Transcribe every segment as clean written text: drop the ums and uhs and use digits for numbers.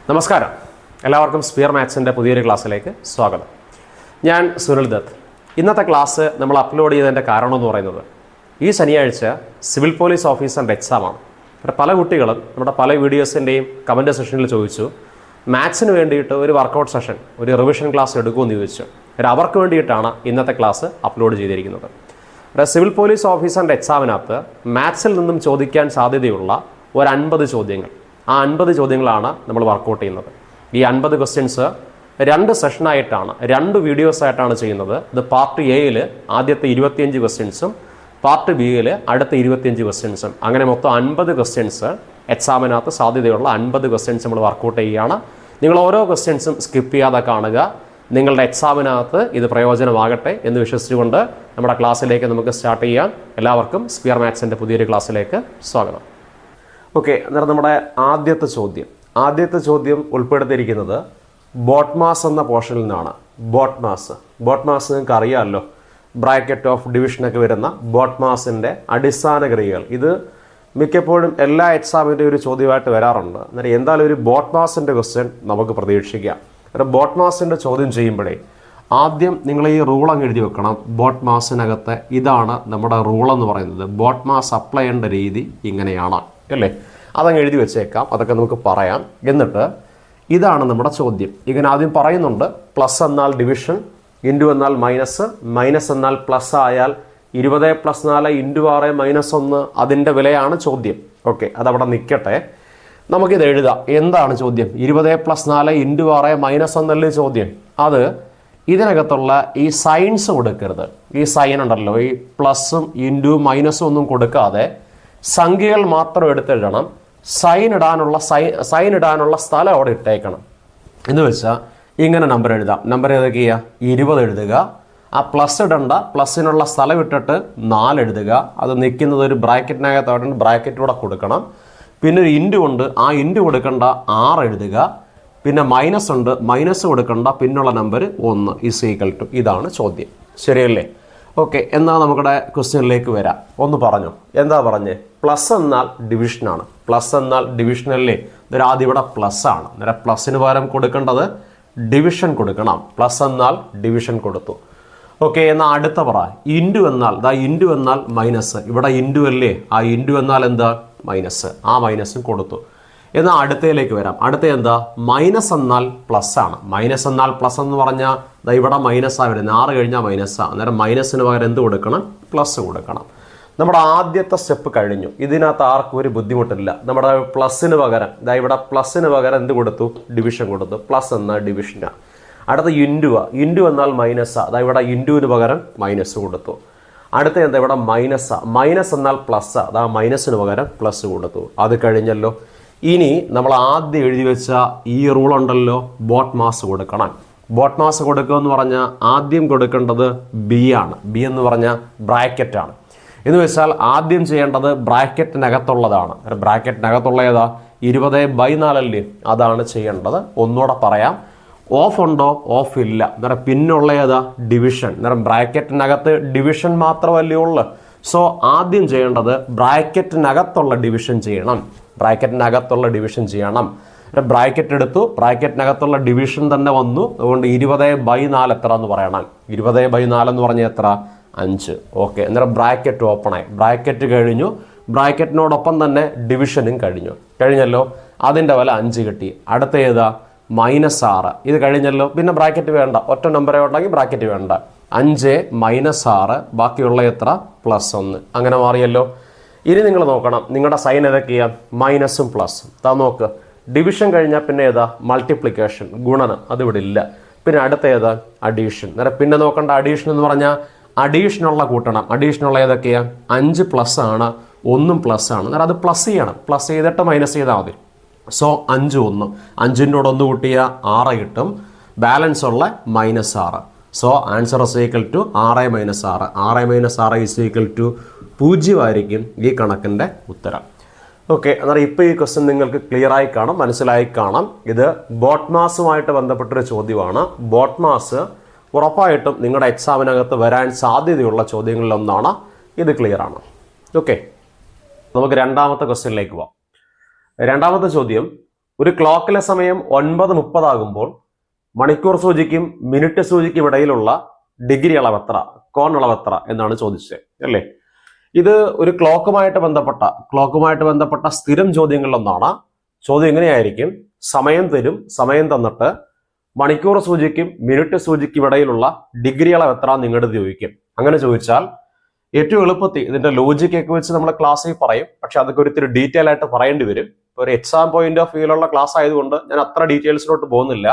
നമസ്കാരം, എല്ലാവർക്കും സ്പിയർ മാത്സിൻ്റെ പുതിയൊരു ക്ലാസ്സിലേക്ക് സ്വാഗതം. ഞാൻ സുനിൽ ദത്ത്. ഇന്നത്തെ ക്ലാസ് നമ്മൾ അപ്ലോഡ് ചെയ്തതിൻ്റെ കാരണം എന്ന് പറയുന്നത് ഈ ശനിയാഴ്ച സിവിൽ പോലീസ് ഓഫീസറിൻ്റെ എക്സാമാണ്. പല കുട്ടികളും നമ്മുടെ പല വീഡിയോസിൻ്റെയും കമൻറ്റ് സെഷനിൽ ചോദിച്ചു, മാത്സിന് വേണ്ടിയിട്ട് ഒരു വർക്കൗട്ട് സെഷൻ, ഒരു റിവിഷൻ ക്ലാസ് എടുക്കുമെന്ന് ചോദിച്ചു. അവർക്ക് വേണ്ടിയിട്ടാണ് ഇന്നത്തെ ക്ലാസ് അപ്ലോഡ് ചെയ്തിരിക്കുന്നത്. സിവിൽ പോലീസ് ഓഫീസറിൻ്റെ എക്സാമിനകത്ത് മാത്സിൽ നിന്നും ചോദിക്കാൻ സാധ്യതയുള്ള ഒരു 50 ചോദ്യങ്ങൾ, ആ 50 ചോദ്യങ്ങളാണ് നമ്മൾ വർക്കൗട്ട് ചെയ്യുന്നത്. ഈ 50 ക്വസ്റ്റ്യൻസ് 2 സെഷനായിട്ടാണ്, 2 വീഡിയോസായിട്ടാണ് ചെയ്യുന്നത്. ഇത് പാർട്ട് എയിൽ ആദ്യത്തെ 25 ക്വസ്റ്റ്യൻസും പാർട്ട് ബിയിൽ അടുത്ത 25 ക്വസ്റ്റ്യൻസും, അങ്ങനെ മൊത്തം 50 ക്വസ്റ്റ്യൻസ് എക്സാമിനകത്ത് സാധ്യതയുള്ള 50 ക്വസ്റ്റ്യൻസ് നമ്മൾ വർക്കൗട്ട് ചെയ്യുകയാണ്. നിങ്ങൾ ഓരോ ക്വസ്റ്റ്യൻസും സ്കിപ്പ് ചെയ്യാതെ കാണുക. നിങ്ങളുടെ എക്സാമിനകത്ത് ഇത് പ്രയോജനമാകട്ടെ എന്ന് വിശ്വസിച്ചുകൊണ്ട് നമ്മുടെ ക്ലാസ്സിലേക്ക് നമുക്ക് സ്റ്റാർട്ട് ചെയ്യാം. എല്ലാവർക്കും സ്പിയർ മാത്സിൻ്റെ പുതിയൊരു ക്ലാസ്സിലേക്ക് സ്വാഗതം. ഓക്കെ, അന്നേരം നമ്മുടെ ആദ്യത്തെ ചോദ്യം ഉൾപ്പെടുത്തിയിരിക്കുന്നത് ബോട്ട് മാസ് എന്ന പോർഷനിൽ നിന്നാണ്. ബോട്ട് മാസ് നിങ്ങൾക്ക് അറിയാമല്ലോ, ബ്രാക്കറ്റ് ഓഫ് ഡിവിഷനൊക്കെ വരുന്ന ബോട്ട് മാസിൻ്റെ അടിസ്ഥാന ക്രിയകൾ. ഇത് മിക്കപ്പോഴും എല്ലാ എക്സാമിൻ്റെ ഒരു ചോദ്യമായിട്ട് വരാറുണ്ട്. അന്നേരം എന്തായാലും ഒരു ബോട്ട് മാസിൻ്റെ ക്വസ്റ്റ്യൻ നമുക്ക് പ്രതീക്ഷിക്കാം. ഒരു ബോട്ട് മാസിൻ്റെ ചോദ്യം ചെയ്യുമ്പോഴേ ആദ്യം നിങ്ങൾ ഈ റൂൾ അങ്ങ് എഴുതി വെക്കണം. ബോട്ട് മാസിനകത്ത് ഇതാണ് നമ്മുടെ റൂൾ എന്ന് പറയുന്നത്. ബോട്ട് മാസ് അപ്ലൈ ചെയ്യേണ്ട രീതി ഇങ്ങനെയാണ് അല്ലേ, അതങ്ങ് എഴുതി വെച്ചേക്കാം. അതൊക്കെ നമുക്ക് പറയാം. എന്നിട്ട് ഇതാണ് നമ്മുടെ ചോദ്യം. ഇങ്ങനെ ആദ്യം പറയുന്നുണ്ട്, പ്ലസ് എന്നാൽ ഡിവിഷൻ, ഇൻറ്റു എന്നാൽ മൈനസ്, മൈനസ് എന്നാൽ പ്ലസ് ആയാൽ 20 + 4 × 6 - 1, അതിൻ്റെ വിലയാണ് ചോദ്യം. ഓക്കെ, അതവിടെ നിൽക്കട്ടെ. നമുക്കിത് എഴുതാം. എന്താണ് ചോദ്യം? 20 + 4 × 6 - 1 എന്നല്ലേ ചോദ്യം. അത് ഇതിനകത്തുള്ള ഈ സൈൻസ് കൊടുക്കരുത്. ഈ സൈൻ ഉണ്ടല്ലോ, ഈ പ്ലസും ഇൻറ്റു മൈനസും ഒന്നും കൊടുക്കാതെ സംഖ്യകൾ മാത്രം എടുത്തെഴുതണം. സൈൻ ഇടാനുള്ള സ്ഥലം അവിടെ ഇട്ടേക്കണം. എന്ന് വെച്ചാൽ ഇങ്ങനെ നമ്പർ എഴുതാം. നമ്പർ ഏതൊക്കെയാ? 20 എഴുതുക. ആ പ്ലസ് ഇടണ്ട, പ്ലസിനുള്ള സ്ഥലം ഇട്ടിട്ട് 4 എഴുതുക. അത് നിൽക്കുന്നത് ഒരു ബ്രാക്കറ്റിനകത്തോടെ ബ്രാക്കറ്റിലൂടെ കൊടുക്കണം. പിന്നെ ഒരു ഇൻറ്റു ഉണ്ട്, ആ ഇൻറ്റു കൊടുക്കേണ്ട 6 എഴുതുക. പിന്നെ മൈനസ് ഉണ്ട്, മൈനസ് കൊടുക്കേണ്ട, പിന്നുള്ള നമ്പർ 1 = ഇതാണ് ചോദ്യം. ശരിയല്ലേ? ഓക്കെ, എന്നാൽ നമ്മുടെ ക്വസ്റ്റ്യനിലേക്ക് വരാം. ഒന്ന് പറഞ്ഞു, എന്താ പറഞ്ഞേ? പ്ലസ് എന്നാൽ ഡിവിഷനാണ്. പ്ലസ് എന്നാൽ ഡിവിഷനല്ലേ? ഇതൊരു ആദ്യം ഇവിടെ പ്ലസ് ആണ്. അന്നേരം പ്ലസിന് പകരം കൊടുക്കേണ്ടത് ഡിവിഷൻ കൊടുക്കണം. പ്ലസ് എന്നാൽ ഡിവിഷൻ കൊടുത്തു. ഓക്കെ, എന്നാൽ അടുത്ത പറ. ഇൻറ്റു എന്നാൽ ഇൻറ്റു എന്നാൽ മൈനസ്. ഇവിടെ ഇൻറ്റു അല്ലേ? ആ ഇൻറ്റു എന്നാൽ എന്താ? മൈനസ്. ആ മൈനസും കൊടുത്തു. എന്നാൽ അടുത്തയിലേക്ക് വരാം. അടുത്ത എന്താ? മൈനസ് എന്നാൽ പ്ലസ് ആണ്. മൈനസ് എന്നാൽ പ്ലസ് എന്ന് പറഞ്ഞാൽ ഇവിടെ മൈനസാണ് വരുന്നത്. 6 കഴിഞ്ഞാൽ മൈനസാണ്. അന്നേരം മൈനസിന് പകരം എന്ത് കൊടുക്കണം? പ്ലസ് കൊടുക്കണം. നമ്മുടെ ആദ്യത്തെ സ്റ്റെപ്പ് കഴിഞ്ഞു. ഇതിനകത്ത് ആർക്കും ഒരു ബുദ്ധിമുട്ടില്ല. നമ്മുടെ പ്ലസിന് പകരം ഇവിടെ പ്ലസിന് പകരം എന്ത് കൊടുത്തു? ഡിവിഷൻ കൊടുത്തു. പ്ലസ് എന്നാൽ ഡിവിഷനാണ്. അടുത്ത ഇൻറ്റു എന്നാൽ മൈനസാണ്. ഇവിടെ ഇൻറ്റുവിന് പകരം മൈനസ് കൊടുത്തു. അടുത്ത എന്താ? ഇവിടെ മൈനസ് എന്നാൽ പ്ലസ്, മൈനസിന് പകരം പ്ലസ് കൊടുത്തു. അത് കഴിഞ്ഞല്ലോ. ഇനി നമ്മൾ ആദ്യം എഴുതി വെച്ച ഈ റൂൾ ഉണ്ടല്ലോ, ബോട്ട് മാസ് കൊടുക്കണം. ബോട്ട് മാസ് കൊടുക്കുക എന്ന് പറഞ്ഞാൽ ആദ്യം കൊടുക്കേണ്ടത് ബി ആണ്. ബി എന്ന് പറഞ്ഞാൽ ബ്രാക്കറ്റാണ്. എന്ന് വെച്ചാൽ ആദ്യം ചെയ്യേണ്ടത് ബ്രാക്കറ്റിനകത്തുള്ളതാണ്. ബ്രാക്കറ്റിനകത്തുള്ള ഏതാ? 20/4 അല്ലേ? അതാണ് ചെയ്യേണ്ടത്. ഒന്നുകൂടെ പറയാം. ഓഫ് ഉണ്ടോ? ഓഫ് ഇല്ല. അന്നേരം പിന്നുള്ള ഏതാ? ഡിവിഷൻ. അന്നേരം ബ്രാക്കറ്റിനകത്ത് ഡിവിഷൻ മാത്രമല്ലേ ഉള്ളു. സോ ആദ്യം ചെയ്യേണ്ടത് ബ്രാക്കറ്റിനകത്തുള്ള ഡിവിഷൻ ചെയ്യണം. ബ്രാക്കറ്റ് എടുത്തു, ബ്രാക്കറ്റിനകത്തുള്ള ഡിവിഷൻ തന്നെ വന്നു. അതുകൊണ്ട് 20/4 എത്ര എന്ന് പറയണം? 20/4 എന്ന് പറഞ്ഞാൽ എത്ര? 5. ഓക്കെ, അന്നേരം ബ്രാക്കറ്റ് ഓപ്പൺ ആയി. ബ്രാക്കറ്റ് കഴിഞ്ഞു. ബ്രാക്കറ്റിനോടൊപ്പം തന്നെ ഡിവിഷനും കഴിഞ്ഞല്ലോ. അതിൻ്റെ വില 5 കിട്ടി. അടുത്ത ഏതാ? -6. ഇത് കഴിഞ്ഞല്ലോ. പിന്നെ ബ്രാക്കറ്റ് വേണ്ട, ഒറ്റ നമ്പറേ ഉണ്ടെങ്കിൽ ബ്രാക്കറ്റ് വേണ്ട. 5 - 6, ബാക്കിയുള്ള എത്ര? +1. അങ്ങനെ മാറിയല്ലോ. ഇനി നിങ്ങൾ നോക്കണം, നിങ്ങളുടെ സൈൻ ഏതൊക്കെയാ? മൈനസും പ്ലസും. നോക്ക്, ഡിവിഷൻ കഴിഞ്ഞാൽ പിന്നെ ഏതാ? മൾട്ടിപ്ലിക്കേഷൻ, ഗുണനം. അതിവിടെ ഇല്ല. പിന്നെ അടുത്ത ഏതാ? അഡീഷൻ. അന്നേരം പിന്നെ നോക്കേണ്ട അഡീഷൻ എന്ന് പറഞ്ഞാൽ അഡീഷനുള്ള കൂട്ടണം. അഡീഷനുള്ള ഏതൊക്കെയാ? 5 പ്ലസ് ആണ്, 1 പ്ലസ് ആണ്. അന്നേരം അത് പ്ലസ് ചെയ്യണം. പ്ലസ് ചെയ്തിട്ട് മൈനസ് ചെയ്താൽ മതി. സോ 5 1, 5ൻ്റെ കൂടെ 1 കൂട്ടിയാൽ 6 കിട്ടും. ബാലൻസ് ഉള്ള -6. So answer = 6 - 6. 6 - 6 = 0 ആയിരിക്കും ഈ കണക്കിൻ്റെ ഉത്തരം. ഓക്കെ, അന്നേരം ഇപ്പോൾ ഈ ക്വസ്റ്റ്യൻ നിങ്ങൾക്ക് ക്ലിയറായി കാണാം, മനസ്സിലായി കാണാം. ഇത് ബോട്ട് മാസുമായിട്ട് ബന്ധപ്പെട്ടൊരു ചോദ്യമാണ്. ബോട്ട് മാസ് ഉറപ്പായിട്ടും നിങ്ങളുടെ എക്സാമിനകത്ത് വരാൻ സാധ്യതയുള്ള ചോദ്യങ്ങളിലൊന്നാണ്. ഇത് ക്ലിയറാണ്. ഓക്കെ, നമുക്ക് രണ്ടാമത്തെ ക്വസ്റ്റ്യനിലേക്ക് പോകാം. രണ്ടാമത്തെ ചോദ്യം, ഒരു ക്ലോക്കിലെ സമയം 9:30 ആകുമ്പോൾ മണിക്കൂർ സൂചിക്കും മിനിറ്റ് സൂചിക്കും ഇടയിലുള്ള ഡിഗ്രി അളവെത്ര, കോൺ അളവെത്ര എന്നാണ് ചോദിച്ചത് അല്ലേ. ഇത് ഒരു ക്ലോക്കുമായിട്ട് ബന്ധപ്പെട്ട സ്ഥിരം ചോദ്യങ്ങളിലൊന്നാണ്. ചോദ്യം എങ്ങനെയായിരിക്കും? സമയം തരും, സമയം തന്നിട്ട് മണിക്കൂർ സൂചിക്കും മിനിറ്റ് സൂചിക്കും ഇടയിലുള്ള ഡിഗ്രി അളവെത്ര നിങ്ങളുടെ ചോദിക്കും. അങ്ങനെ ചോദിച്ചാൽ ഏറ്റവും എളുപ്പത്തിൽ ഇതിന്റെ ലോജിക് ഒക്കെ വെച്ച് നമ്മൾ ക്ലാസ്സിൽ പറയും. പക്ഷെ അതൊക്കെ ഒരിത്തിരി ഡീറ്റെയിൽ ആയിട്ട് പറയേണ്ടി വരും. ഒരു എക്സാം പോയിന്റ് ഓഫ് വ്യൂയിലുള്ള ക്ലാസ് ആയതുകൊണ്ട് ഞാൻ അത്ര ഡീറ്റെയിൽസിലോട്ട് പോകുന്നില്ല.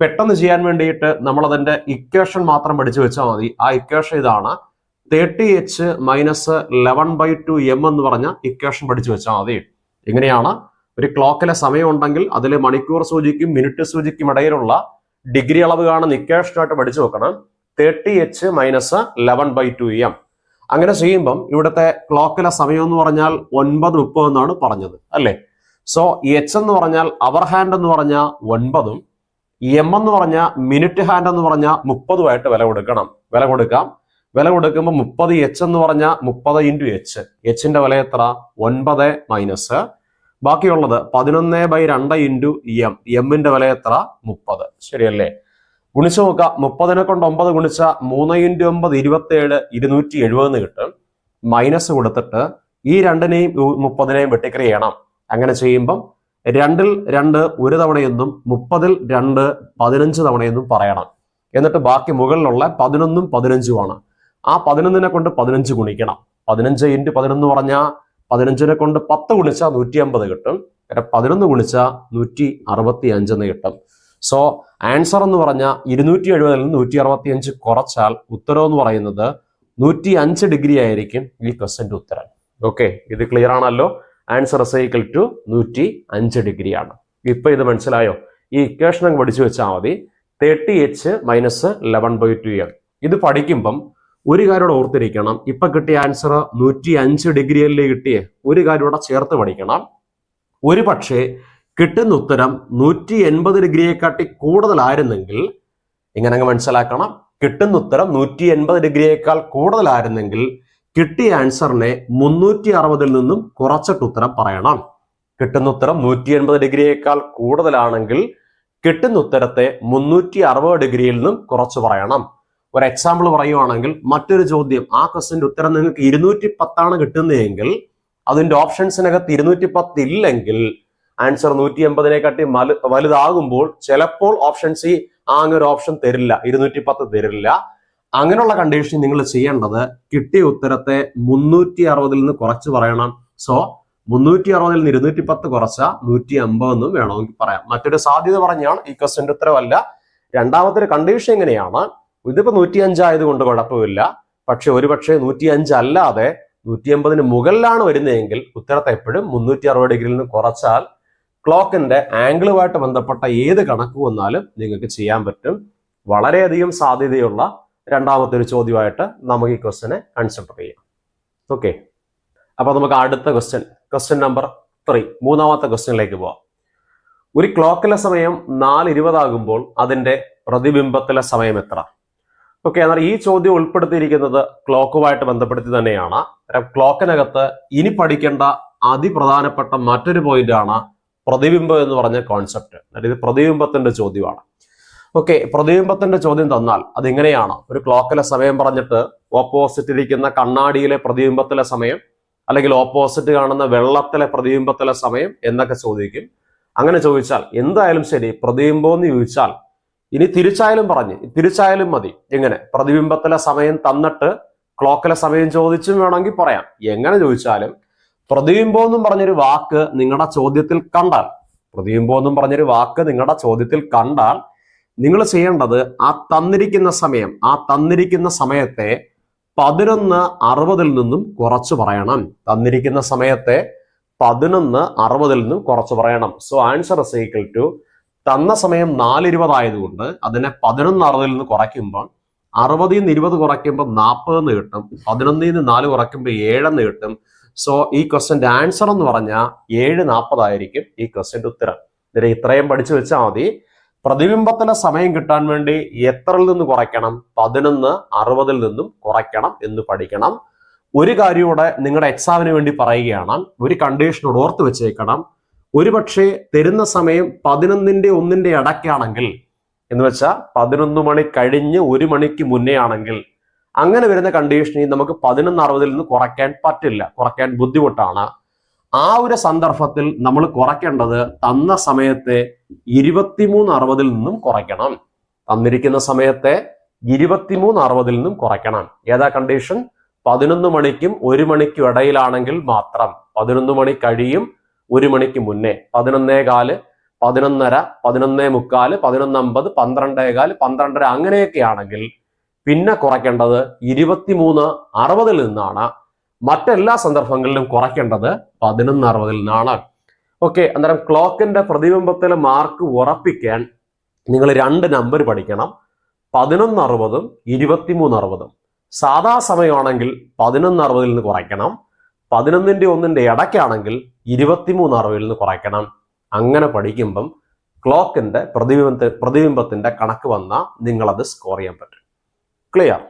പെട്ടെന്ന് ചെയ്യാൻ വേണ്ടിയിട്ട് നമ്മൾ അതിന്റെ ഇക്വേഷൻ മാത്രം പഠിച്ചു വെച്ചാൽ മതി. ആ ഇക്വേഷൻ ഇതാണ്: 30h - 11/2 m എന്ന് പറഞ്ഞ ഇക്വേഷൻ പഠിച്ചു വെച്ചാൽ മതി. എങ്ങനെയാണ്? ഒരു ക്ലോക്കിലെ സമയം ഉണ്ടെങ്കിൽ അതിൽ മണിക്കൂർ സൂചിക്കും മിനിറ്റ് സൂചിക്കും ഇടയിലുള്ള ഡിഗ്രി അളവ് കാണുന്ന ഇക്വേഷനായിട്ട് പഠിച്ചു വെക്കണം. 30h - 11/2 m. അങ്ങനെ ചെയ്യുമ്പം ഇവിടുത്തെ ക്ലോക്കിലെ സമയം എന്ന് പറഞ്ഞാൽ 9:30 എന്നാണ് പറഞ്ഞത് അല്ലേ. സോ h എന്ന് പറഞ്ഞാൽ അവർ ഹാൻഡ് എന്ന് പറഞ്ഞാൽ 9ഉം m എന്ന് പറഞ്ഞാൽ മിനിറ്റ് ഹാൻഡ് എന്ന് പറഞ്ഞാൽ 30ഉമായിട്ട് വില കൊടുക്കാം. വില കൊടുക്കുമ്പോൾ 30h എന്ന് പറഞ്ഞാൽ 30 × h. ന്റെ വില എത്ര? 9 മൈനസ് ബാക്കിയുള്ളത് 11/2 × m. ന്റെ വില എത്ര? 30. ശരിയല്ലേ? ഗുണിച്ചു നോക്കാം. 30നെ കൊണ്ട് 9 ഗുണിച്ച 3 × 9 27, 270 കിട്ടും. മൈനസ് കൊടുത്തിട്ട് ഈ 2നെയും 30നെയും വെട്ടിക്രിയ ചെയ്യണം. അങ്ങനെ ചെയ്യുമ്പം 2ൽ 2 ഒരു തവണയെന്നും 30ൽ 2 15 തവണയെന്നും പറയണം. എന്നിട്ട് ബാക്കി മുകളിലുള്ള 11ഉം 15ഉമാണ്. ആ 11നെ കൊണ്ട് 15 ഗുണിക്കണം. 15 × 11 പറഞ്ഞാൽ 15നെ കൊണ്ട് 10 ഗുണിച്ചാൽ 150 കിട്ടും. 11 ഗുണിച്ചാൽ 165 എന്ന് കിട്ടും. സോ ആൻസർ എന്ന് പറഞ്ഞാൽ 270ൽ നിന്ന് 165 കുറച്ചാൽ ഉത്തരം എന്ന് പറയുന്നത് 105 ഡിഗ്രി ആയിരിക്കും ഈ ക്വസ്റ്റ്യന്റെ ഉത്തരം. ഓക്കെ, ഇത് ക്ലിയർ ആണല്ലോ. Answer is equal to 105 degree ആണ്. ഇപ്പൊ ഇത് മനസ്സിലായോ? ഈ ഇക്വേഷൻ അങ്ങ് പഠിച്ചു വെച്ചാൽ മതി. 30h - 11/2 m. ഇത് പഠിക്കുമ്പം ഒരു കാര്യം ഓർത്തിരിക്കണം. ഇപ്പൊ കിട്ടിയ ആൻസർ 105 ഡിഗ്രിയല്ലേ കിട്ടിയേ? ഒരു കാര്യം ഇവിടെ ചേർത്ത് പഠിക്കണം. ഒരു പക്ഷേ കിട്ടുന്ന ഉത്തരം 180 ഡിഗ്രിയെക്കാട്ടി കൂടുതലായിരുന്നെങ്കിൽ ഇങ്ങനെ അങ്ങ് മനസ്സിലാക്കണം. കിട്ടുന്ന ഉത്തരം 180 ഡിഗ്രിയേക്കാൾ കൂടുതലായിരുന്നെങ്കിൽ കിട്ടിയ ആൻസറിനെ 360ൽ നിന്നും കുറച്ചിട്ട് ഉത്തരം പറയണം. കിട്ടുന്ന ഉത്തരം 180 ഡിഗ്രിയേക്കാൾ കൂടുതലാണെങ്കിൽ കിട്ടുന്ന ഉത്തരത്തെ 360 ഡിഗ്രിയിൽ നിന്നും കുറച്ച് പറയണം. ഒരു എക്സാമ്പിൾ പറയുവാണെങ്കിൽ, മറ്റൊരു ചോദ്യം, ആ ക്വസ്റ്റ്യന്റെ ഉത്തരം നിങ്ങൾക്ക് 210 കിട്ടുന്നതെങ്കിൽ അതിന്റെ ഓപ്ഷൻസിനകത്ത് 210 ഇല്ലെങ്കിൽ ആൻസർ 180നെക്കാട്ടി വലുതാകുമ്പോൾ ചിലപ്പോൾ ഓപ്ഷൻ സി ഒരു ഓപ്ഷൻ തരില്ല, 210 തരില്ല. അങ്ങനെയുള്ള കണ്ടീഷൻ നിങ്ങൾ ചെയ്യേണ്ടത് കിട്ടിയ ഉത്തരത്തെ 360ൽ നിന്ന് കുറച്ച് പറയണം. സോ 360ൽ നിന്ന് 210 കുറച്ച 150 എന്നും വേണമെങ്കിൽ പറയാം. മറ്റൊരു സാധ്യത പറഞ്ഞാൽ ഈ ക്വസ്റ്റ്യന്റെ ഉത്തരവല്ല. രണ്ടാമത്തെ ഒരു കണ്ടീഷൻ എങ്ങനെയാണ്? ഇതിപ്പോ 105 ആയതുകൊണ്ട് കുഴപ്പമില്ല. പക്ഷെ ഒരുപക്ഷെ 105 അല്ലാതെ 180ന് മുകളിലാണ് വരുന്നതെങ്കിൽ ഉത്തരത്തെ എപ്പോഴും 360 ഡിഗ്രിയിൽ നിന്ന് കുറച്ചാൽ ക്ലോക്കിന്റെ ആംഗിളുമായിട്ട് ബന്ധപ്പെട്ട ഏത് കണക്ക് വന്നാലും നിങ്ങൾക്ക് ചെയ്യാൻ പറ്റും. വളരെയധികം സാധ്യതയുള്ള രണ്ടാമത്തെ ഒരു ചോദ്യമായിട്ട് നമുക്ക് ഈ ക്വസ്റ്റ്യനെ കൺസിഡർ ചെയ്യാം. ഓക്കെ, അപ്പൊ നമുക്ക് അടുത്ത ക്വസ്റ്റ്യൻ നമ്പർ 3, മൂന്നാമത്തെ ക്വസ്റ്റ്യനിലേക്ക് പോവാം. ഒരു ക്ലോക്കിലെ സമയം 4:20 ആകുമ്പോൾ അതിന്റെ പ്രതിബിംബത്തിലെ സമയം എത്ര? ഓക്കെ, എന്നാൽ ഈ ചോദ്യം ഉൾപ്പെടുത്തിയിരിക്കുന്നത് ക്ലോക്കുമായിട്ട് ബന്ധപ്പെടുത്തി തന്നെയാണ്. ക്ലോക്കിനകത്ത് ഇനി പഠിക്കേണ്ട അതിപ്രധാനപ്പെട്ട മറ്റൊരു പോയിന്റ് ആണ് പ്രതിബിംബം എന്ന് പറഞ്ഞ കോൺസെപ്റ്റ്. ഇത് പ്രതിബിംബത്തിന്റെ ചോദ്യമാണ്. ഓക്കെ, പ്രതിബിംബത്തിന്റെ ചോദ്യം തന്നാൽ അതെങ്ങനെയാണ്? ഒരു ക്ലോക്കിലെ സമയം പറഞ്ഞിട്ട് ഓപ്പോസിറ്റ് ഇരിക്കുന്ന കണ്ണാടിയിലെ പ്രതിബിംബത്തിലെ സമയം, അല്ലെങ്കിൽ ഓപ്പോസിറ്റ് കാണുന്ന വെള്ളത്തിലെ പ്രതിബിംബത്തിലെ സമയം എന്നൊക്കെ ചോദിക്കും. അങ്ങനെ ചോദിച്ചാൽ എന്തായാലും ശരി, പ്രതിബിംബം എന്ന് ചോദിച്ചാൽ ഇനി തിരിച്ചായാലും മതി. എങ്ങനെ? പ്രതിബിംബത്തിലെ സമയം തന്നിട്ട് ക്ലോക്കിലെ സമയം ചോദിച്ചും വേണമെങ്കിൽ പറയാം. എങ്ങനെ ചോദിച്ചാലും പ്രതിബിംബം എന്നും പറഞ്ഞൊരു വാക്ക് നിങ്ങളുടെ ചോദ്യത്തിൽ കണ്ടാൽ നിങ്ങൾ ചെയ്യേണ്ടത് ആ തന്നിരിക്കുന്ന സമയത്തെ 11:60ൽ നിന്നും കുറച്ച് പറയണം. തന്നിരിക്കുന്ന സമയത്തെ 11:60ൽ നിന്നും കുറച്ച് പറയണം. So answer is equal to, തന്ന സമയം 4:20 ആയതുകൊണ്ട് അതിനെ 11:60ൽ നിന്ന് കുറയ്ക്കുമ്പോൾ 60ൽ നിന്ന് 20 കുറയ്ക്കുമ്പോൾ 40 എന്ന് കിട്ടും. 11ൽ നിന്ന് 4 കുറയ്ക്കുമ്പോൾ 7 എന്ന് കിട്ടും. സോ ഈ ക്വസ്റ്റ്യന്റെ ആൻസർ എന്ന് പറഞ്ഞാൽ 7:40 ആയിരിക്കും ഈ ക്വസ്റ്റ്യന്റെ ഉത്തരം. ഇതിനെ ഇത്രയും പഠിച്ചു വെച്ചാൽ മതി. പ്രതിബിംബത്തിലെ സമയം കിട്ടാൻ വേണ്ടി എത്രയിൽ നിന്ന് കുറയ്ക്കണം? 11:60ൽ നിന്നും കുറയ്ക്കണം എന്ന് പഠിക്കണം. ഒരു കാര്യം കൂടെ നിങ്ങളുടെ എക്സാമിന് വേണ്ടി പറയുകയാണ്. ഒരു കണ്ടീഷനോട് ഓർത്ത് വെച്ചേക്കണം. ഒരുപക്ഷെ തരുന്ന സമയം 11:01 ഇടയ്ക്കാണെങ്കിൽ, എന്ന് വെച്ചാൽ 11 മണി കഴിഞ്ഞ് 1 മണിക്ക് മുന്നേ ആണെങ്കിൽ, അങ്ങനെ വരുന്ന കണ്ടീഷനിൽ നമുക്ക് 11:60 നിന്ന് കുറയ്ക്കാൻ പറ്റില്ല, കുറയ്ക്കാൻ ബുദ്ധിമുട്ടാണ്. ആ ഒരു സന്ദർഭത്തിൽ നമ്മൾ കുറയ്ക്കേണ്ടത് തന്ന സമയത്തെ 23:60 നിന്നും കുറയ്ക്കണം. തന്നിരിക്കുന്ന സമയത്തെ 23:60 നിന്നും കുറയ്ക്കണം. ഏതാ കണ്ടീഷൻ? 11 മണിക്കും 1 മണിക്കും ഇടയിലാണെങ്കിൽ മാത്രം. 11 മണി കഴിയും 1 മണിക്ക് മുന്നേ, 11:15, 11:30, 11:45, 11:50, 12:15, 12:30 അങ്ങനെയൊക്കെ ആണെങ്കിൽ പിന്നെ കുറയ്ക്കേണ്ടത് 23:60 നിന്നാണ്. മറ്റെല്ലാ സന്ദർഭങ്ങളിലും കുറയ്ക്കേണ്ടത് 11:60 നിന്നാണ്. ഓക്കെ, അന്നേരം ക്ലോക്കിന്റെ പ്രതിബിംബത്തിലെ മാർക്ക് ഉറപ്പിക്കാൻ നിങ്ങൾ 2 നമ്പർ പഠിക്കണം, 11:60 23:60. സാധാ സമയമാണെങ്കിൽ 11:60 നിന്ന് കുറയ്ക്കണം, 11:01 ഇടയ്ക്കാണെങ്കിൽ 23:60 നിന്ന് കുറയ്ക്കണം. അങ്ങനെ പഠിക്കുമ്പം ക്ലോക്കിന്റെ പ്രതിബിംബത്തിന്റെ കണക്ക് വന്നാൽ നിങ്ങളത് സ്കോർ ചെയ്യാൻ പറ്റും. ക്ലിയർ?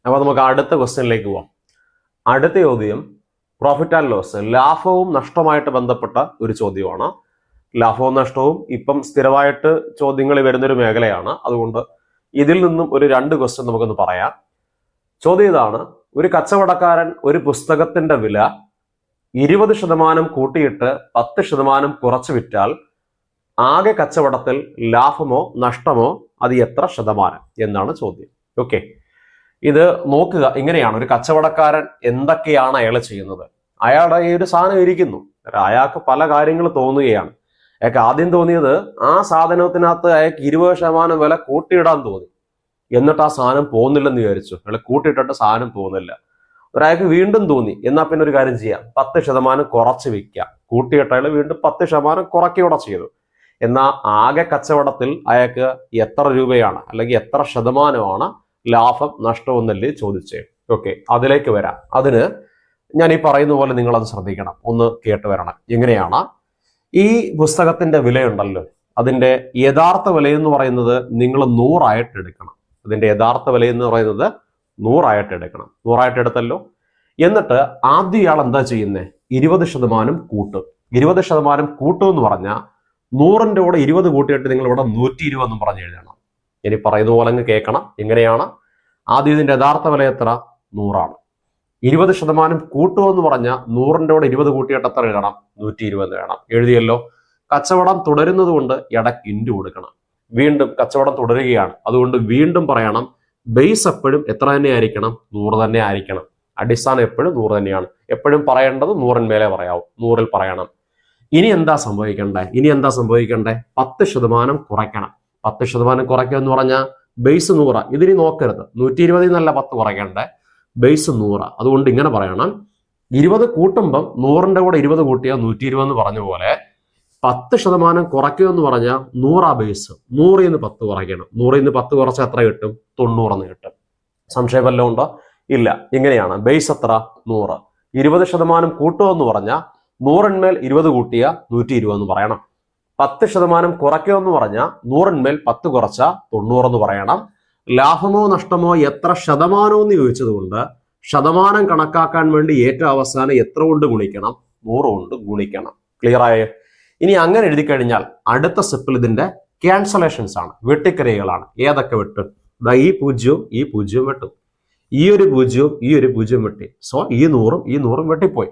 അപ്പൊ നമുക്ക് അടുത്ത ക്വസ്റ്റ്യനിലേക്ക് പോവാം. അടുത്ത ചോദ്യം പ്രോഫിറ്റ് ആൻഡ് ലോസ്, ലാഭവും നഷ്ടവുമായിട്ട് ബന്ധപ്പെട്ട ഒരു ചോദ്യമാണ്. ലാഭവും നഷ്ടവും ഇപ്പം സ്ഥിരമായിട്ട് ചോദ്യങ്ങൾ വരുന്നൊരു മേഖലയാണ്. അതുകൊണ്ട് ഇതിൽ നിന്നും ഒരു 2 ക്വസ്റ്റ്യൻ നമുക്കൊന്ന് പറയാം. ചോദ്യം ഇതാണ്: ഒരു കച്ചവടക്കാരൻ ഒരു പുസ്തകത്തിന്റെ വില 20% കൂട്ടിയിട്ട് 10% കുറച്ച് വിറ്റാൽ ആകെ കച്ചവടത്തിൽ ലാഭമോ നഷ്ടമോ അത് എത്ര ശതമാനം എന്നാണ് ചോദ്യം. ഓക്കെ, ഇത് നോക്കുക. ഇങ്ങനെയാണ് ഒരു കച്ചവടക്കാരൻ എന്തൊക്കെയാണ് അയാൾ ചെയ്യുന്നത്. അയാളുടെ ഈ ഒരു സാധനം ഇരിക്കുന്നു, അയാൾക്ക് പല കാര്യങ്ങൾ തോന്നുകയാണ്. അയാൾക്ക് ആദ്യം തോന്നിയത് ആ സാധനത്തിനകത്ത് അയാൾക്ക് 20% വില കൂട്ടിയിടാൻ തോന്നി. എന്നിട്ട് ആ സാധനം പോകുന്നില്ലെന്ന് വിചാരിച്ചു. അയാൾ കൂട്ടിയിട്ടിട്ട് സാധനം പോകുന്നില്ല. ഒരാൾക്ക് വീണ്ടും തോന്നി, എന്നാ പിന്നെ ഒരു കാര്യം ചെയ്യാം, 10% കുറച്ച് വിൽക്കാം. കൂട്ടിയിട്ട് അയാൾ വീണ്ടും 10% കുറയ്ക്കുകയൂടെ ചെയ്തു. എന്നാൽ ആകെ കച്ചവടത്തിൽ അയാൾക്ക് എത്ര രൂപയാണ് അല്ലെങ്കിൽ എത്ര ശതമാനമാണ് ലാഭം നഷ്ടം എന്നല്ലേ ചോദിച്ചേ. ഓക്കെ, അതിലേക്ക് വരാം. അതിന് ഞാൻ ഈ പറയുന്ന പോലെ നിങ്ങളത് ശ്രദ്ധിക്കണം, ഒന്ന് കേട്ട് വരണം. എങ്ങനെയാണ് ഈ പുസ്തകത്തിന്റെ വിലയുണ്ടല്ലോ, അതിന്റെ യഥാർത്ഥ വിലയെന്ന് പറയുന്നത് നിങ്ങൾ 100 എടുക്കണം. അതിന്റെ യഥാർത്ഥ വിലയെന്ന് പറയുന്നത് 100 എടുക്കണം. 100 എടുത്തല്ലോ. എന്നിട്ട് ആദ്യം ഇയാൾ എന്താ ചെയ്യുന്നത്? 20% കൂട്ടും. 20% കൂട്ടും എന്ന് പറഞ്ഞാൽ 100ന്റെ കൂടെ 20 കൂട്ടിയിട്ട് നിങ്ങൾ ഇവിടെ 120 എന്നും പറഞ്ഞ് എഴുതണം. ഇനി പറയുന്ന പോലെ അങ്ങ് കേൾക്കണം. എങ്ങനെയാണ്? ആദ്യം ഇതിന്റെ യഥാർത്ഥ വില എത്ര? 100. 20% കൂട്ടുമെന്ന് പറഞ്ഞാൽ 100ന്റെ കൂടെ 20 കൂട്ടിയിട്ട് എത്ര എഴുതണം? 120 വേണം. എഴുതിയല്ലോ. കച്ചവടം തുടരുന്നത് കൊണ്ട് ഇടയ്ക്ക് ഇൻറ്റു കൊടുക്കണം. വീണ്ടും കച്ചവടം തുടരുകയാണ്, അതുകൊണ്ട് വീണ്ടും പറയണം ബേസ് എപ്പോഴും എത്ര തന്നെ ആയിരിക്കണം? 100 തന്നെ ആയിരിക്കണം. അടിസ്ഥാനം എപ്പോഴും 100 തന്നെയാണ്. എപ്പോഴും പറയേണ്ടത് 100ന് മേലെ പറയാവും, 100ൽ പറയണം. ഇനി എന്താ സംഭവിക്കണ്ടേ? 10% കുറയ്ക്കണം. 10% കുറയ്ക്കുക എന്ന് പറഞ്ഞാൽ ബേസ് 100. ഇതിനി നോക്കരുത്, 120 എന്നല്ല 10 കുറയ്ക്കണ്ടേ, ബേസ് 100. അതുകൊണ്ട് ഇങ്ങനെ പറയണം, 20 കൂട്ടുമ്പം 100ന്റെ കൂടെ 20 കൂട്ടിയാൽ 120 എന്ന് പറഞ്ഞ പോലെ 10% കുറയ്ക്കുക എന്ന് പറഞ്ഞാൽ 100 ബേസ്. 100ൽ നിന്ന് 10 കുറയ്ക്കണം. 100ൽ നിന്ന് 10 കുറച്ചാൽ എത്ര കിട്ടും? 90 എന്ന് കിട്ടും. സംശയം വല്ലതും ഉണ്ടോ? ഇല്ല. ഇങ്ങനെയാണ്. ബേസ് എത്ര? 100. 20% കൂട്ടുക എന്ന് പറഞ്ഞാൽ 100ന്മേൽ 20 കൂട്ടിയ 120 എന്ന് പറയണം. 10% കുറയ്ക്കുക എന്ന് പറഞ്ഞാൽ 100ന്മേൽ 10 കുറച്ച 90 എന്ന് പറയണം. ലാഭമോ നഷ്ടമോ എത്ര ശതമാനമോ എന്ന് ചോദിച്ചത് കൊണ്ട് ശതമാനം കണക്കാക്കാൻ വേണ്ടി ഏറ്റവും അവസാനം എത്ര കൊണ്ട് ഗുണിക്കണം? 100 കൊണ്ട് ഗുണിക്കണം. ക്ലിയർ ആയേ? ഇനി അങ്ങനെ എഴുതി കഴിഞ്ഞാൽ അടുത്ത സ്റ്റെപ്പിൽ ഇതിന്റെ ക്യാൻസലേഷൻസ് ആണ്, വെട്ടിക്കരകളാണ്. ഏതൊക്കെ വെട്ടും? ഈ 0 ഈ 0 വെട്ടും, ഈ ഒരു 0 ഈ ഒരു 0 വെട്ടി. സോ ഈ 100 വെട്ടിപ്പോയി.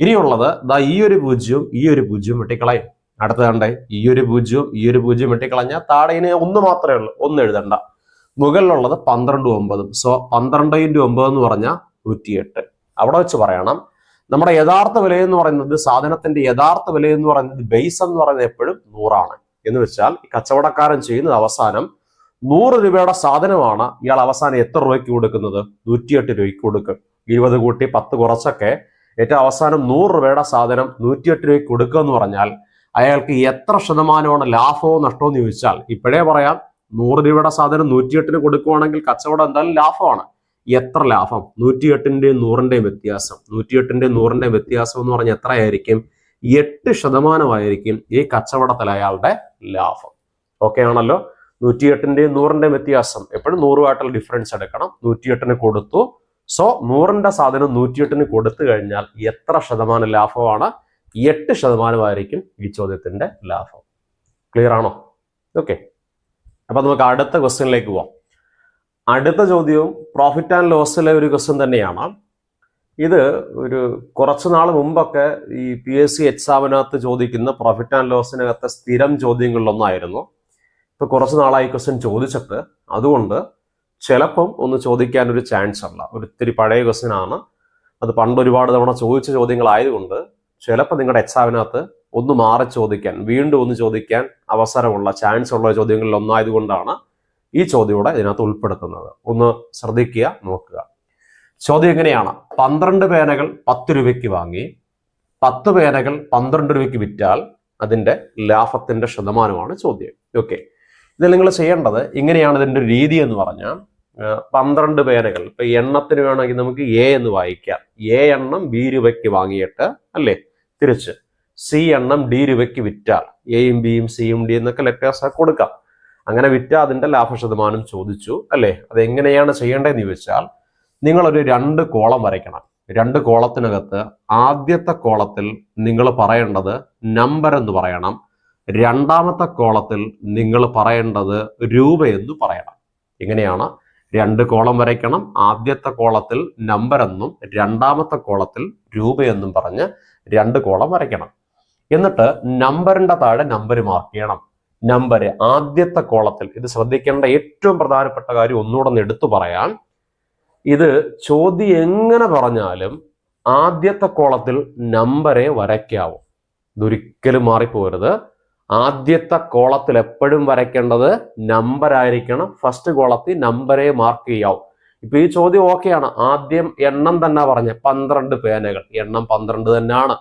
ഇനിയുള്ളത് ഈ ഒരു 0 ഈ ഒരു 0 വെട്ടിക്കളയും. അടുത്ത കണ്ടേ, ഈ ഒരു 0 ഈ ഒരു 0 വെട്ടിക്കളഞ്ഞാൽ താഴെ ഇനി 1 മാത്രമേ ഉള്ളൂ, 1 എഴുതണ്ട. മുകളിലുള്ളത് 12 9. സോ 12 × 9 എന്ന് പറഞ്ഞാൽ 108. അവിടെ വെച്ച് പറയണം നമ്മുടെ യഥാർത്ഥ വില എന്ന് പറയുന്നത്, സാധനത്തിന്റെ യഥാർത്ഥ വില എന്ന് പറയുന്നത് ബേസ് എന്ന് പറയുന്നത് എപ്പോഴും 100 എന്ന് വെച്ചാൽ ഈ കച്ചവടക്കാരൻ ചെയ്യുന്നത് അവസാനം 100 രൂപയുടെ സാധനമാണ് ഇയാൾ അവസാനം എത്ര രൂപയ്ക്ക് കൊടുക്കുന്നത്? 108 രൂപയ്ക്ക് കൊടുക്കും. 20 കൂട്ടി 10 കുറച്ചൊക്കെ ഏറ്റവും അവസാനം 100 രൂപയുടെ സാധനം 108 രൂപയ്ക്ക് കൊടുക്കുക എന്ന് പറഞ്ഞാൽ അയാൾക്ക് എത്ര ശതമാനമാണ് ലാഭമോ നഷ്ടമോ എന്ന് ചോദിച്ചാൽ ഇപ്പോഴേ പറയാം, 100 രൂപയുടെ സാധനം 108ന് കൊടുക്കുവാണെങ്കിൽ കച്ചവടം എന്തായാലും ലാഭമാണ്. എത്ര ലാഭം? 108ന്റെയും 100ന്റെയും വ്യത്യാസം. 108ന്റെയും 100ന്റെയും വ്യത്യാസം എന്ന് പറഞ്ഞാൽ എത്രയായിരിക്കും? 8% ഈ കച്ചവടത്തിൽ അയാളുടെ ലാഭം. ഓക്കെ ആണല്ലോ? 108ന്റെയും 100ന്റെയും വ്യത്യാസം എപ്പോഴും 100 ഡിഫറൻസ് എടുക്കണം. 108ന് കൊടുത്തു. സോ 100ന്റെ സാധനം 108ന് കൊടുത്തു കഴിഞ്ഞാൽ എത്ര ശതമാനം ലാഭമാണ്? 8% ഈ ചോദ്യത്തിന്റെ ലാഭം. ക്ലിയർ ആണോ? ഓക്കെ, അപ്പൊ നമുക്ക് അടുത്ത ക്വസ്റ്റ്യനിലേക്ക് പോവാം. അടുത്ത ചോദ്യവും പ്രോഫിറ്റ് ആൻഡ് ലോസിലെ ഒരു ക്വസ്റ്റ്യൻ തന്നെയാണ്. ഇത് ഒരു കുറച്ചു നാൾ മുമ്പൊക്കെ ഈ PSC എക്സാമിനകത്ത് ചോദിക്കുന്ന പ്രോഫിറ്റ് ആൻഡ് ലോസിനകത്തെ സ്ഥിരം ചോദ്യങ്ങളിലൊന്നായിരുന്നു. ഇപ്പൊ കുറച്ചു നാളായി ക്വസ്റ്റ്യൻ ചോദിച്ചിട്ട്, അതുകൊണ്ട് ചിലപ്പം ഒന്ന് ചോദിക്കാൻ ഒരു ചാൻസ് ഉള്ള ഒത്തിരി പഴയ ക്വസ്റ്റ്യൻ ആണ്. അത് പണ്ട് ഒരുപാട് തവണ ചോദിച്ച ചോദ്യങ്ങളായതുകൊണ്ട് ചിലപ്പോൾ നിങ്ങളുടെ എക്സാമിനകത്ത് ഒന്ന് മാറി ചോദിക്കാൻ, വീണ്ടും ഒന്ന് ചോദിക്കാൻ അവസരമുള്ള ചാൻസ് ഉള്ള ചോദ്യങ്ങളിൽ ഒന്നായതുകൊണ്ടാണ് ഈ ചോദ്യം കൂടെ ഇതിനകത്ത് ഉൾപ്പെടുത്തുന്നത്. ഒന്ന് ശ്രദ്ധിക്കുക, നോക്കുക. ചോദ്യം എങ്ങനെയാണ്? 12 പേനകൾ 10 രൂപയ്ക്ക് വാങ്ങി 10 പേനകൾ 12 രൂപയ്ക്ക് വിറ്റാൽ അതിന്റെ ലാഭത്തിന്റെ ശതമാനമാണ് ചോദ്യം. ഓക്കെ, ഇത് നിങ്ങൾ ചെയ്യേണ്ടത് ഇങ്ങനെയാണ്. ഇതിന്റെ രീതി എന്ന് പറഞ്ഞാൽ 12 പേനകൾ, ഇപ്പൊ എണ്ണത്തിന് വേണമെങ്കിൽ നമുക്ക് A എന്ന് വായിക്കാം. A എണ്ണം B രൂപയ്ക്ക് വാങ്ങിയിട്ട്, അല്ലേ, തിരിച്ച് C എണ്ണം D രൂപയ്ക്ക് വിറ്റാൽ, Aയും Bയും Cയും D എന്നൊക്കെ ലെറ്റേഴ്സ് കൊടുക്കാം. അങ്ങനെ വിറ്റാൽ അതിന്റെ ലാഭശതമാനം ചോദിച്ചു, അല്ലേ. അത് എങ്ങനെയാണ് ചെയ്യേണ്ടതെന്ന് ചോദിച്ചാൽ, നിങ്ങളൊരു 2 കോളം വരയ്ക്കണം. 2 കോളത്തിനകത്ത് ആദ്യത്തെ കോളത്തിൽ നിങ്ങൾ പറയേണ്ടത് നമ്പർ എന്ന് പറയണം. രണ്ടാമത്തെ കോളത്തിൽ നിങ്ങൾ പറയേണ്ടത് രൂപയെന്ന് പറയണം. ഇങ്ങനെയാണ് 2 കോളം വരയ്ക്കണം. ആദ്യത്തെ കോളത്തിൽ നമ്പർ എന്നും രണ്ടാമത്തെ കോളത്തിൽ രൂപയെന്നും പറഞ്ഞ് 2 കോളം വരയ്ക്കണം. എന്നിട്ട് നമ്പറിന്റെ താഴെ നമ്പർ മാർക്ക് ചെയ്യണം. നമ്പർ ആദ്യത്തെ കോളത്തിൽ, ഇത് ശ്രദ്ധിക്കേണ്ട ഏറ്റവും പ്രധാനപ്പെട്ട കാര്യം ഒന്നുകൂടെ എടുത്തു പറയാൻ, ഇത് ചോദ്യം എങ്ങനെ പറഞ്ഞാലും ആദ്യത്തെ കോളത്തിൽ നമ്പരെ വരയ്ക്കാവൂ. ഇതൊരിക്കലും മാറിപ്പോരുത്. ആദ്യത്തെ കോളത്തിൽ എപ്പോഴും വരയ്ക്കേണ്ടത് നമ്പർ ആയിരിക്കണം. ഫസ്റ്റ് കോളത്തിൽ നമ്പരെ മാർക്ക് ചെയ്യാവും. ഇപ്പൊ ഈ ചോദ്യം ഓക്കെയാണ്. ആദ്യം എണ്ണം തന്നെ പറഞ്ഞ 12 പേനകൾ, എണ്ണം 12 തന്നെയാണ്,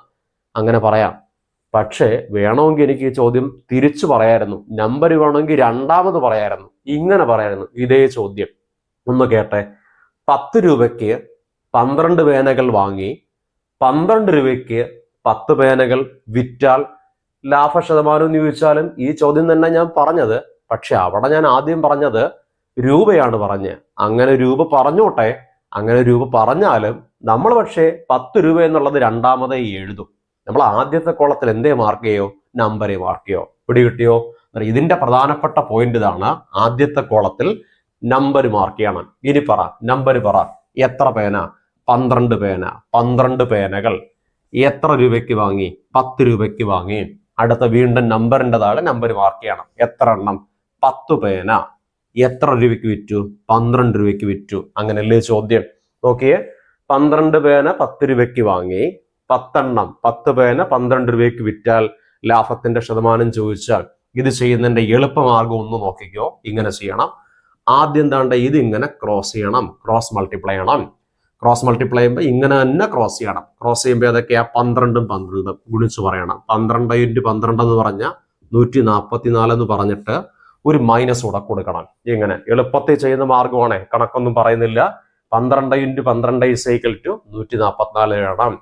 അങ്ങനെ പറയാം. പക്ഷേ വേണമെങ്കിൽ എനിക്ക് ഈ ചോദ്യം തിരിച്ചു പറയായിരുന്നു. നമ്പർ വേണമെങ്കിൽ രണ്ടാമത് പറയായിരുന്നു, ഇങ്ങനെ പറയായിരുന്നു. ഇതേ ചോദ്യം ഒന്ന് കേട്ടെ. 10 രൂപയ്ക്ക് 12 പേനകൾ വാങ്ങി 12 രൂപയ്ക്ക് 10 പേനകൾ വിറ്റാൽ ലാഭശതമാനം എന്ന് ചോദിച്ചാലും ഈ ചോദ്യം തന്നെ ഞാൻ പറഞ്ഞത്. പക്ഷെ അവിടെ ഞാൻ ആദ്യം പറഞ്ഞത് രൂപയാണ് പറഞ്ഞത്. അങ്ങനെ രൂപ പറഞ്ഞോട്ടെ, അങ്ങനെ രൂപ പറഞ്ഞാലും നമ്മൾ പക്ഷേ 10 രൂപ എന്നുള്ളത് രണ്ടാമതേ എഴുതും. നമ്മൾ ആദ്യത്തെ കോളത്തിൽ എന്തേ മാർക്ക് ചെയ്യോ? നമ്പറെ മാർക്ക് ചെയ്യോ? പിടികിട്ടിയോ? ഇതിന്റെ പ്രധാനപ്പെട്ട പോയിന്റ് ഇതാണ്. ആദ്യത്തെ കോളത്തിൽ നമ്പർ മാർക്ക് ചെയ്യണം. ഇനി പറ, നമ്പർ പറ. എത്ര പേന? 12 പേന. 12 പേനകൾ എത്ര രൂപയ്ക്ക് വാങ്ങി? 10 രൂപയ്ക്ക് വാങ്ങി. അടുത്ത വീണ്ടും നമ്പറിന്റെ താഴെ നമ്പർ മാർക്ക് ചെയ്യണം. എത്ര എണ്ണം? 10 പേന. എത്ര രൂപയ്ക്ക് വിറ്റു? 12 രൂപയ്ക്ക് വിറ്റു. അങ്ങനെയല്ലേ ചോദ്യം? നോക്കിയേ, 12 പേന 10 രൂപയ്ക്ക് വാങ്ങി, 10 എണ്ണം 10 പേന 12 രൂപയ്ക്ക് വിറ്റാൽ ലാഭത്തിന്റെ ശതമാനം ചോദിച്ചാൽ ഇത് ചെയ്യുന്നതിന്റെ എളുപ്പമാർഗം ഒന്ന് നോക്കിക്കോ. ഇങ്ങനെ ചെയ്യണം. ആദ്യം താണ്ട ഇത് ഇങ്ങനെ ക്രോസ് ചെയ്യണം, ക്രോസ് മൾട്ടിപ്ലൈ ചെയ്യണം. ക്രോസ് മൾട്ടിപ്ലൈ ചെയ്യുമ്പോൾ ഇങ്ങനെ തന്നെ ക്രോസ് ചെയ്യണം. ക്രോസ് ചെയ്യുമ്പോൾ ഏതൊക്കെയാ? 12 12 ഗുണിച്ച് പറയണം. 12 × 12 എന്ന് പറഞ്ഞാൽ 144 എന്ന് പറഞ്ഞിട്ട് ഒരു മൈനസ് കൂടെ കൊടുക്കണം. ഇങ്ങനെ എളുപ്പത്തിൽ ചെയ്യുന്ന മാർഗമാണ്, കണക്കൊന്നും പറയുന്നില്ല. 12 × 12 = 144 എഴുതണം.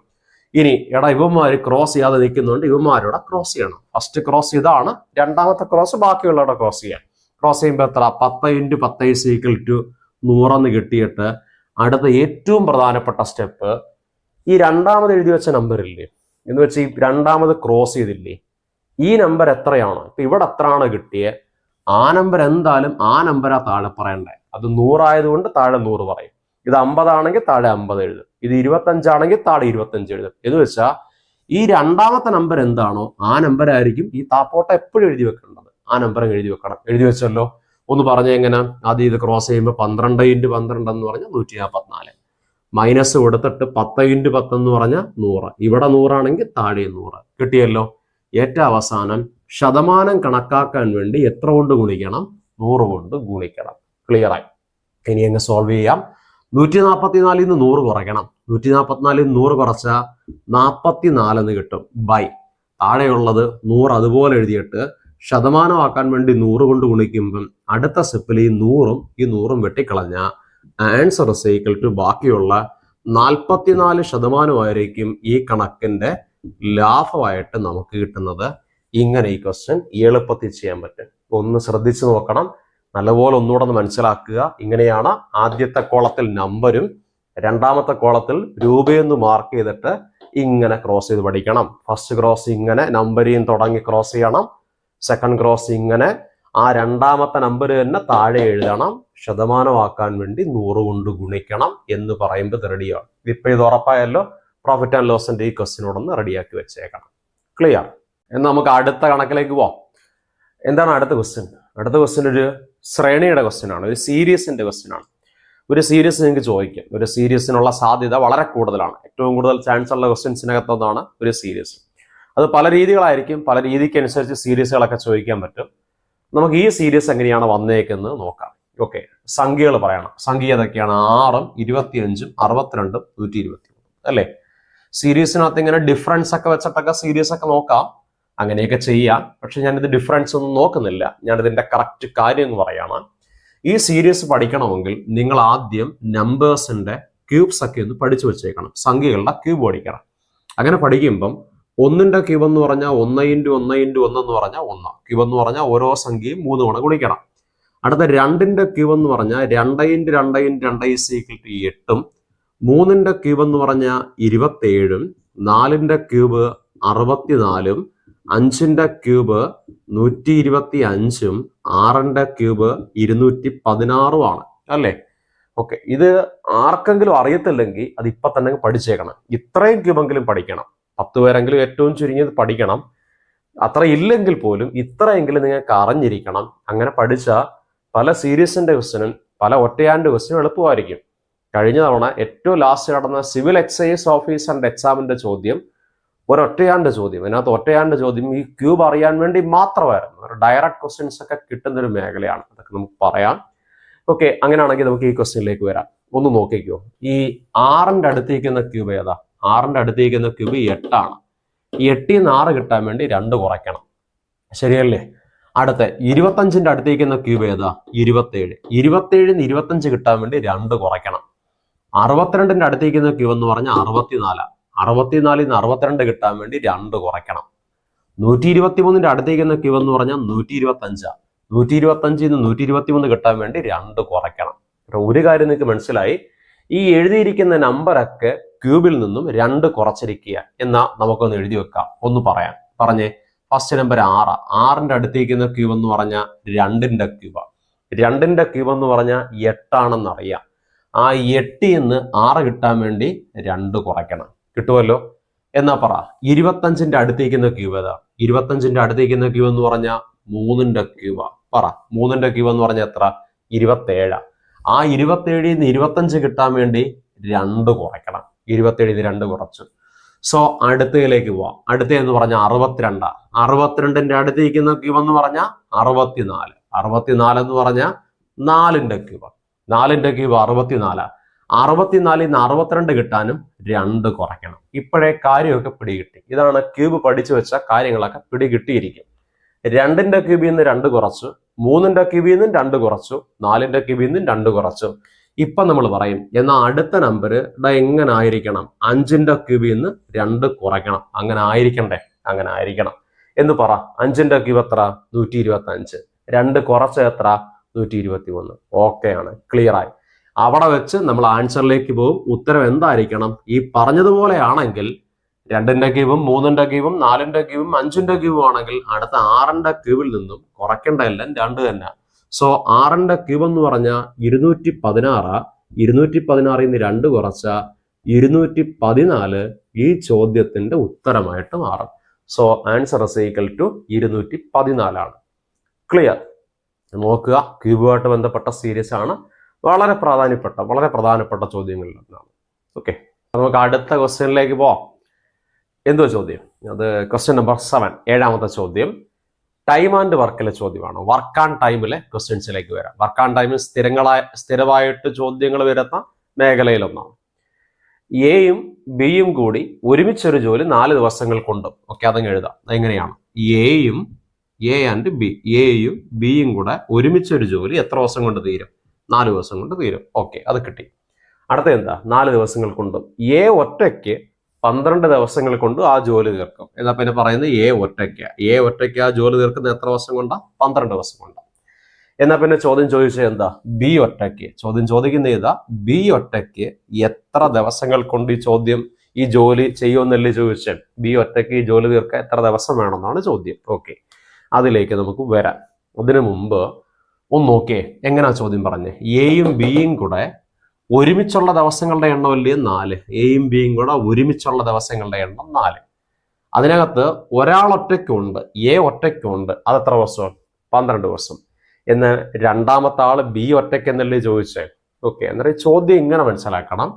ഇനി എടാ ഇവന്മാര് ക്രോസ് ചെയ്യാതെ നിൽക്കുന്നുണ്ട്, ഇവന്മാരോടെ ക്രോസ് ചെയ്യണം. ഫസ്റ്റ് ക്രോസ് ഇതാണ്, രണ്ടാമത്തെ ക്രോസ് ബാക്കിയുള്ളവരുടെ ക്രോസ് ചെയ്യാം. ക്രോസ് ചെയ്യുമ്പോൾ എത്ര? 10 × 10 = 100 കിട്ടിയിട്ട് അടുത്ത ഏറ്റവും പ്രധാനപ്പെട്ട സ്റ്റെപ്പ്, ഈ രണ്ടാമത് എഴുതി വെച്ച നമ്പർ ഇല്ലേ എന്ന് വെച്ച് ഈ രണ്ടാമത് ക്രോസ് ചെയ്തില്ലേ, ഈ നമ്പർ എത്രയാണോ, ഇപ്പൊ ഇവിടെ എത്രയാണോ കിട്ടിയത് ആ നമ്പർ എന്തായാലും ആ നമ്പരാ താഴെ പറയണ്ടേ. അത് 100 ആയതുകൊണ്ട് താഴെ 100 പറയും. ഇത് 50 ആണെങ്കിൽ താഴെ 50 എഴുതും. ഇത് 25 ആണെങ്കിൽ താഴെ 25 എഴുതും. എന്ന് വെച്ചാൽ ഈ രണ്ടാമത്തെ നമ്പർ എന്താണോ ആ നമ്പർ ആയിരിക്കും ഈ താപ്പോട്ട എപ്പോഴും എഴുതി വെക്കേണ്ടത്. ആ നമ്പർ എഴുതി വെക്കണം. എഴുതി വെച്ചല്ലോ. ഒന്ന് പറഞ്ഞ എങ്ങനെ? ആദ്യം ഇത് ക്രോസ് ചെയ്യുമ്പോൾ 12 × 12 എന്ന് പറഞ്ഞാൽ 144. മൈനസ് കൊടുത്തിട്ട് 10 × 10 എന്ന് പറഞ്ഞാൽ 100. ഇവിടെ 100 ആണെങ്കിൽ താഴെ 100. കിട്ടിയല്ലോ. ഏറ്റവും അവസാനം ശതമാനം കണക്കാക്കാൻ വേണ്ടി എത്ര കൊണ്ട് ഗുണിക്കണം? 100 കൊണ്ട് ഗുണിക്കണം. ക്ലിയർ ആയി. ഇനി അങ്ങ് സോൾവ് ചെയ്യാം. 144 ൽ നിന്ന് 100 കുറയ്ക്കണം. 144 ൽ നിന്ന് 100 കുറച്ചാൽ 44 എന്ന് കിട്ടും. ബൈ താഴെയുള്ളത് 100 അതുപോലെ എഴുതിയിട്ട് ശതമാനമാക്കാൻ വേണ്ടി 100 കൊണ്ട് ഗുണിക്കുമ്പം അടുത്ത സ്റ്റെപ്പിൽ ഈ 100ഉം ഈ 100ഉം വെട്ടിക്കളഞ്ഞ ആൻസർ = ബാക്കിയുള്ള 44% ഈ കണക്കിന്റെ ലാഭമായിട്ട് നമുക്ക് കിട്ടുന്നത്. ഇങ്ങനെ ഈ ക്വസ്റ്റ്യൻ എളുപ്പത്തിൽ ചെയ്യാൻ പറ്റും. ഒന്ന് ശ്രദ്ധിച്ചു നോക്കണം, നല്ലപോലെ ഒന്നുകൂടെ ഒന്ന് മനസ്സിലാക്കുക. ഇങ്ങനെയാണ് ആദ്യത്തെ കോളത്തിൽ നമ്പരും രണ്ടാമത്തെ കോളത്തിൽ രൂപയെന്ന് മാർക്ക് ചെയ്തിട്ട് ഇങ്ങനെ ക്രോസ് ചെയ്ത് പഠിക്കണം. ഫസ്റ്റ് ക്രോസ് ഇങ്ങനെ നമ്പറിയും തുടങ്ങി ക്രോസ് ചെയ്യണം. സെക്കൻഡ് ക്രോസ് ഇങ്ങനെ ആ രണ്ടാമത്തെ നമ്പർ തന്നെ താഴെ എഴുതണം. ശതമാനമാക്കാൻ വേണ്ടി 100 കൊണ്ട് ഗുണിക്കണം എന്ന് പറയുമ്പോൾ ഇത് റെഡിയാണ്. ഇപ്പൊ ഇത് ഉറപ്പായല്ലോ. പ്രോഫിറ്റ് ആൻഡ് ലോസിന്റെ ഈ ക്വസ്റ്റിനോടൊന്ന് റെഡിയാക്കി വെച്ചേക്കണം. ക്ലിയർ? എന്നാൽ നമുക്ക് അടുത്ത കണക്കിലേക്ക് പോവാം. എന്താണ് അടുത്ത ക്വസ്റ്റ്യൻ? അടുത്ത ക്വസ്റ്റ്യൻ ഒരു ശ്രേണിയുടെ ക്വസ്റ്റ്യൻ ആണ്, ഒരു സീരീസിന്റെ ക്വസ്റ്റ്യൻ ആണ്. ഒരു സീരീസ് നിങ്ങൾക്ക് ചോദിക്കും. ഒരു സീരീസിനുള്ള സാധ്യത വളരെ കൂടുതലാണ്. ഏറ്റവും കൂടുതൽ ചാൻസ് ഉള്ള ക്വസ്റ്റ്യൻസിനകത്തൊന്നാണ് ഒരു സീരീസ്. അത് പല രീതികളായിരിക്കും. പല രീതിക്ക് അനുസരിച്ച് സീരീസുകളൊക്കെ ചോദിക്കാൻ പറ്റും. നമുക്ക് ഈ സീരീസ് എങ്ങനെയാണ് വന്നേക്കുന്നത് നോക്കാം. ഓക്കെ, സംഖ്യകൾ പറയണം. സംഖ്യ ഏതൊക്കെയാണ്? 6, 25, 62, 123 അല്ലേ? സീരീസിനകത്ത് ഇങ്ങനെ ഡിഫറൻസ് ഒക്കെ വെച്ചിട്ടൊക്കെ സീരീസ് ഒക്കെ നോക്കാം, അങ്ങനെയൊക്കെ ചെയ്യാം. പക്ഷെ ഞാനിത് ഡിഫറൻസ് ഒന്നും നോക്കുന്നില്ല. ഞാനിതിന്റെ കറക്റ്റ് കാര്യം എന്ന് പറയാണ്. ഈ സീരീസ് പഠിക്കണമെങ്കിൽ നിങ്ങൾ ആദ്യം നമ്പേഴ്സിന്റെ ക്യൂബ്സ് ഒക്കെ ഒന്ന് പഠിച്ചു വെച്ചേക്കണം. സംഖ്യകളുടെ ക്യൂബ് പഠിക്കണം. അങ്ങനെ പഠിക്കുമ്പം 1ന്റെ ക്യൂബ് എന്ന് പറഞ്ഞാൽ 1 × 1 × 1 എന്ന് പറഞ്ഞാൽ 1. ക്യൂബ് എന്ന് പറഞ്ഞാൽ ഓരോ സംഖ്യയും 3 തവണ ഗുണിക്കണം. അടുത്ത 2ന്റെ ക്യൂബ് എന്ന് പറഞ്ഞാൽ 2 × 2 × 2 = 8. 3ന്റെ ക്യൂബ് എന്ന് പറഞ്ഞാൽ 27. 4ന്റെ ക്യൂബ് 64. 5ന്റെ ക്യൂബ് 125. 6ന്റെ ക്യൂബ് 216 ആണ് അല്ലേ? ഓക്കെ, ഇത് ആർക്കെങ്കിലും അറിയത്തില്ലെങ്കിൽ അത് ഇപ്പൊ തന്നെ പഠിച്ചേക്കണം. ഇത്രയും ക്യൂബെങ്കിലും പഠിക്കണം. 10 പേരെങ്കിലും ഏറ്റവും ചുരുങ്ങിയത് പഠിക്കണം. അത്ര ഇല്ലെങ്കിൽ പോലും ഇത്രയെങ്കിലും നിങ്ങൾക്ക് അറിഞ്ഞിരിക്കണം. അങ്ങനെ പഠിച്ചാൽ പല സീരീസിന്റെ ക്വസ്റ്റ്യനും പല ഒറ്റയാൻ്റെ ക്വസ്റ്റ്യനും എളുപ്പമായിരിക്കും. കഴിഞ്ഞ തവണ ഏറ്റവും ലാസ്റ്റ് നടന്ന സിവിൽ എക്സൈസ് ഓഫീസറിന്റെ എക്സാമിന്റെ ചോദ്യം ഒരൊറ്റയാൻ്റെ ചോദ്യം. അതിനകത്ത് ഒറ്റയാൻ്റെ ചോദ്യം ഈ ക്യൂബ് അറിയാൻ വേണ്ടി മാത്രമായിരുന്നു. ഒരു ഡയറക്റ്റ് ക്വസ്റ്റ്യൻസ് ഒക്കെ കിട്ടുന്ന ഒരു മേഖലയാണ്. അതൊക്കെ നമുക്ക് പറയാം. ഓക്കെ, അങ്ങനെയാണെങ്കിൽ നമുക്ക് ഈ ക്വസ്റ്റ്യനിലേക്ക് വരാം. ഒന്ന് നോക്കിക്കോ. ഈ 6ന്റെ അടുത്തേക്കുന്ന ക്യൂബ് ഏതാ? 6ന്റെ അടുത്തേക്കുന്ന ക്യൂബ് 8 ആണ്. ഈ 8ൽ നിന്ന് 6 കിട്ടാൻ വേണ്ടി 2 കുറയ്ക്കണം. ശരിയല്ലേ? അടുത്ത 25ന്റെ അടുത്തേക്കുന്ന ക്യൂബ് ഏതാ? 27. 27ൽ നിന്ന് 25 കിട്ടാൻ വേണ്ടി 2 കുറയ്ക്കണം. 62ന്റെ അടുത്തേക്കുന്ന ക്യൂബ് എന്ന് പറഞ്ഞാൽ 64. 64ൽ നിന്ന് 62 കിട്ടാൻ വേണ്ടി 2 കുറയ്ക്കണം. 123ന്റെ അടുത്തേക്കുന്ന ക്യൂബ് എന്ന് പറഞ്ഞാൽ 125. 125ൽ നിന്ന് 123 കിട്ടാൻ വേണ്ടി 2 കുറയ്ക്കണം. ഒരു കാര്യം നിങ്ങൾക്ക് മനസ്സിലായി. ഈ എഴുതിയിരിക്കുന്ന നമ്പറൊക്കെ ക്യൂബിൽ നിന്നും 2 കുറച്ചിരിക്കുക എന്നാ നമുക്കൊന്ന് എഴുതി വെക്കാം. ഒന്ന് പറഞ്ഞേ. First number 6. 6ന്റെ അടുത്തേക്കുന്ന ക്യൂബ് എന്ന് പറഞ്ഞാൽ 2ന്റെ ക്യൂബ്. 2ന്റെ ക്യൂബ് എന്ന് പറഞ്ഞാൽ 8 ആണെന്ന് അറിയാം. ആ 8ൽ നിന്ന് 6 കിട്ടാൻ വേണ്ടി 2 കുറയ്ക്കണം. കിട്ടുമല്ലോ? എന്നാ പറ. 25ന്റെ അടുത്തേക്കുന്ന ക്യൂബ് ഏതാ? 25ന്റെ അടുത്തേക്കുന്ന ക്യൂബ് എന്ന് പറഞ്ഞാൽ 3ന്റെ ക്യൂബാ. പറ. 3ന്റെ ക്യൂബ് എന്ന് പറഞ്ഞാൽ എത്ര? 27. ആ 27ൽ നിന്ന് 25 കിട്ടാൻ വേണ്ടി 2 കുറയ്ക്കണം. 27ൽ നിന്ന് 2 കുറച്ചു. സോ അടുത്തയിലേക്ക് പോവാം. അടുത്തെന്ന് പറഞ്ഞാൽ 62. 62ന്റെ അടുത്തേക്കുന്ന ക്യൂബ് എന്ന് പറഞ്ഞാൽ 64. 64 എന്ന് പറഞ്ഞാൽ 4ന്റെ ക്യൂബ്. 4ന്റെ ക്യൂബ് 64. 64ൽ നിന്ന് 62 കിട്ടാനും 2 കുറയ്ക്കണം. ഇപ്പോഴേ കാര്യമൊക്കെ പിടികിട്ടി. ഇതാണ് ക്യൂബ് പഠിച്ചു വെച്ച കാര്യങ്ങളൊക്കെ പിടികിട്ടിയിരിക്കും. 2ന്റെ ക്യൂബിൽ നിന്ന് 2 കുറച്ചു. 3ന്റെ ക്യൂബിൽ നിന്നും 2 കുറച്ചു. 4ന്റെ ക്യൂബിൽ നിന്നും 2 കുറച്ചു. ഇപ്പൊ നമ്മൾ പറയും, എന്നാൽ അടുത്ത നമ്പർ എങ്ങനെ ആയിരിക്കണം? 5ന്റെ ക്യൂബിൽ നിന്ന് 2 കുറയ്ക്കണം. അങ്ങനെ ആയിരിക്കണ്ടേ? അങ്ങനെ ആയിരിക്കണം എന്ന് പറ. 5ന്റെ ക്യൂബ് എത്ര? 125. 2 കുറച്ച് എത്ര? 123. ഓക്കെ ആണ്, ക്ലിയർ ആയി. അവിടെ വെച്ച് നമ്മൾ ആൻസറിലേക്ക് പോകും. ഉത്തരം എന്തായിരിക്കണം? ഈ പറഞ്ഞതുപോലെ ആണെങ്കിൽ 2ന്റെ ക്യൂബും 3ന്റെ ക്യൂബും 4ന്റെ ക്യൂബും 5ന്റെ ക്യൂബും ആണെങ്കിൽ അടുത്ത 6ന്റെ ക്യൂബിൽ നിന്നും കുറയ്ക്കേണ്ട എല്ലാം 2 തന്നെ. സോ 6ന്റെ ക്യൂബ് എന്ന് പറഞ്ഞാൽ 216. 216ൽ നിന്ന് 2 കുറച്ച 214 ഈ ചോദ്യത്തിന്റെ ഉത്തരമായിട്ട് മാറും. So answer is equal to 214 ആണ്. ക്ലിയർ? നോക്കുക, ക്യൂബുമായിട്ട് ബന്ധപ്പെട്ട സീരീസ് ആണ്. വളരെ പ്രധാനപ്പെട്ട ചോദ്യങ്ങളിൽ ഒന്നാണ്. ഓക്കെ, നമുക്ക് അടുത്ത ക്വസ്റ്റ്യനിലേക്ക് പോവാം. എന്തോ ചോദ്യം? അത് ക്വസ്റ്റ്യൻ നമ്പർ 7, 7ാമത്തെ ചോദ്യം. ടൈം ആൻഡ് വർക്കിലെ ചോദ്യമാണ്. വർക്ക് ആൻഡ് ടൈമിലെ ക്വസ്റ്റ്യൻസിലേക്ക് വരാം. വർക്ക് ആൻഡ് ടൈമിൽ സ്ഥിരമായിട്ട് ചോദ്യങ്ങൾ വരുന്ന മേഖലയിലൊന്നാണ്. എയും ബിയും കൂടി ഒരുമിച്ചൊരു ജോലി 4 ദിവസങ്ങൾ കൊണ്ടും. ഓക്കെ, അതങ്ങ് എഴുതാം. എങ്ങനെയാണ്? എ ആൻഡ് ബി, എയും ബിയും കൂടെ ഒരുമിച്ചൊരു ജോലി എത്ര ദിവസം കൊണ്ട് തീരും? 4 ദിവസം കൊണ്ട് തീരും. ഓക്കെ, അത് കിട്ടി. അടുത്ത എന്താ? 4 ദിവസങ്ങൾ കൊണ്ടും. എ ഒറ്റയ്ക്ക് 12 ദിവസങ്ങൾ കൊണ്ട് ആ ജോലി തീർക്കും. എന്നാ പിന്നെ പറയുന്നത് എ ഒറ്റയ്ക്ക് ആ ജോലി തീർക്കുന്നത് എത്ര ദിവസം കൊണ്ടാ? 12 ദിവസം കൊണ്ടാ. എന്നാ പിന്നെ ചോദ്യം ചോദിച്ചത് എന്താ? ബി ഒറ്റയ്ക്ക്. ചോദ്യം ചോദിക്കുന്ന ഏതാ? ബി ഒറ്റയ്ക്ക് എത്ര ദിവസങ്ങൾ കൊണ്ട് ഈ ജോലി ചെയ്യുമെന്നല്ലേ ചോദിച്ചാൽ ബി ഒറ്റയ്ക്ക് ഈ ജോലി തീർക്കാൻ എത്ര ദിവസം വേണമെന്നാണ് ചോദ്യം. ഓക്കെ, അതിലേക്ക് നമുക്ക് വരാം. അതിനു മുമ്പ് ഒന്ന് നോക്കിയേ എങ്ങനെയാ ചോദ്യം പറഞ്ഞ്. എയും ബിയും കൂടെ ഒരുമിച്ചുള്ള ദിവസങ്ങളുടെ എണ്ണം അല്ലേ 4. എയും ബിയും കൂടെ ഒരുമിച്ചുള്ള ദിവസങ്ങളുടെ എണ്ണം 4. അതിനകത്ത് ഒരാൾ ഒറ്റയ്ക്കുണ്ട്, എ ഒറ്റയ്ക്കുണ്ട്. അത് എത്ര ദിവസം? 12 ദിവസം. എന്ന് രണ്ടാമത്തെ ആള് ബി ഒറ്റയ്ക്ക് എന്നല്ലേ ചോദിച്ചേ. ഓക്കെ, അന്നേരം ചോദ്യം ഇങ്ങനെ മനസ്സിലാക്കണം.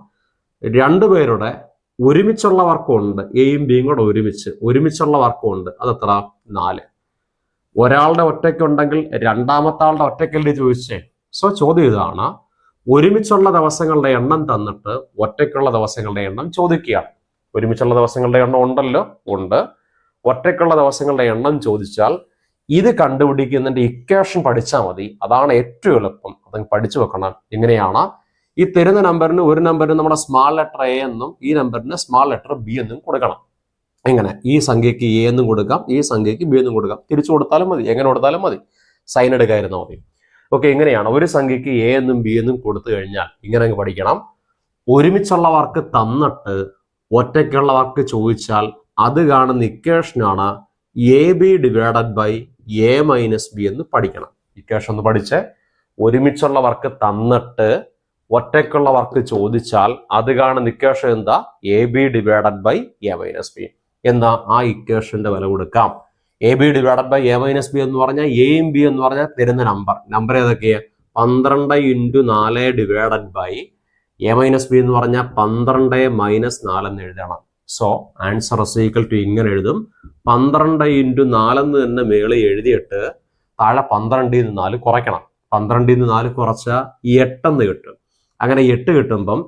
രണ്ടുപേരുടെ ഒരുമിച്ചുള്ള വർക്കുണ്ട്, എയും ബിയും കൂടെ ഒരുമിച്ചുള്ള വർക്കുണ്ട്. അത് എത്ര? 4. ഒരാളുടെ ഒറ്റയ്ക്കുണ്ടെങ്കിൽ രണ്ടാമത്തെ ആളുടെ ഒറ്റയ്ക്കല്ലേ ചോദിച്ചേ. സോ ചോദ്യം ഇതാണ്, ഒരുമിച്ചുള്ള ദിവസങ്ങളുടെ എണ്ണം തന്നിട്ട് ഒറ്റയ്ക്കുള്ള ദിവസങ്ങളുടെ എണ്ണം ചോദിക്കുകയാണ്. ഒരുമിച്ചുള്ള ദിവസങ്ങളുടെ എണ്ണം ഉണ്ടല്ലോ, ഉണ്ട്. ഒറ്റയ്ക്കുള്ള ദിവസങ്ങളുടെ എണ്ണം ചോദിച്ചാൽ ഇത് കണ്ടുപിടിക്കുന്നതിന്റെ ഇക്വേഷൻ പഠിച്ചാൽ മതി. അതാണ് ഏറ്റവും എളുപ്പം. അത് പഠിച്ചു വെക്കണം. എങ്ങനെയാണ്? ഈ തരുന്ന നമ്പറിന് ഒരു നമ്പറിന് നമ്മുടെ സ്മാൾ ലെറ്റർ എ എന്നും ഈ നമ്പറിന് സ്മാൾ ലെറ്റർ ബി എന്നും കൊടുക്കണം. എങ്ങനെ? ഈ സംഖ്യയ്ക്ക് എ എന്നും കൊടുക്കാം, ഈ സംഖ്യയ്ക്ക് ബി എന്നും കൊടുക്കാം. തിരിച്ചു കൊടുത്താലും മതി, എങ്ങനെ കൊടുത്താലും മതി. സൈൻ എടുക്കാതിരുന്നാൽ മതി. ഓക്കെ, എങ്ങനെയാണ്? ഒരു സംഖ്യയ്ക്ക് എ എന്നും ബി എന്നും കൊടുത്തു കഴിഞ്ഞാൽ ഇങ്ങനെ അങ്ങ് പഠിക്കണം. ഒരുമിച്ചുള്ള വർക്ക് തന്നിട്ട് ഒറ്റയ്ക്കുള്ള വർക്ക് ചോദിച്ചാൽ അത് കാണുന്ന ഇക്വേഷനാണ് A B divided by A minus B എന്ന് പഠിക്കണം. ഇക്വേഷൻ ഒന്ന് പഠിച്ച്, ഒരുമിച്ചുള്ള വർക്ക് തന്നിട്ട് ഒറ്റയ്ക്കുള്ള വർക്ക് ചോദിച്ചാൽ അത് കാണുന്ന ഇക്വേഷൻ എന്താ? A B divided by A minus B. എന്താ? ആ ഇക്വേഷന്റെ വില കൊടുക്കാം. A B divided by A minus B എന്ന് പറഞ്ഞാൽ എയും ബി എന്ന് പറഞ്ഞാൽ തരുന്ന നമ്പർ ഏതൊക്കെയാണ്? 12 × 4 divided by A minus B എന്ന് പറഞ്ഞാൽ 12 - 4 എന്ന് എഴുതണം. So answer is equal to ഇങ്ങനെ എഴുതും. 12 × 4 എന്ന് തന്നെ മേളിൽ എഴുതിയിട്ട് താഴെ 12 ൽ 4 കുറയ്ക്കണം. 12 ൽ 4 കുറച്ചാൽ 8 എന്ന് കിട്ടും. അങ്ങനെ 8 കിട്ടുമ്പം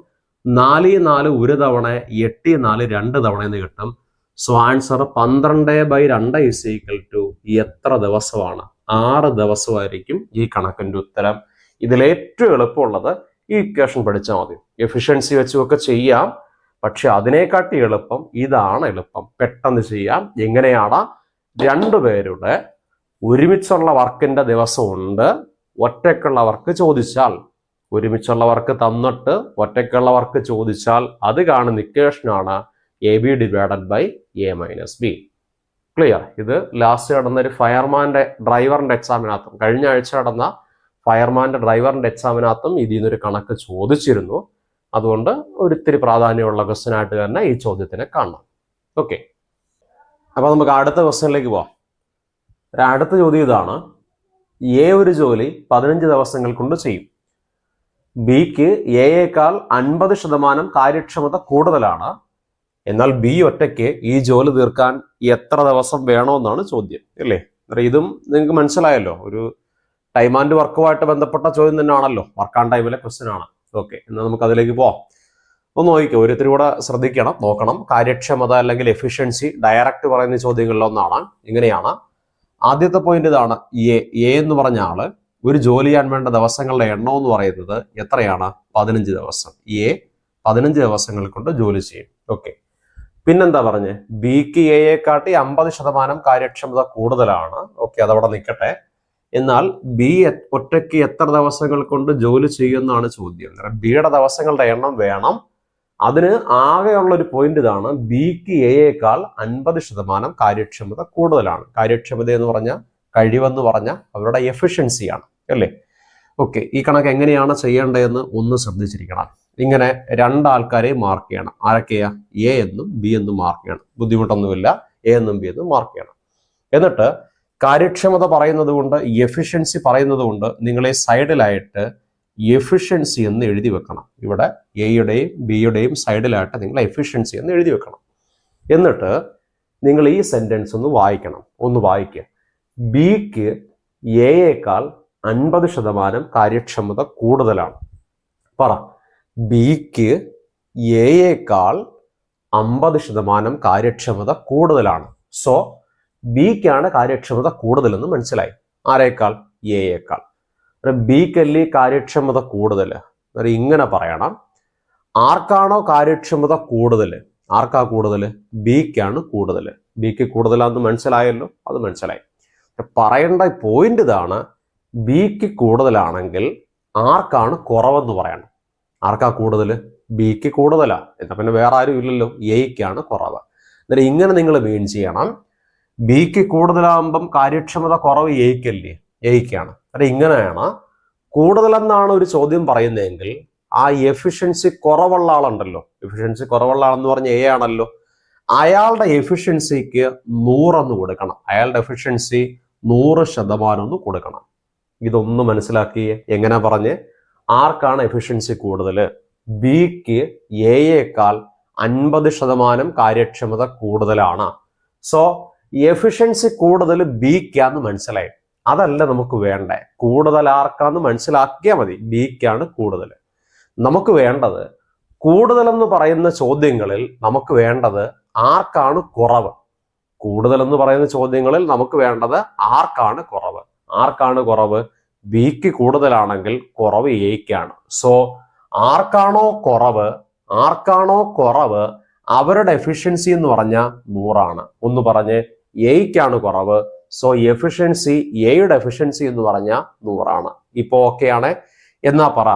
4 × 4 ഒരു തവണ, 8 × 4 2 തവണ എന്ന് കിട്ടും. So answer 12/2 is equal to എത്ര ദിവസമാണ്? 6 ദിവസമായിരിക്കും ഈ കണക്കിന്റെ ഉത്തരം. ഇതിലേറ്റവും എളുപ്പമുള്ളത് ഈ ഇക്വേഷൻ പഠിച്ചാൽ മതി. എഫിഷ്യൻസി വെച്ചുമൊക്കെ ചെയ്യാം, പക്ഷെ അതിനെക്കാട്ടി എളുപ്പം ഇതാണ് എളുപ്പം. പെട്ടെന്ന് ചെയ്യാം. എങ്ങനെയാണ്? രണ്ടുപേരുടെ ഒരുമിച്ചുള്ള വർക്കിന്റെ ദിവസമുണ്ട്, ഒറ്റയ്ക്കുള്ള വർക്ക് ചോദിച്ചാൽ, ഒരുമിച്ചുള്ള വർക്ക് തന്നിട്ട് ഒറ്റയ്ക്കുള്ള വർക്ക് ചോദിച്ചാൽ അത് കാണുന്ന ഇക്വേഷനാണ് A B divided by A minus B. Clear? ഇത് ലാസ്റ്റ് നടന്ന ഒരു ഫയർമാന്റെ ഡ്രൈവറിന്റെ എക്സാമിനകത്തും, കഴിഞ്ഞ ആഴ്ച നടന്ന ഫയർമാന്റെ ഡ്രൈവറിന്റെ എക്സാമിനകത്തും ഇതിൽ നിന്നൊരു കണക്ക് ചോദിച്ചിരുന്നു. അതുകൊണ്ട് ഒരിത്തിരി പ്രാധാന്യമുള്ള ക്വസ്റ്റ്യൻ ആയിട്ട് തന്നെ ഈ ചോദ്യത്തിനെ കാണണം. ഓക്കെ, അപ്പൊ നമുക്ക് അടുത്ത ക്വസ്റ്റ്യനിലേക്ക് പോവാം. അടുത്ത ചോദ്യം ഇതാണ്. എ ഒരു ജോലി 15 ദിവസങ്ങൾ കൊണ്ട് ചെയ്യും. ബിക്ക് എയേക്കാൾ 50% കാര്യക്ഷമത കൂടുതലാണ്. എന്നാൽ ബി ഒറ്റയ്ക്ക് ഈ ജോലി തീർക്കാൻ എത്ര ദിവസം വേണമെന്നാണ് ചോദ്യം, അല്ലേ? ഇതും നിങ്ങൾക്ക് മനസ്സിലായല്ലോ, ഒരു ടൈം ആൻഡ് വർക്കുമായിട്ട് ബന്ധപ്പെട്ട ചോദ്യം തന്നെയാണല്ലോ. വർക്ക് ആൻഡ് ടൈമിലെ ക്വസ്റ്റ്യൻ ആണ്. ഓക്കെ, എന്നാൽ നമുക്ക് അതിലേക്ക് പോവാം. ഒന്ന് നോക്കിക്കോ, ഓരോരുത്തരും കൂടെ ശ്രദ്ധിക്കണം, നോക്കണം. കാര്യക്ഷമത അല്ലെങ്കിൽ എഫിഷ്യൻസി ഡയറക്റ്റ് പറയുന്ന ചോദ്യങ്ങളിലൊന്നാണ്. ഇങ്ങനെയാണ്. ആദ്യത്തെ പോയിന്റ് ഇതാണ്. എ എന്ന് പറഞ്ഞ ആള് ഒരു ജോലി ചെയ്യാൻ വേണ്ട ദിവസങ്ങളുടെ എണ്ണം എന്ന് പറയുന്നത് എത്രയാണ്? 15 ദിവസം. എ 15 ദിവസങ്ങൾ കൊണ്ട് ജോലി ചെയ്യും. ഓക്കെ, പിന്നെന്താ പറഞ്ഞ്? ബിക്ക് എയെക്കാട്ടി 50% കാര്യക്ഷമത കൂടുതലാണ്. ഓക്കെ, അതവിടെ നിൽക്കട്ടെ. എന്നാൽ ബി ഒറ്റയ്ക്ക് എത്ര ദിവസങ്ങൾ കൊണ്ട് ജോലി ചെയ്യുമെന്നാണ് ചോദ്യം. ബിയുടെ ദിവസങ്ങളുടെ എണ്ണം വേണം. അതിന് ആകെയുള്ള ഒരു പോയിന്റ് ഇതാണ്. ബിക്ക് എയേക്കാൾ 50% കാര്യക്ഷമത കൂടുതലാണ്. കാര്യക്ഷമത എന്ന് പറഞ്ഞാൽ കഴിവെന്ന് പറഞ്ഞാൽ അവരുടെ എഫിഷ്യൻസിയാണ്, അല്ലേ? ഓക്കെ, ഈ കണക്ക് എങ്ങനെയാണ് ചെയ്യേണ്ടതെന്ന് ഒന്ന് ശ്രദ്ധിച്ചിരിക്കണം. ഇങ്ങനെ രണ്ടാൾക്കാരെ മാർക്ക് ചെയ്യണം. ആരൊക്കെയാ? എ എന്നും ബി എന്നും മാർക്ക് ചെയ്യണം. ബുദ്ധിമുട്ടൊന്നുമില്ല. എ എന്നും ബി എന്നും മാർക്ക് ചെയ്യണം. എന്നിട്ട് കാര്യക്ഷമത പറയുന്നത് കൊണ്ട്, എഫിഷ്യൻസി പറയുന്നത് കൊണ്ട് നിങ്ങളെ സൈഡിലായിട്ട് എഫിഷ്യൻസി എന്ന് എഴുതി വെക്കണം. ഇവിടെ എയുടെയും ബിയുടെയും സൈഡിലായിട്ട് നിങ്ങൾ എഫിഷ്യൻസി എന്ന് എഴുതി വെക്കണം. എന്നിട്ട് നിങ്ങൾ ഈ സെന്റൻസ് ഒന്ന് വായിക്കണം. ഒന്ന് വായിക്കുക. ബിക്ക് എയേക്കാൾ 50% കാര്യക്ഷമത കൂടുതലാണ്. പറ, ബിക്ക് എയേക്കാൾ 50% കാര്യക്ഷമത കൂടുതലാണ്. സോ ബിക്കാണ് കാര്യക്ഷമത കൂടുതലെന്ന് മനസ്സിലായി. ആരേക്കാൾ? എയേക്കാൾ. ബിക്കല്ലേ കാര്യക്ഷമത കൂടുതൽ. ഇങ്ങനെ പറയണം. ആർക്കാണോ കാര്യക്ഷമത കൂടുതൽ? ആർക്കാ കൂടുതൽ? ബിക്കാണ് കൂടുതൽ. ബിക്ക് കൂടുതലാന്ന് മനസ്സിലായല്ലോ, അത് മനസ്സിലായി. പറയേണ്ട പോയിന്റ് ഇതാണ്. ബിക്ക് കൂടുതലാണെങ്കിൽ ആർക്കാണ് കുറവെന്ന് പറയണം. ആർക്കാ കൂടുതൽ? ബിക്ക് കൂടുതലാ, എന്നാ പിന്നെ വേറെ ആരും ഇല്ലല്ലോ, എയ്ക്കാണ് കുറവ്. എന്നിട്ട് ഇങ്ങനെ നിങ്ങൾ മീൻ ചെയ്യണം, ബിക്ക് കൂടുതലാകുമ്പം കാര്യക്ഷമത കുറവ് എയ്ക്കല്ലേ, എയ്ക്കാണ്. അല്ല ഇങ്ങനെയാണ് കൂടുതലെന്നാണ് ഒരു ചോദ്യം പറയുന്നതെങ്കിൽ ആ എഫിഷ്യൻസി കുറവുള്ള ആളുണ്ടല്ലോ, എഫിഷ്യൻസി കുറവുള്ള ആളെന്ന് പറഞ്ഞ എ ആണല്ലോ, അയാളുടെ എഫിഷ്യൻസിക്ക് 100 എന്ന് കൊടുക്കണം. അയാളുടെ എഫിഷ്യൻസി 100% എന്ന് കൊടുക്കണം. ഇതൊന്ന് മനസ്സിലാക്കിയേ. എങ്ങനെ പറഞ്ഞ്, ആർക്കാണ് എഫിഷ്യൻസി കൂടുതൽ? ബിക്ക് എയേക്കാൾ 50% കാര്യക്ഷമത കൂടുതലാണ്. സോ എഫിഷ്യൻസി കൂടുതൽ ബിക്കാന്ന് മനസ്സിലായി. അതല്ല നമുക്ക് വേണ്ടേ, കൂടുതൽ ആർക്കാന്ന് മനസ്സിലാക്കിയാൽ മതി. ബിക്കാണ് കൂടുതൽ. നമുക്ക് വേണ്ടത്, കൂടുതലെന്ന് പറയുന്ന ചോദ്യങ്ങളിൽ നമുക്ക് വേണ്ടത് ആർക്കാണ് കുറവ്. കൂടുതലെന്ന് പറയുന്ന ചോദ്യങ്ങളിൽ നമുക്ക് വേണ്ടത് ആർക്കാണ് കുറവ്. ആർക്കാണ് കുറവ്? ബിക്ക് കൂടുതലാണെങ്കിൽ കുറവ് എയ്ക്കാണ്. സോ ആർക്കാണോ കുറവ് അവരുടെ എഫിഷ്യൻസി എന്ന് പറഞ്ഞാൽ 100 ഒന്ന് പറഞ്ഞ്, എയ്ക്കാണ് കുറവ്. സോ എഫിഷ്യൻസി, എയുടെ എഫിഷ്യൻസി എന്ന് പറഞ്ഞാൽ 100. ഇപ്പൊ ഓക്കെയാണ്. എന്നാ പറ,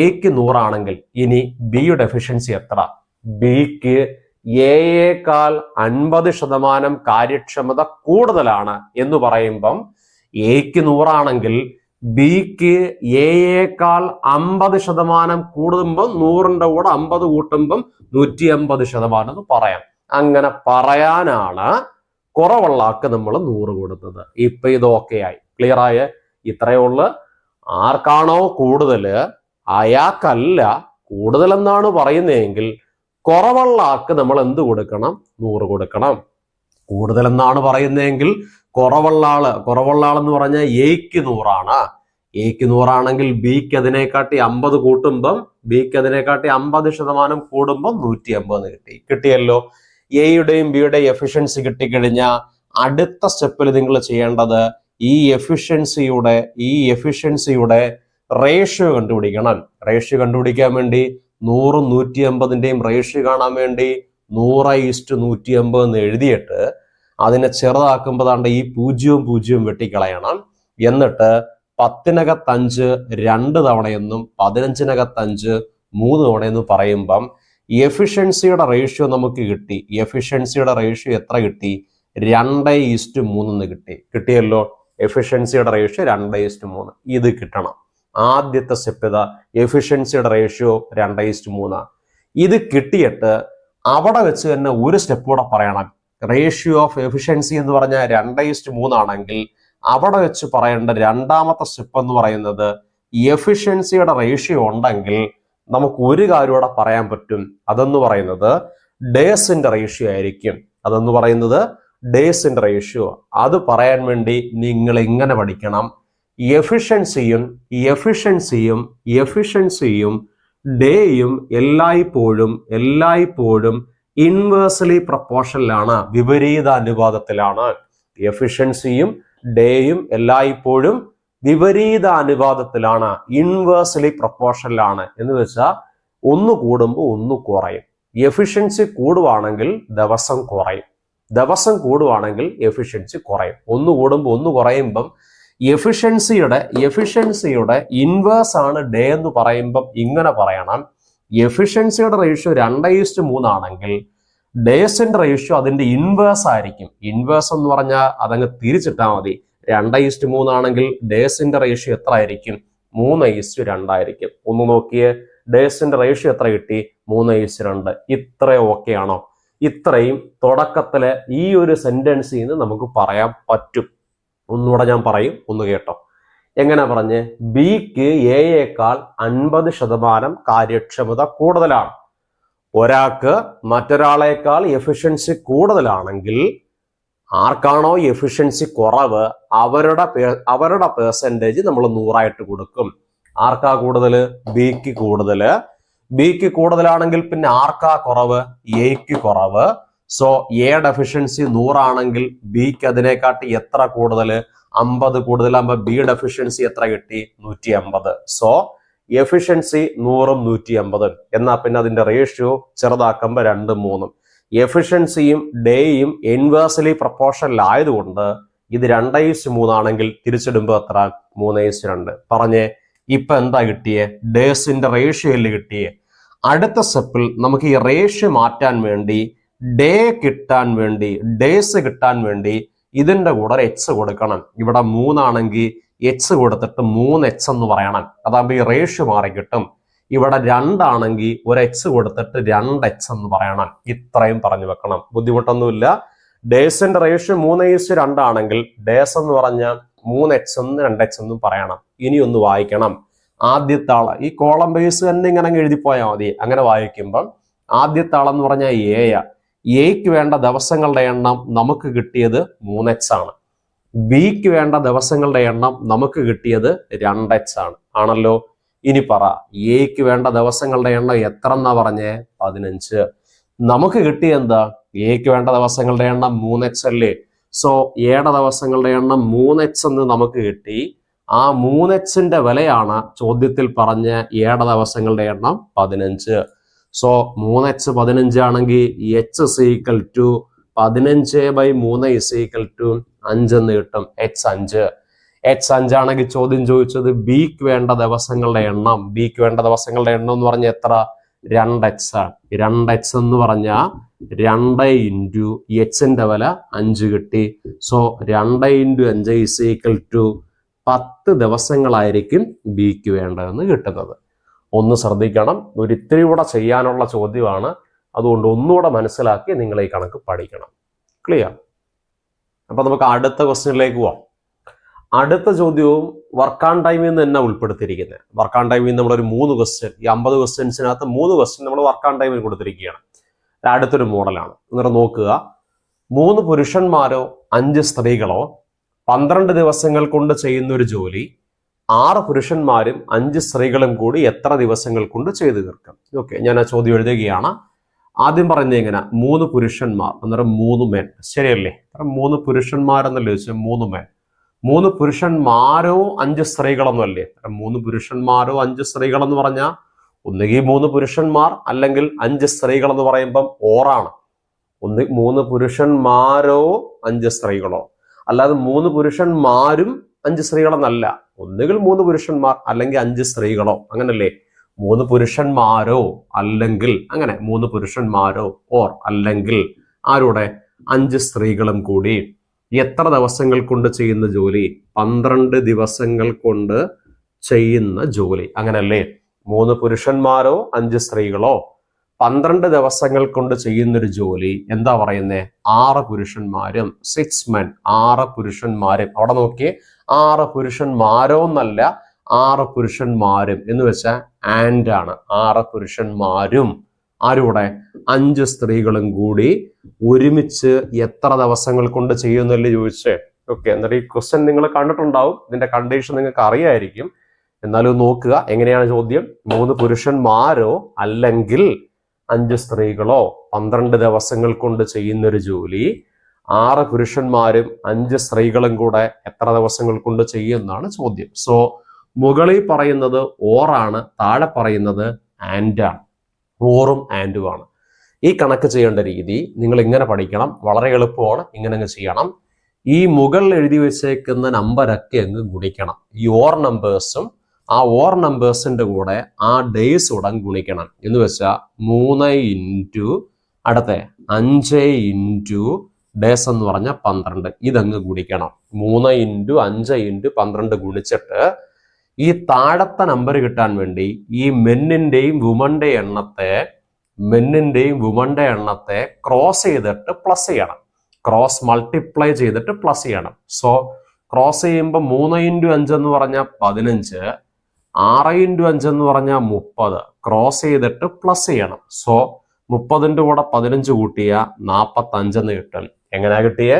എയ്ക്ക് 100 ഇനി ബിയുടെ എഫിഷ്യൻസി എത്ര? ബിക്ക് എയേക്കാൾ 50% കാര്യക്ഷമത കൂടുതലാണ് എന്ന് പറയുമ്പം എയ്ക്ക് 100 ബിക്ക് എയേക്കാൾ 50% കൂടുമ്പം 100ന്റെ കൂടെ 50 കൂട്ടുമ്പം 150% എന്ന് പറയാം. അങ്ങനെ പറയാനാണ് കുറവുള്ള ആൾക്ക് നമ്മൾ 100 കൊടുത്തത്. ഇപ്പൊ ഇത് ഓക്കെ ആയി, ക്ലിയർ ആയ? ഇത്രയേ ഉള്ളു. ആർക്കാണോ കൂടുതൽ അയാൾക്കല്ല കൂടുതൽ എന്നാണ് പറയുന്നതെങ്കിൽ കുറവുള്ള ആൾക്ക് നമ്മൾ എന്ത് കൊടുക്കണം? 100 കൊടുക്കണം. കൂടുതൽ എന്നാണ് പറയുന്നതെങ്കിൽ കുറവുള്ള ആളെന്ന് പറഞ്ഞാൽ എയ്ക്ക് 100. എയ്ക്ക് 100 ബിക്ക് അതിനെക്കാട്ടി 50 കൂട്ടുമ്പം, ബിക്ക് അതിനെക്കാട്ടി 50% കൂടുമ്പം 150 കിട്ടിയല്ലോ. എയുടെയും ബിയുടെയും എഫിഷ്യൻസി കിട്ടിക്കഴിഞ്ഞാൽ അടുത്ത സ്റ്റെപ്പിൽ നിങ്ങൾ ചെയ്യേണ്ടത് ഈ എഫിഷ്യൻസിയുടെ റേഷ്യോ കണ്ടുപിടിക്കണം. റേഷ്യോ കണ്ടുപിടിക്കാൻ വേണ്ടി 100 150ന്റെയും റേഷ്യോ കാണാൻ വേണ്ടി 100:150 എന്ന് എഴുതിയിട്ട് അതിനെ ചെറുതാക്കുമ്പോൾ താണ്ട ഈ 0 വെട്ടിക്കളയണം. എന്നിട്ട് 10-നകത്ത് 5 2 തവണയെന്നും 15-നകത്ത് 5 3 തവണയെന്നും പറയുമ്പം എഫിഷ്യൻസിയുടെ റേഷ്യോ നമുക്ക് കിട്ടി. എഫിഷ്യൻസിയുടെ റേഷ്യോ എത്ര കിട്ടി? 2:3 കിട്ടിയല്ലോ. എഫിഷ്യൻസിയുടെ റേഷ്യോ 2:3. ഇത് കിട്ടണം. ആദ്യത്തെ സ്റ്റെപ്പ് ഇതാ, എഫിഷ്യൻസിയുടെ റേഷ്യോ 2:3. ഇത് കിട്ടിയിട്ട് അവിടെ വെച്ച് തന്നെ ഒരു സ്റ്റെപ്പ് കൂടെ പറയണം. റേഷ്യോ ഓഫ് എഫിഷ്യൻസി എന്ന് പറഞ്ഞാൽ 2:3 അവിടെ വെച്ച് പറയേണ്ട രണ്ടാമത്തെ സ്റ്റെപ്പ് എന്ന് പറയുന്നത് എഫിഷ്യൻസിയുടെ റേഷ്യോ ഉണ്ടെങ്കിൽ നമുക്ക് ഒരു കാര്യം കൂടെ പറയാൻ പറ്റും. അതെന്ന് പറയുന്നത് ഡേസിന്റെ റേഷ്യോ ആയിരിക്കും. ഡേസിന്റെ റേഷ്യോ. അത് പറയാൻ വേണ്ടി നിങ്ങൾ എങ്ങനെ പഠിക്കണം? എഫിഷ്യൻസിയും ഡേയും എല്ലായ്പ്പോഴും ഇൻവേഴ്സ്ലി പ്രൊപ്പോർഷനിലാണ്, വിപരീത അനുപാതത്തിലാണ്. എഫിഷ്യൻസിയും ഡേയും എല്ലായ്പ്പോഴും വിപരീത അനുപാതത്തിലാണ്, ഇൻവേഴ്സ്ലി പ്രൊപ്പോർഷനിലാണ്. എന്ന് വെച്ചാൽ ഒന്ന് കൂടുമ്പോൾ ഒന്ന് കുറയും. എഫിഷ്യൻസി കൂടുവാണെങ്കിൽ ദിവസം കുറയും, ദിവസം കൂടുവാണെങ്കിൽ എഫിഷ്യൻസി കുറയും. ഒന്ന് കൂടുമ്പോൾ ഒന്ന് കുറയുമ്പം എഫിഷ്യൻസിയുടെ ഇൻവേഴ്സ് ആണ് ഡേ എന്ന് പറയുമ്പം ഇങ്ങനെ പറയണം. എഫിഷ്യൻസിയുടെ റേഷ്യോ 2:3 ഡേസിന്റെ റേഷ്യോ അതിന്റെ ഇൻവേഴ്സ് ആയിരിക്കും. ഇൻവേഴ്സ് എന്ന് പറഞ്ഞാൽ അതങ്ങ് തിരിച്ചിട്ടാൽ മതി. 2:3 ഡേസിന്റെ റേഷ്യോ എത്ര ആയിരിക്കും? 3:2 ഒന്ന് നോക്കിയേ, ഡേസിന്റെ റേഷ്യോ എത്ര കിട്ടി? 3:2. ഇത്ര ഓക്കെ ആണോ? ഇത്രയും തുടക്കത്തില് ഈ ഒരു സെന്റൻസിൽ നിന്ന് നമുക്ക് പറയാൻ പറ്റും. ഒന്നുകൂടെ ഞാൻ പറയും, ഒന്ന് കേട്ടോ. എങ്ങനെ പറഞ്ഞ്? ബിക്ക് എയേക്കാൾ 50% കാര്യക്ഷമത കൂടുതലാണ്. ഒരാൾക്ക് മറ്റൊരാളേക്കാൾ എഫിഷ്യൻസി കൂടുതലാണെങ്കിൽ ആർക്കാണോ എഫിഷ്യൻസി കുറവ് അവരുടെ പെർസെൻറ്റേജ് നമ്മൾ 100 കൊടുക്കും. ആർക്കാ കൂടുതൽ? ബിക്ക് കൂടുതൽ. ബിക്ക് കൂടുതലാണെങ്കിൽ പിന്നെ ആർക്കാ കുറവ്? എയ്ക്ക് കുറവ്. സോ എയുടെ എഫിഷ്യൻസി 100 ബിക്ക് അതിനെക്കാട്ടി എത്ര കൂടുതൽ? 50 കൂടുതലാകുമ്പോൾ ബിയുടെ എഫിഷ്യൻസി എത്ര കിട്ടി? 150. സോ എഫിഷ്യൻസി 100ഉം 150. എന്നാ പിന്നെ അതിന്റെ റേഷ്യോ ചെറുതാക്കുമ്പോൾ 2 3. എഫിഷ്യൻസിയും ഡേയും ഇൻവേഴ്സ്ലി പ്രൊപ്പോർഷനിലായതുകൊണ്ട് ഇത് 2:3 തിരിച്ചിടുമ്പോൾ എത്ര? 3:2. പറഞ്ഞേ, ഇപ്പൊ എന്താ കിട്ടിയേ? ഡേസിന്റെ റേഷ്യോ അല്ലേ കിട്ടിയേ. അടുത്ത സ്റ്റെപ്പിൽ നമുക്ക് ഈ റേഷ്യോ മാറ്റാൻ വേണ്ടി ഡേയ്സ് കിട്ടാൻ വേണ്ടി ഇതിന്റെ കൂടെ ഒരു എച്ച് കൊടുക്കണം. ഇവിടെ 3 ആണെങ്കിൽ എച്ച് കൊടുത്തിട്ട് 3h എന്ന് പറയണം. അതാകുമ്പോൾ ഈ റേഷ്യോ മാറി കിട്ടും. ഇവിടെ 2 ആണെങ്കിൽ ഒരു എച്ച് കൊടുത്തിട്ട് 2h എന്ന് പറയണം. ഇത്രയും പറഞ്ഞു വെക്കണം, ബുദ്ധിമുട്ടൊന്നുമില്ല. ഡേയ്സിന്റെ റേഷ്യോ 3:2 ആണെങ്കിൽ ഡേയ്സ് എന്ന് പറഞ്ഞാൽ 3h എന്നും 2h എന്നും പറയണം. ഇനി ഒന്ന് വായിക്കണം. ആദ്യത്തെ ആള് ഈ കോളം ബേസ് തന്നെ ഇങ്ങനെ എഴുതിപ്പോയാൽ മതി. അങ്ങനെ വായിക്കുമ്പോൾ ആദ്യത്തെ ആളെന്ന് പറഞ്ഞാൽ എയ്ക്ക് വേണ്ട ദിവസങ്ങളുടെ എണ്ണം നമുക്ക് കിട്ടിയത് 3h ആണ്. ബിക്ക് വേണ്ട ദിവസങ്ങളുടെ എണ്ണം നമുക്ക് കിട്ടിയത് 2h ആണ്. ആണല്ലോ. ഇനി പറ, എയ്ക്ക് വേണ്ട ദിവസങ്ങളുടെ എണ്ണം എത്ര എന്നാ പറഞ്ഞേ? 15. നമുക്ക് കിട്ടിയ എന്താ? എയ്ക്ക് വേണ്ട ദിവസങ്ങളുടെ എണ്ണം 3h അല്ലേ? സോ എയുടെ ദിവസങ്ങളുടെ എണ്ണം 3h എന്ന് നമുക്ക് കിട്ടി. ആ 3hന്റെ വിലയാണ് ചോദ്യത്തിൽ പറഞ്ഞ എയുടെ ദിവസങ്ങളുടെ എണ്ണം 15. സോ 3h 15 ആണെങ്കിൽ h = 15/3 5 എന്ന് കിട്ടും. h5 ആണെങ്കിൽ ചോദ്യം ചോദിച്ചത് ബിക്ക് വേണ്ട ദിവസങ്ങളുടെ എണ്ണം. ബിക്ക് വേണ്ട ദിവസങ്ങളുടെ എണ്ണം എന്ന് പറഞ്ഞാൽ എത്ര? 2h ആണ്. 2h എന്ന് പറഞ്ഞാൽ 2 × hന്റെ വില 5 കിട്ടി. സോ 2 × 5 = 10 ദിവസങ്ങളായിരിക്കും ബിക്ക് വേണ്ടതെന്ന് കിട്ടുന്നത്. ഒന്ന് ശ്രദ്ധിക്കണം, ഒരു ഇത്തിരി കൂടെ ചെയ്യാനുള്ള ചോദ്യമാണ്. അതുകൊണ്ട് ഒന്നുകൂടെ മനസ്സിലാക്കി നിങ്ങൾ ഈ കണക്ക് പഠിക്കണം. ക്ലിയർ? അപ്പൊ നമുക്ക് അടുത്ത ക്വസ്റ്റ്യനിലേക്ക് പോവാം. അടുത്ത ചോദ്യവും വർക്ക് ഓൺ ടൈമിൽ നിന്ന് തന്നെ ഉൾപ്പെടുത്തിയിരിക്കുന്നത്. വർക്ക് ഓൺ ടൈമിൽ നമ്മളൊരു 3 ക്വസ്റ്റ്യൻ, ഈ 50 ക്വസ്റ്റ്യൻസിനകത്ത് 3 ക്വസ്റ്റ്യൻ നമ്മൾ വർക്ക് ഓൺ ടൈമിൽ കൊടുത്തിരിക്കുകയാണ്. അടുത്തൊരു മോഡലാണ്. എന്നിട്ട് നോക്കുക, 3 പുരുഷന്മാരോ 5 സ്ത്രീകളോ 12 ദിവസങ്ങൾ കൊണ്ട് ചെയ്യുന്ന ഒരു ജോലി 6 പുരുഷന്മാരും 5 സ്ത്രീകളും കൂടി എത്ര ദിവസങ്ങൾ കൊണ്ട് ചെയ്തു തീർക്കും? ഓക്കെ, ഞാൻ ആ ചോദ്യം എഴുതുകയാണ്. ആദ്യം പറഞ്ഞ എങ്ങനെ? 3 പുരുഷന്മാർ അന്നേരം 3 men, ശരിയല്ലേ? 3 പുരുഷന്മാരെന്നല്ലേ ചോദിച്ചാൽ 3 men. 3 പുരുഷന്മാരോ 5 സ്ത്രീകളൊന്നും അല്ലേ? 3 പുരുഷന്മാരോ 5 സ്ത്രീകളെന്ന് പറഞ്ഞാൽ ഒന്നുകിൽ 3 പുരുഷന്മാർ അല്ലെങ്കിൽ 5 സ്ത്രീകൾ എന്ന് പറയുമ്പം ഓറാണ്. 3 പുരുഷന്മാരോ 5 സ്ത്രീകളോ, അല്ലാതെ 3 പുരുഷന്മാരും 5 സ്ത്രീകളെന്നല്ല. ഒന്നുകിൽ 3 പുരുഷന്മാർ അല്ലെങ്കിൽ 5 സ്ത്രീകളോ, അങ്ങനല്ലേ? 3 പുരുഷന്മാരോ അല്ലെങ്കിൽ അങ്ങനെ 3 പുരുഷന്മാരോ ഓർ അല്ലെങ്കിൽ ആരുടെ 5 സ്ത്രീകളും കൂടി എത്ര ദിവസങ്ങൾ കൊണ്ട് ചെയ്യുന്ന ജോലി? 12 ദിവസങ്ങൾ കൊണ്ട് ചെയ്യുന്ന ജോലി, അങ്ങനല്ലേ? 3 പുരുഷന്മാരോ 5 സ്ത്രീകളോ 12 ദിവസങ്ങൾ കൊണ്ട് ചെയ്യുന്നൊരു ജോലി എന്താ പറയുന്നേ? 6 പുരുഷന്മാരും 6 men, 6 പുരുഷന്മാരും. അവിടെ നോക്കിയേ, 6 പുരുഷന്മാരോ എന്നല്ല, 6 പുരുഷന്മാരും എന്ന് വെച്ചാൽ ആൻഡ് ആണ്. 6 പുരുഷന്മാരും ആരുടെ? 5 സ്ത്രീകളും കൂടി ഒരുമിച്ച് എത്ര ദിവസങ്ങൾ കൊണ്ട് ചെയ്യുന്നല്ലേ ചോദിച്ചേ? ഓക്കെ, എന്നിട്ട് ഈ ക്വസ്റ്റ്യൻ നിങ്ങൾ കണ്ടിട്ടുണ്ടാവും, ഇതിന്റെ കണ്ടീഷൻ നിങ്ങൾക്ക് അറിയായിരിക്കും. എന്നാലും നോക്കുക എങ്ങനെയാണ് ചോദ്യം. 3 പുരുഷന്മാരോ അല്ലെങ്കിൽ 5 സ്ത്രീകളോ 12 ദിവസങ്ങൾ കൊണ്ട് ചെയ്യുന്നൊരു ജോലി 6 പുരുഷന്മാരും 5 സ്ത്രീകളും കൂടെ എത്ര ദിവസങ്ങൾ കൊണ്ട് ചെയ്യുമെന്നാണ് ചോദ്യം. സോ മുകളിൽ പറയുന്നത് ഓറാണ്, താഴെ പറയുന്നത് ആൻഡ് ആണ്. ഓറും ആൻഡും ആണ്. ഈ കണക്ക് ചെയ്യേണ്ട രീതി നിങ്ങൾ ഇങ്ങനെ പഠിക്കണം, വളരെ എളുപ്പമാണ്. ഇങ്ങനെ അങ്ങ് ചെയ്യണം. ഈ മുകളിൽ എഴുതി വെച്ചേക്കുന്ന നമ്പരൊക്കെ അങ്ങ് ഗുണിക്കണം. ഈ ഓർ നമ്പേഴ്സും ആ ഓർ നമ്പേഴ്സിന്റെ കൂടെ ആ ഡേയ്സ് ഉടൻ ഗുണിക്കണം. എന്ന് വെച്ചാൽ 3 × അടുത്ത 5 × ഡേയ്സ് എന്ന് പറഞ്ഞാൽ 12. ഇതങ്ങ് ഗുണിക്കണം. 3 × 5 × 12 ഗുണിച്ചിട്ട് ഈ താഴത്തെ നമ്പർ കിട്ടാൻ വേണ്ടി ഈ മെന്നിന്റെയും വുമന്റെ എണ്ണത്തെ ക്രോസ് ചെയ്തിട്ട് പ്ലസ് ചെയ്യണം. ക്രോസ് മൾട്ടിപ്ലൈ ചെയ്തിട്ട് പ്ലസ് ചെയ്യണം. സോ ക്രോസ് ചെയ്യുമ്പോൾ 3 × 5 എന്ന് പറഞ്ഞാൽ 15, 6 × 5 എന്ന് പറഞ്ഞാൽ 30. ക്രോസ് ചെയ്തിട്ട് പ്ലസ് ചെയ്യണം. സോ 30ന്റെ കൂടെ 15 കൂട്ടിയ 45 എന്ന് കിട്ടും. എങ്ങനെയാ കിട്ടിയേ?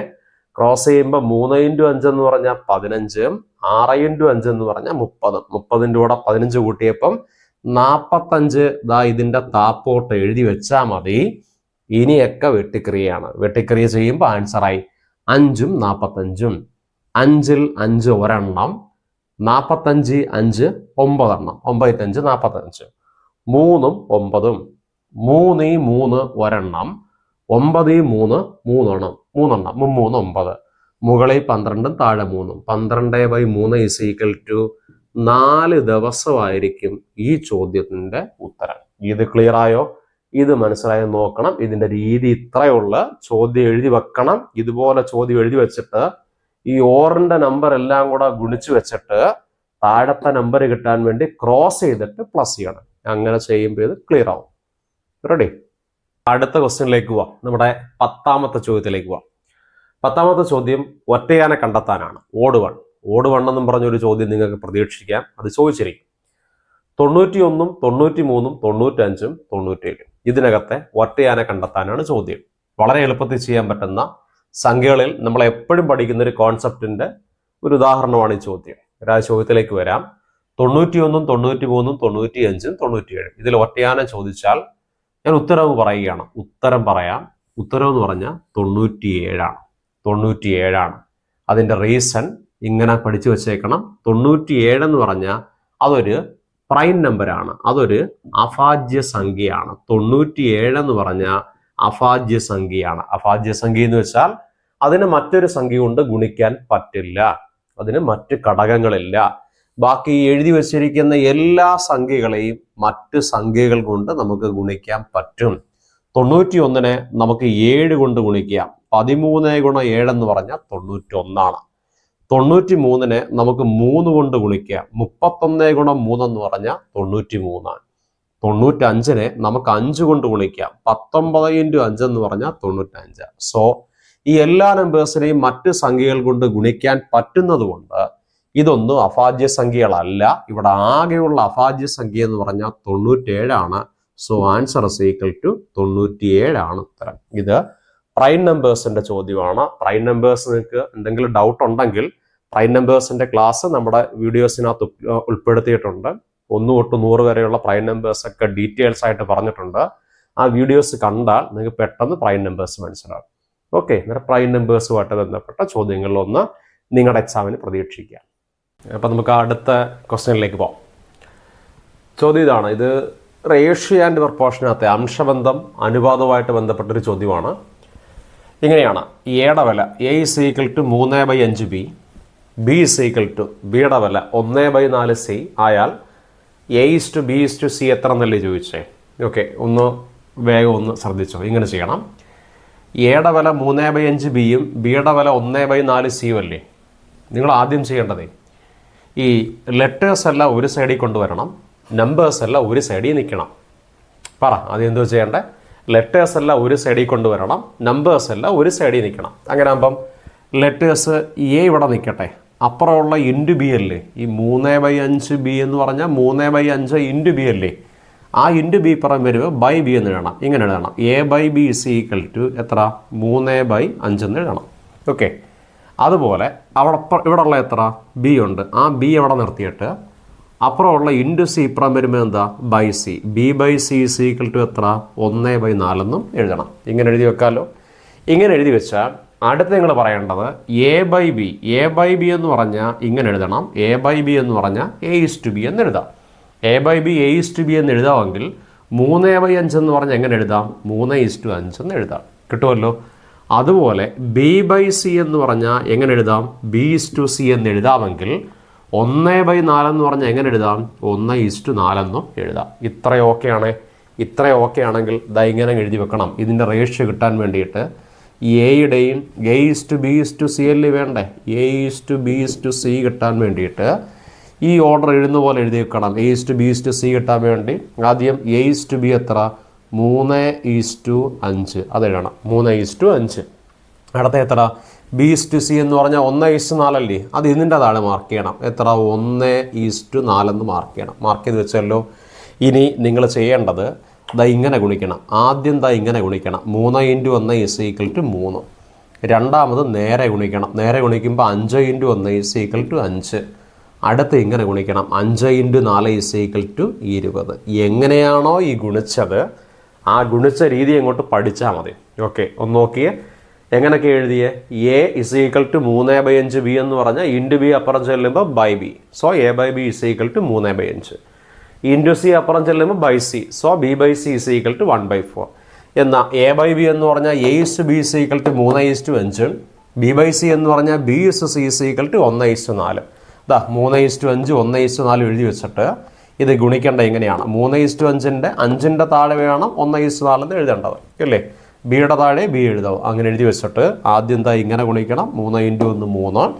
ക്രോസ് ചെയ്യുമ്പോൾ 3 × 5 എന്ന് പറഞ്ഞാൽ 15, 6 × 5 എന്ന് പറഞ്ഞാൽ 30. 30ന്റെ കൂടെ 15 കൂട്ടിയപ്പം 45. ദാ ഇതിന്റെ താപ്പോട്ട് എഴുതി വെച്ചാൽ മതി. ഇനിയൊക്കെ വെട്ടിക്രിയയാണ്. വെട്ടിക്രിയ ചെയ്യുമ്പോൾ ആൻസറായി 5 ഉം 45ഉം. 5ൽ 5 ഒരെണ്ണം, 45 5 9 എണ്ണം, 9 5 45. 3ഉം 9ഉം, 3 3 ഒരെണ്ണം, 9 3 3 3 9. മുകളിൽ 12ഉം താഴെ 3ഉം. 12/3 = 4 ദിവസമായിരിക്കും ഈ ചോദ്യത്തിന്റെ ഉത്തരം. ഇത് ക്ലിയർ ആയോ? ഇത് മനസ്സിലായോ നോക്കണം. ഇതിന്റെ രീതി ഇത്രയുള്ള ചോദ്യം എഴുതി വെക്കണം. ഇതുപോലെ ചോദ്യം എഴുതി വെച്ചിട്ട് ഈ ഓറിന്റെ നമ്പർ എല്ലാം കൂടെ ഗുണിച്ചു വെച്ചിട്ട് താഴത്തെ നമ്പർ കിട്ടാൻ വേണ്ടി ക്രോസ് ചെയ്തിട്ട് പ്ലസ് ചെയ്യണം. അങ്ങനെ ചെയ്യുമ്പോൾ ഇത് ക്ലിയർ ആവും. റെഡി? അടുത്ത ക്വസ്റ്റ്യനിലേക്ക് പോവാം. നമ്മുടെ 10ാമത്തെ ചോദ്യത്തിലേക്ക് പോവാം. 10ാമത്തെ ചോദ്യം ഒറ്റയാനെ കണ്ടെത്താനാണ്. ഓട് വൺ എന്നും പറഞ്ഞൊരു ചോദ്യം നിങ്ങൾക്ക് പ്രതീക്ഷിക്കാം. അത് ചോദിച്ചിരിക്കും. 91, 93, 95, 97 ഇതിനകത്തെ ഒറ്റയാനെ കണ്ടെത്താനാണ് ചോദ്യം. വളരെ എളുപ്പത്തിൽ ചെയ്യാൻ പറ്റുന്ന സംഖ്യകളിൽ നമ്മൾ എപ്പോഴും പഠിക്കുന്ന ഒരു കോൺസെപ്റ്റിന്റെ ഒരു ഉദാഹരണമാണ് ഈ ചോദ്യം. ചോദ്യത്തിലേക്ക് വരാം. 91, 93, 95, 97 ഇതിൽ ഒറ്റയാനെ ചോദിച്ചാൽ ഞാൻ ഉത്തരവ് പറയുകയാണ്. ഉത്തരം പറയാം. ഉത്തരം എന്ന് പറഞ്ഞാൽ 97ആണ്. അതിന്റെ റീസൺ ഇങ്ങനെ പഠിച്ചു വെച്ചേക്കണം. 97 എന്ന് പറഞ്ഞാൽ അതൊരു പ്രൈം നമ്പറാണ്. അതൊരു അഭാജ്യ സംഖ്യയാണ്. 97 എന്ന് പറഞ്ഞാൽ അഭാജ്യ സംഖ്യയാണ്. അഭാജ്യ സംഖ്യ എന്ന് വെച്ചാൽ അതിന് മറ്റൊരു സംഖ്യ കൊണ്ട് ഗുണിക്കാൻ പറ്റില്ല. അതിന് മറ്റ് ഘടകങ്ങളില്ല. ബാക്കി എഴുതി വെച്ചിരിക്കുന്ന എല്ലാ സംഖ്യകളെയും മറ്റ് സംഖ്യകൾ കൊണ്ട് നമുക്ക് ഗുണിക്കാൻ പറ്റും. 91 നമുക്ക് 7 കൊണ്ട് ഗുണിക്കാം. 13 ഗുണം 7 എന്ന് പറഞ്ഞാൽ 91ആണ്. 93 നമുക്ക് 3 കൊണ്ട് ഗുണിക്കാം. 31 ഗുണം 3 എന്ന് പറഞ്ഞാൽ 93ആണ്. 95 നമുക്ക് 5 കൊണ്ട് ഗുണിക്കാം. 19 × 5 എന്ന് പറഞ്ഞാൽ 95. സോ ഈ എല്ലാ നമ്പേഴ്സിനെയും മറ്റ് സംഖ്യകൾ കൊണ്ട് ഗുണിക്കാൻ പറ്റുന്നത് കൊണ്ട് ഇതൊന്നും അഭാജ്യ സംഖ്യകളല്ല. ഇവിടെ ആകെയുള്ള അഭാജ്യ സംഖ്യ എന്ന് പറഞ്ഞാൽ 97ആണ്. So answer is equal to 97 ആണ് ഉത്തരം. ഇത് പ്രൈം നമ്പേഴ്സിന്റെ ചോദ്യമാണ്. പ്രൈം നമ്പേഴ്സ് നിങ്ങൾക്ക് എന്തെങ്കിലും ഡൗട്ട് ഉണ്ടെങ്കിൽ പ്രൈം നമ്പേഴ്സിന്റെ ക്ലാസ് നമ്മുടെ വീഡിയോസിനകത്ത് ഉൾപ്പെടുത്തിയിട്ടുണ്ട്. 1 തൊട്ട് 100 വരെയുള്ള പ്രൈം നമ്പേഴ്സ് ഒക്കെ ഡീറ്റെയിൽസ് ആയിട്ട് പറഞ്ഞിട്ടുണ്ട്. ആ വീഡിയോസ് കണ്ടാൽ നിങ്ങൾക്ക് പെട്ടെന്ന് പ്രൈം നമ്പേഴ്സ് മനസ്സിലാവും. ഓക്കെ, അന്നേരം പ്രൈം നമ്പേഴ്സുമായിട്ട് ബന്ധപ്പെട്ട ചോദ്യങ്ങളിലൊന്ന് നിങ്ങളുടെ എക്സാമിന് പ്രതീക്ഷിക്കുക. അപ്പം നമുക്ക് അടുത്ത ക്വസ്റ്റ്യനിലേക്ക് പോകാം. ചോദ്യം ഇതാണ്. ഇത് റേഷ്യോ ആൻഡ് പ്രൊപ്പോർഷനകത്തെ അംശബന്ധം അനുപാതവുമായിട്ട് ബന്ധപ്പെട്ടൊരു ചോദ്യമാണ്. ഇങ്ങനെയാണ്. എയുടെ വില A = 3/5B, B = ബിയുടെ വില 1/4C ആയാൽ A:B:C എത്ര എന്നല്ലേ ചോദിച്ചേ. ഓക്കെ, ഒന്ന് വേഗം ഒന്ന് ശ്രദ്ധിച്ചോ. ഇങ്ങനെ ചെയ്യണം. എയുടെ വില 3/5Bയും ബിയുടെ വില 1/4Cയും അല്ലേ. നിങ്ങൾ ആദ്യം ചെയ്യേണ്ടതേ ഈ ലെറ്റേഴ്സ് എല്ലാം ഒരു സൈഡിൽ കൊണ്ടുവരണം, നമ്പേഴ്സ് എല്ലാം ഒരു സൈഡിൽ നിൽക്കണം. പറ ആദ്യം എന്തോ ചെയ്യണ്ടേ? ലെറ്റേഴ്സ് എല്ലാം ഒരു സൈഡിൽ കൊണ്ടുവരണം, നമ്പേഴ്സ് എല്ലാം ഒരു സൈഡിൽ നിൽക്കണം. അങ്ങനെ ആകുമ്പം ലെറ്റേഴ്സ് എ ഇവിടെ നിൽക്കട്ടെ, അപ്പുറമുള്ള ഇൻറ്റു ബി അല്ലേ. ഈ 3/5B എന്ന് പറഞ്ഞാൽ 3/5 ഇൻറ്റു ബി അല്ലേ. ആ ഇൻറ്റു ബി പുറം വരുമ്പോൾ ബൈ ബി എന്ന് എഴുതണം. ഇങ്ങനെ എഴുതണം. A/B = എത്ര? 3/5 എന്ന് എഴുതണം. ഓക്കെ, അതുപോലെ ഇവിടെ ഉള്ള എത്ര? ബി ഉണ്ട്. ആ ബി അവിടെ നിർത്തിയിട്ട് അപ്പുറമുള്ള ഇൻറ്റു സി ഇപ്പുറം വരുമ്പോൾ എന്താ? By C. B/C = എത്ര? 1/4 എന്നും എഴുതണം. ഇങ്ങനെ എഴുതി വെക്കാമല്ലോ. ഇങ്ങനെ എഴുതി വെച്ചാൽ അടുത്ത് നിങ്ങൾ പറയേണ്ടത് A/B. A/B എന്ന് പറഞ്ഞാൽ ഇങ്ങനെ എഴുതണം. A/B എന്ന് പറഞ്ഞാൽ A:B എന്ന് എഴുതാം. A/B A:B എന്ന് എഴുതാമെങ്കിൽ 3/5 എന്ന് പറഞ്ഞാൽ എങ്ങനെ എഴുതാം? 3:5 എന്ന് എഴുതാം. കിട്ടുമല്ലോ. അതുപോലെ B/C എന്ന് പറഞ്ഞാൽ എങ്ങനെ എഴുതാം? B:C എന്ന് എഴുതാമെങ്കിൽ 1/4 എന്ന് പറഞ്ഞാൽ എങ്ങനെ എഴുതാം? 1:4 എന്നും എഴുതാം. ഇത്ര ഓക്കെ ആണെങ്കിൽ ദാ ഇങ്ങനെ എഴുതി വെക്കണം. ഇതിൻ്റെ റേഷ്യോ കിട്ടാൻ വേണ്ടിയിട്ട് എയുടെയും A:B:C അല്ലേ വേണ്ടേ? A:B:C കിട്ടാൻ വേണ്ടിയിട്ട് ഈ ഓർഡർ എഴുതുന്ന പോലെ എഴുതി വെക്കണം. A:B:C കിട്ടാൻ വേണ്ടി ആദ്യം A:B എത്ര? 3:5 അത് എഴുതണം. 3:5. അടുത്ത എത്ര? B:C എന്ന് പറഞ്ഞാൽ 1:4 അല്ലേ. അത് ഇതിൻ്റെ താഴെ മാർക്ക് ചെയ്യണം. എത്ര? 1:4 എന്ന് മാർക്ക് ചെയ്യണം. മാർക്ക് ചെയ്ത് വെച്ചല്ലോ. ഇനി നിങ്ങൾ ചെയ്യേണ്ടത് ദാ ഇങ്ങനെ ഗുണിക്കണം. ആദ്യം ദാ ഇങ്ങനെ ഗുണിക്കണം. 3 × 1 = 3. രണ്ടാമത് നേരെ ഗുണിക്കണം. നേരെ ഗുണിക്കുമ്പോൾ 5 × 1 = 5. അടുത്ത് ഇങ്ങനെ ഗുണിക്കണം. 5 × 4 = 20. എങ്ങനെയാണോ ഈ ഗുണിച്ചത് ആ ഗുണിച്ച രീതി അങ്ങോട്ട് പഠിച്ചാൽ മതി. ഓക്കെ, ഒന്ന് നോക്കിയേ. എങ്ങനെയൊക്കെ എഴുതിയേ? A = 3/5B എന്ന് പറഞ്ഞാൽ ഇൻറ്റു ബി അപ്പുറം ചെല്ലുമ്പോൾ by B. So A/B = 3/5. Into C അപ്പുറം ചെല്ലുമ്പോൾ ബൈ സി. So B/C = 1/4. എന്നാൽ A/B എന്ന് പറഞ്ഞാൽ A:B = 3:5. B/C എന്ന് പറഞ്ഞാൽ B:C = 1:4. 3:5 1:4 എഴുതി വെച്ചിട്ട് ഇത് ഗുണിക്കേണ്ട എങ്ങനെയാണ്? 3:5 5ൻ്റെ താഴെ വേണം 1:4 എന്ന് എഴുതേണ്ടത് അല്ലേ? ബിയുടെ താഴെ ബി എഴുതാവും. അങ്ങനെ എഴുതി വെച്ചിട്ട് ആദ്യം എന്താ ഇങ്ങനെ ഗുണിക്കണം, 3 × 1 3.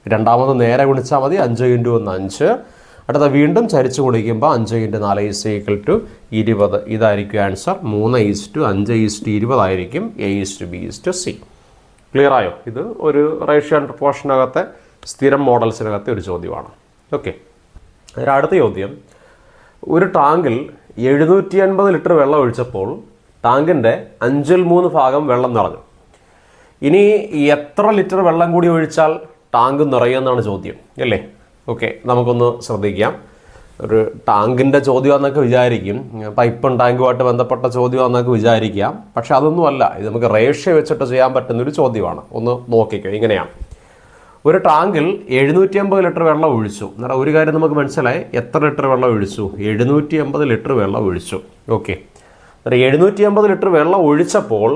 രണ്ടാമത് നേരെ ഗുണിച്ചാൽ മതി, 5 × 1 5. അടുത്ത വീണ്ടും ചരിച്ച് ഗുണിക്കുമ്പോൾ 5 × 4 = 20. ഇതായിരിക്കും ആൻസർ. 3:5:20 ആയിരിക്കും. A:B:C. ക്ലിയർ ആയോ? ഇത് ഒരു റേഷ്യോ ആൻഡ് പ്രൊപ്പോർഷനകത്തെ സ്ഥിരം മോഡൽസിനകത്തെ ഒരു ചോദ്യമാണ്. ഓക്കെ, അടുത്ത ചോദ്യം. ഒരു ടാങ്കിൽ 750 ലിറ്റർ വെള്ളം ഒഴിച്ചപ്പോൾ ടാങ്കിൻ്റെ 3/5 വെള്ളം നിറഞ്ഞു. ഇനി എത്ര ലിറ്റർ വെള്ളം കൂടി ഒഴിച്ചാൽ ടാങ്ക് നിറയുമെന്നാണ് ചോദ്യം അല്ലേ? ഓക്കെ, നമുക്കൊന്ന് ശ്രദ്ധിക്കാം. ഒരു ടാങ്കിൻ്റെ ചോദ്യമാണെന്നൊക്കെ വിചാരിക്കും, പൈപ്പും ടാങ്കുമായിട്ട് ബന്ധപ്പെട്ട ചോദ്യമാണെന്നൊക്കെ വിചാരിക്കാം. പക്ഷെ അതൊന്നുമല്ല, ഇത് നമുക്ക് റേഷ്യോ വെച്ചിട്ട് ചെയ്യാൻ പറ്റുന്നൊരു ചോദ്യമാണ്. ഒന്ന് നോക്കിക്കോ. ഇങ്ങനെയാണ്, ഒരു ടാങ്കിൽ 750 ലിറ്റർ വെള്ളം ഒഴിച്ചു. എന്നാൽ ഒരു കാര്യം നമുക്ക് മനസ്സിലായി, എത്ര ലിറ്റർ വെള്ളം ഒഴിച്ചു? 750 ലിറ്റർ വെള്ളം ഒഴിച്ചു. ഓക്കെ, 750 ലിറ്റർ വെള്ളം ഒഴിച്ചപ്പോൾ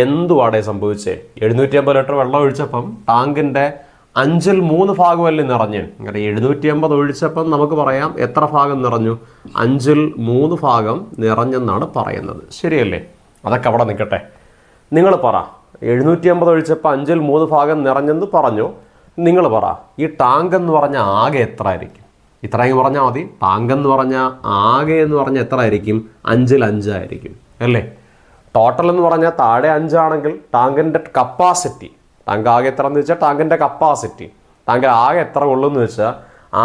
എന്തുവാടേ സംഭവിച്ചേ? 750 ലിറ്റർ വെള്ളം ഒഴിച്ചപ്പം ടാങ്കിൻ്റെ 3/5 നിറഞ്ഞ്. അങ്ങനെ 750 ഒഴിച്ചപ്പം നമുക്ക് പറയാം എത്ര ഭാഗം നിറഞ്ഞു? 3/5 നിറഞ്ഞെന്നാണ് പറയുന്നത്. ശരിയല്ലേ? അതൊക്കെ അവിടെ നിൽക്കട്ടെ. നിങ്ങൾ പറ, 750 ഒഴിച്ചപ്പോൾ 3/5 നിറഞ്ഞെന്ന് പറഞ്ഞു. നിങ്ങൾ പറ, ഈ ടാങ്ക് എന്ന് പറഞ്ഞാൽ ആകെ എത്ര ആയിരിക്കും? ഇത്രയും പറഞ്ഞാൽ മതി. ടാങ്ക് എന്ന് പറഞ്ഞാൽ ആകെ എന്ന് പറഞ്ഞാൽ എത്ര ആയിരിക്കും? 5/5 ആയിരിക്കും അല്ലേ? ടോട്ടൽ എന്ന് പറഞ്ഞാൽ താഴെ 5 ആണെങ്കിൽ ടാങ്കിൻ്റെ കപ്പാസിറ്റി, ടാങ്ക് ആകെ എത്ര എന്ന് വെച്ചാൽ ടാങ്കിൻ്റെ കപ്പാസിറ്റി, ടാങ്ക് ആകെ എത്ര കൊള്ളുമെന്ന് വെച്ചാൽ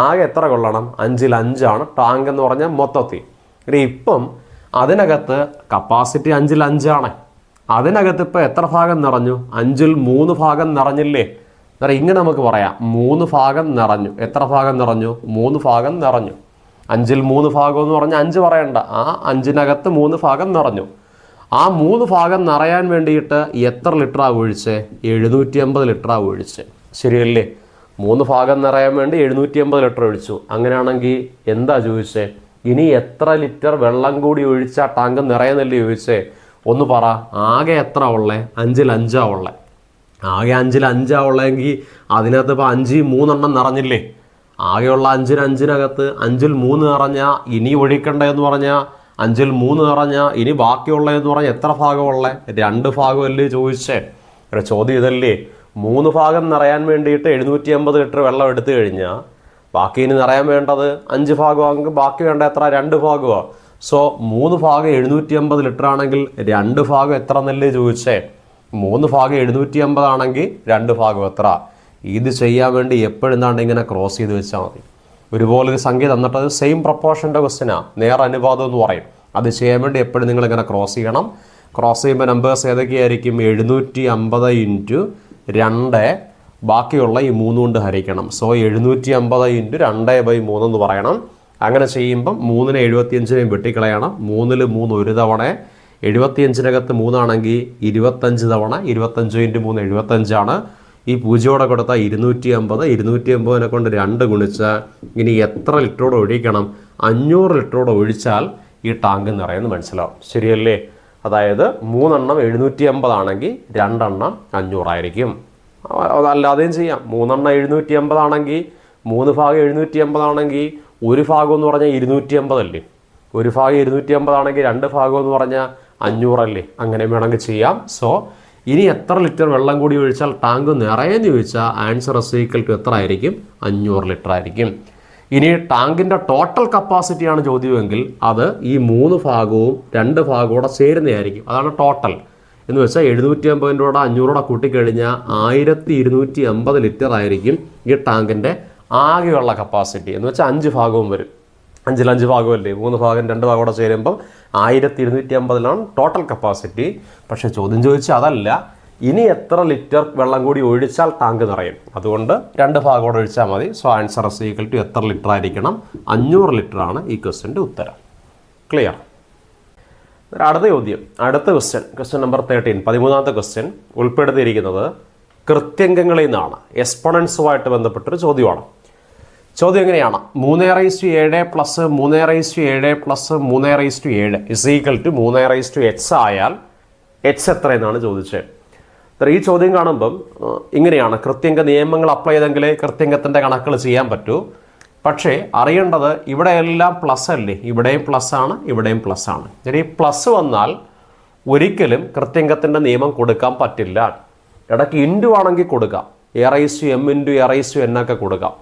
ആകെ എത്ര കൊള്ളണം? 5/5 ആണ് ടാങ്ക് എന്ന് പറഞ്ഞാൽ മൊത്തത്തിൽ. ഇപ്പം അതിനകത്ത് കപ്പാസിറ്റി 5/5 ആണ്. അതിനകത്ത് ഇപ്പം എത്ര ഭാഗം നിറഞ്ഞു? 3/5 നിറഞ്ഞില്ലേ? അന്നേരം ഇങ്ങനെ നമുക്ക് പറയാം, 3/5 നിറഞ്ഞു. എത്ര ഭാഗം നിറഞ്ഞു? 3/5 നിറഞ്ഞു. 3/5 എന്ന് പറഞ്ഞാൽ 5 പറയണ്ട, ആ 5നകത്ത് 3/5 നിറഞ്ഞു. ആ 3/5 നിറയാൻ വേണ്ടിയിട്ട് എത്ര ലിറ്ററാണ് ഒഴിച്ചേ? 750 ലിറ്ററാണ് ഒഴിച്ചേ. ശരിയല്ലേ? 3/5 നിറയാൻ വേണ്ടി 750 ലിറ്റർ ഒഴിച്ചു. അങ്ങനെയാണെങ്കിൽ എന്താ ചോദിച്ചേ? ഇനി എത്ര ലിറ്റർ വെള്ളം കൂടി ഒഴിച്ചാൽ ടാങ്ക് നിറയുന്നല്ലേ ചോദിച്ചേ? ഒന്ന് പറ, ആകെ എത്ര ഉള്ളേ? 5/5 ഉള്ളേ. ആകെ 5/5 ഉള്ളെങ്കിൽ അതിനകത്ത് ഇപ്പോൾ 5 നിറഞ്ഞില്ലേ? ആകെയുള്ള 5-5നകത്ത് 5-3 നിറഞ്ഞാൽ ഇനി ഒഴിക്കണ്ടെന്ന് പറഞ്ഞാൽ 5-3 നിറഞ്ഞാൽ ഇനി ബാക്കിയുള്ളതെന്ന് പറഞ്ഞാൽ എത്ര ഭാഗമുള്ള? 2 ഭാഗമല്ലേ ചോദിച്ചേ? ഒരു ചോദ്യം ഇതല്ലേ? 3 ഭാഗം നിറയാൻ വേണ്ടിയിട്ട് 750 ലിറ്റർ വെള്ളം എടുത്തു കഴിഞ്ഞാൽ ബാക്കി ഇനി നിറയാൻ വേണ്ടത് 5 ഭാഗമാണെങ്കിൽ ബാക്കി വേണ്ട എത്ര? 2 ഭാഗമാണ്. സോ 3 ഭാഗം 750 ലിറ്റർ ആണെങ്കിൽ 2 ഭാഗം എത്ര എന്നല്ലേ ചോദിച്ചേ? 3 ഭാഗം 750 ആണെങ്കിൽ 2 ഭാഗം എത്ര? ഇത് ചെയ്യാൻ വേണ്ടി എപ്പോഴും എന്താണ്ട് ഇങ്ങനെ ക്രോസ് ചെയ്ത് വെച്ചാൽ മതി. ഒരുപോലെ ഒരു സംഖ്യ തന്നിട്ട് അത് സെയിം പ്രപ്പോർഷൻ്റെ ക്വസ്റ്റ്യനാണ്, നേർ അനുപാതം എന്ന് പറയും. അത് ചെയ്യാൻ വേണ്ടി എപ്പോഴും നിങ്ങൾ ഇങ്ങനെ ക്രോസ് ചെയ്യണം. ക്രോസ് ചെയ്യുമ്പോൾ നമ്പേഴ്സ് ഏതൊക്കെയായിരിക്കും? 750 × 2 ബാക്കിയുള്ള ഈ 3 കൊണ്ട് ഹരിക്കണം. സോ 750 × 2/3 എന്ന് പറയണം. അങ്ങനെ ചെയ്യുമ്പം 3നെ 75നെയും വെട്ടിക്കളയണം. 3ൽ 3 ഒരു തവണ, 75നകത്ത് 3 ആണെങ്കിൽ 25 തവണ. 25 × 3 75 ആണ്. ഈ 0 കൊടുത്താൽ 250. 250നെ കൊണ്ട് 2 ഗുണിച്ചാൽ ഇനി എത്ര ലിറ്ററോടെ ഒഴിക്കണം? 500 ലിറ്ററോടെ ഒഴിച്ചാൽ ഈ ടാങ്ക് നിറയെന്ന് മനസ്സിലാവും. ശരിയല്ലേ? അതായത് 3 750 ആണെങ്കിൽ 2 500 ആയിരിക്കും. അല്ലാതെയും ചെയ്യാം. 3 750 ആണെങ്കിൽ 3 ഭാഗം 750 ആണെങ്കിൽ 1 ഭാഗം എന്ന് പറഞ്ഞാൽ 250 അല്ലേ? 1 ഭാഗം 250 ആണെങ്കിൽ 2 ഭാഗം എന്ന് പറഞ്ഞാൽ 500 അല്ലേ? അങ്ങനെ വേണമെങ്കിൽ ചെയ്യാം. സോ ഇനി എത്ര ലിറ്റർ വെള്ളം കൂടി ഒഴിച്ചാൽ ടാങ്ക് നിറയെന്ന് ചോദിച്ചാൽ ആൻസർ = എത്ര ആയിരിക്കും? 500 ലിറ്റർ ആയിരിക്കും. ഇനി ടാങ്കിൻ്റെ ടോട്ടൽ കപ്പാസിറ്റിയാണ് ചോദ്യമെങ്കിൽ അത് ഈ 3 ഭാഗവും 2 ഭാഗവും കൂടെ ചേരുന്നതായിരിക്കും. അതാണ് ടോട്ടൽ എന്ന് വെച്ചാൽ 750 കൂടെ 500 കൂട്ടിക്കഴിഞ്ഞാൽ 1250 ലിറ്റർ ആയിരിക്കും ഈ ടാങ്കിൻ്റെ ആകെയുള്ള കപ്പാസിറ്റി. എന്ന് വെച്ചാൽ 5 ഭാഗവും വരും. 5 ഭാഗമല്ലേ? 3 ഭാഗം 2 ഭാഗം കൂടെ ചേരുമ്പം 1250 ടോട്ടൽ കപ്പാസിറ്റി. പക്ഷേ ചോദ്യം ചോദിച്ചാൽ അതല്ല, ഇനി എത്ര ലിറ്റർ വെള്ളം കൂടി ഒഴിച്ചാൽ ടാങ്ക് നിറയും. അതുകൊണ്ട് 2 ഭാഗം കൂടെ ഒഴിച്ചാൽ മതി. സോ ആൻസർ = എത്ര ലിറ്റർ ആയിരിക്കണം? 500 ലിറ്റർ ആണ് ഈ ക്വസ്റ്റ്യൻ്റെ ഉത്തരം. ക്ലിയർ? അടുത്ത ചോദ്യം, അടുത്ത ക്വസ്റ്റ്യൻ നമ്പർ 13, 13ാമത്തെ ക്വസ്റ്റ്യൻ ഉൾപ്പെടുത്തിയിരിക്കുന്നത് കൃത്യംഗങ്ങളിൽ നിന്നാണ്. എക്സ്പോണൻസുമായിട്ട് ബന്ധപ്പെട്ടൊരു ചോദ്യമാണ്. ചോദ്യം എങ്ങനെയാണ്? 3/7 + 3/7 + 3/7 = 3/h ആയാൽ h എത്രയെന്നാണ് ചോദിച്ചത്. ഈ ചോദ്യം കാണുമ്പം ഇങ്ങനെയാണ്, കൃത്യംഗ നിയമങ്ങൾ അപ്ലൈ ചെയ്തെങ്കിലേ കൃത്യംഗത്തിൻ്റെ കണക്കുകൾ ചെയ്യാൻ പറ്റൂ. പക്ഷേ അറിയേണ്ടത് ഇവിടെ എല്ലാം പ്ലസ് അല്ലേ, ഇവിടെയും പ്ലസ് ആണ്, ഇവിടെയും പ്ലസ് ആണ്. ഇനി പ്ലസ് വന്നാൽ ഒരിക്കലും കൃത്യംഗത്തിൻ്റെ നിയമം കൊടുക്കാൻ പറ്റില്ല. ഇടയ്ക്ക് ഇൻറ്റു ആണെങ്കിൽ കൊടുക്കാം, a/m ഇൻറ്റു a/n ഒക്കെ കൊടുക്കാം.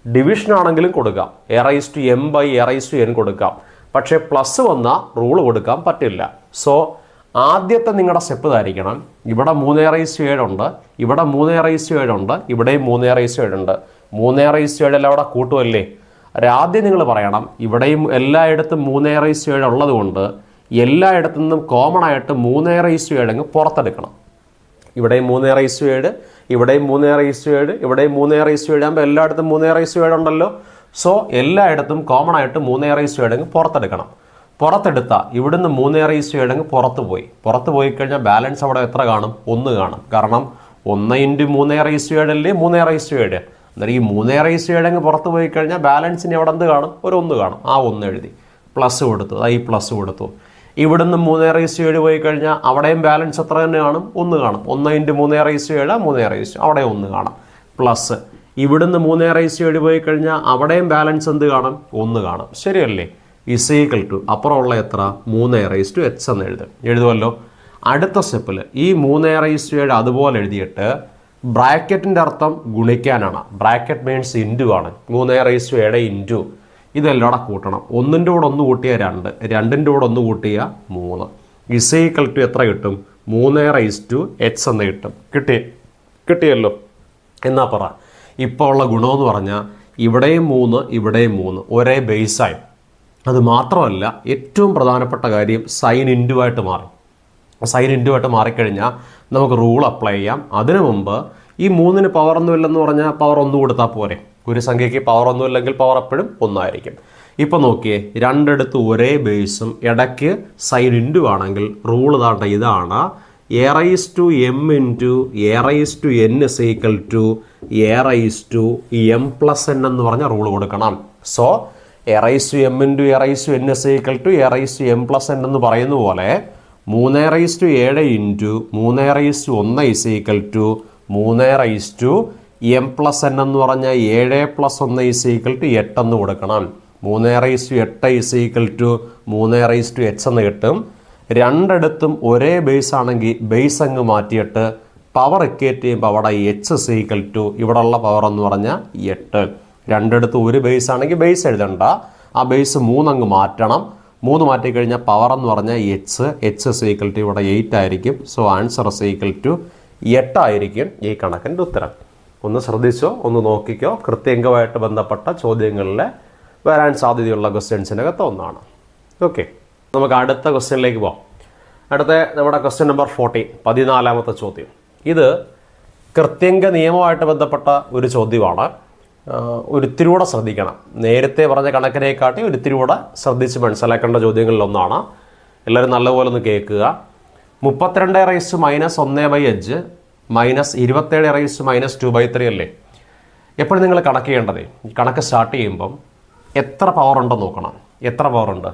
ഡിവിഷൻ ആണെങ്കിലും കൊടുക്കാം, a/m/a/n കൊടുക്കാം. പക്ഷേ പ്ലസ് വന്ന റൂൾ കൊടുക്കാൻ പറ്റില്ല. സോ ആദ്യത്തെ നിങ്ങളുടെ സ്റ്റെപ്പ് ധാരിക്കണം, ഇവിടെ 3/7 ഉണ്ട്, ഇവിടെ 3/7 ഉണ്ട്, ഇവിടെയും 3/7 ഉണ്ട്. 3/7 എല്ലാം അവിടെ കൂട്ടുമല്ലേ. ആദ്യം നിങ്ങൾ പറയണം, ഇവിടെയും എല്ലായിടത്തും 3/7 ഉള്ളത് കൊണ്ട് എല്ലായിടത്തു നിന്നും കോമൺ ആയിട്ട് 3/7 അങ്ങ് പുറത്തെടുക്കണം. ഇവിടെയും 3/7, ഇവിടെയും 3/7, ഇവിടെയും 3/7 ആകുമ്പോൾ എല്ലായിടത്തും 3/7 ഉണ്ടല്ലോ. സോ എല്ലായിടത്തും കോമൺ ആയിട്ട് 3/7 അങ്ങ് പുറത്തെടുക്കണം. പുറത്തെടുത്ത ഇവിടുന്ന് 3/7 അങ്ങ് പുറത്ത് പോയി കഴിഞ്ഞാൽ ബാലൻസ് അവിടെ എത്ര കാണും? 1 കാണും. കാരണം 1 ഇൻറ്റു 3/7 അല്ലേ 3/7. അന്നേരം ഈ 3/7 അങ്ങ് പുറത്ത് പോയി കഴിഞ്ഞാൽ ബാലൻസിന് അവിടെ എന്ത് കാണും? ഒരു 1 കാണും. ആ 1 എഴുതി പ്ലസ് കൊടുത്തു, ഈ പ്ലസ് കൊടുത്തു. ഇവിടുന്ന് 3/7 പോയി കഴിഞ്ഞാൽ അവിടെയും ബാലൻസ് എത്ര തന്നെ കാണും? 1 കാണും. 1 ഇൻറ്റു 3/7 3/7, അവിടെ 1 കാണാം. പ്ലസ് ഇവിടുന്ന് 3/7 പോയി കഴിഞ്ഞാൽ അവിടെയും ബാലൻസ് എന്ത് കാണും? 1 കാണും. ശരിയല്ലേ? ഈക്വൽ ടു അപ്പുറമുള്ള എത്ര? 3/h എന്ന് എഴുതുമല്ലോ. അടുത്ത സ്റ്റെപ്പിൽ ഈ 3/7 അതുപോലെ എഴുതിയിട്ട് ബ്രാക്കറ്റിൻ്റെ അർത്ഥം ഗുണിക്കാനാണ്. ബ്രാക്കറ്റ് മീൻസ് ഇൻറ്റു ആണ്. 3/7 ഇൻറ്റു ഇതെല്ലാം കൂടെ കൂട്ടണം. 1ൻ്റെ കൂടെ 1 കൂട്ടിയാൽ 2, 2ൻ്റെ കൂടെ 1 കൂട്ടിയാൽ 3. ഈക്വൽ ടു എത്ര കിട്ടും? 3/h എന്ന് കിട്ടും. കിട്ടിയല്ലോ. എന്നാ പറ, ഇപ്പോൾ ഉള്ള ഗുണമെന്ന് പറഞ്ഞാൽ ഇവിടെയും 3, ഇവിടെയും 3 ഒരേ ബേസായി. അത് മാത്രമല്ല, ഏറ്റവും പ്രധാനപ്പെട്ട കാര്യം സൈൻ ഇൻറ്റു ആയിട്ട് മാറി. സൈൻ ഇൻറ്റു ആയിട്ട് മാറിക്കഴിഞ്ഞാൽ നമുക്ക് റൂൾ അപ്ലൈ ചെയ്യാം. അതിനു മുമ്പ് ഈ 3ന് പവറൊന്നുമില്ലെന്ന് പറഞ്ഞാൽ പവർ 1 കൊടുത്താൽ പോരെ. ഒരു സംഖ്യയ്ക്ക് പവർ ഒന്നുമില്ലെങ്കിൽ പവർ എപ്പോഴും 1 ആയിരിക്കും. ഇപ്പം നോക്കിയേ, രണ്ടിടത്ത് ഒരേ ബേസും ഇടയ്ക്ക് സൈൻ ഇൻറ്റു ആണെങ്കിൽ റൂൾ ഇതാണ്. a/m into a/n is equal to a/m+n എന്ന് പറഞ്ഞ റൂൾ കൊടുക്കണം. So a/m into a/n is equal to a/m+n എന്ന് പറയുന്ന പോലെ 3/7 into 3/1 is equal to 3/m+n എന്ന് പറഞ്ഞാൽ 7+1 is equal to 8 എന്ന് കൊടുക്കണം. 3/8 is equal to 3/h എന്ന് കിട്ടും. രണ്ടിടത്തും ഒരേ ബേസ് ആണെങ്കിൽ ബേസ് അങ്ങ് മാറ്റിയിട്ട് പവർ ഇക്വേറ്റ് ചെയ്യുമ്പോൾ അവിടെ h is equal to ഇവിടെയുള്ള പവർ എന്ന് പറഞ്ഞാൽ 8. രണ്ടിടത്തും ഒരു ബേസ് ആണെങ്കിൽ ബേസ് എഴുതണ്ട, ആ ബേസ് 3 അങ്ങ് മാറ്റണം. 3 മാറ്റിക്കഴിഞ്ഞാൽ പവർ എന്ന് പറഞ്ഞാൽ h is equal to ഇവിടെ 8 ആയിരിക്കും. So answer is equal to 8 ആയിരിക്കും ഈ കണക്കിൻ്റെ ഉത്തരം. ഒന്ന് ശ്രദ്ധിച്ചോ, ഒന്ന് നോക്കിക്കോ. കൃത്യംഗമായിട്ട് ബന്ധപ്പെട്ട ചോദ്യങ്ങളിൽ വരാൻ സാധ്യതയുള്ള ക്വസ്റ്റ്യൻസിനകത്ത് ഒന്നാണ്. ഓക്കെ, നമുക്ക് അടുത്ത ക്വസ്റ്റ്യനിലേക്ക് പോകാം. അടുത്ത നമ്മുടെ ക്വസ്റ്റ്യൻ നമ്പർ 14 ചോദ്യം. ഇത് കൃത്യംഗ നിയമമായിട്ട് ബന്ധപ്പെട്ട ഒരു ചോദ്യമാണ്. ഒരിത്തിരൂടെ ശ്രദ്ധിക്കണം. നേരത്തെ പറഞ്ഞ കണക്കിനെക്കാട്ടി ഒരിത്തിരൂടെ ശ്രദ്ധിച്ച് മനസ്സിലാക്കേണ്ട ചോദ്യങ്ങളിലൊന്നാണ്. എല്ലാവരും നല്ലപോലെ ഒന്ന് കേൾക്കുക. 32 - 1/5 മൈനസ് 27 - 2/3 അല്ലേ എപ്പോഴും നിങ്ങൾ കണക്ക് ചെയ്യേണ്ടത്. കണക്ക് സ്റ്റാർട്ട് ചെയ്യുമ്പം എത്ര പവർ ഉണ്ടെന്ന് നോക്കണം. എത്ര പവർ ഉണ്ട്?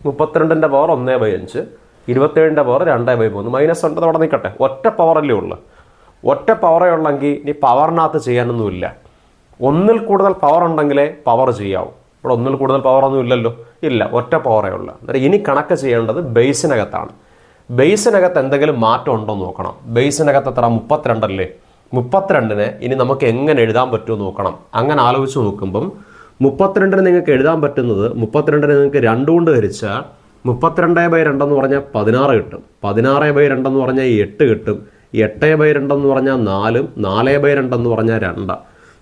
32ൻ്റെ പവർ 1/5, 27ൻ്റെ പവർ 2/3. മൈനസ് ഉണ്ടെന്ന് അവിടെ നിൽക്കട്ടെ. ഒറ്റ പവറല്ലേ ഉള്ളു. ഒറ്റ പവറേ ഉള്ളെങ്കിൽ ഇനി പവറിനകത്ത് ചെയ്യാനൊന്നുമില്ല. ഒന്നിൽ കൂടുതൽ പവർ ഉണ്ടെങ്കിലേ പവർ ചെയ്യാവൂ. ഇവിടെ ഒന്നിൽ കൂടുതൽ പവറൊന്നും ഇല്ലല്ലോ, ഇല്ല, ഒറ്റ പവറേ ഉള്ളൂ. അന്നേരം ഇനി കണക്ക് ചെയ്യേണ്ടത് ബേസിനകത്താണ്. ബേസിനകത്ത് എന്തെങ്കിലും മാറ്റം ഉണ്ടോ എന്ന് നോക്കണം. ബേസിനകത്ത് എത്ര? 32 അല്ലേ. 32നെ ഇനി നമുക്ക് എങ്ങനെ എഴുതാൻ പറ്റുമോ നോക്കണം. അങ്ങനെ ആലോചിച്ച് നോക്കുമ്പം 32ന് നിങ്ങൾക്ക് എഴുതാൻ പറ്റുന്നത്, 32നെ നിങ്ങൾക്ക് 2 കൊണ്ട് ഹരിച്ചാൽ 32/2 എന്ന് പറഞ്ഞാൽ 16 കിട്ടും. 16/2 എന്ന് പറഞ്ഞാൽ 8 കിട്ടും. 8/2 എന്ന് പറഞ്ഞാൽ 4, 4/2 എന്ന് പറഞ്ഞാൽ 2.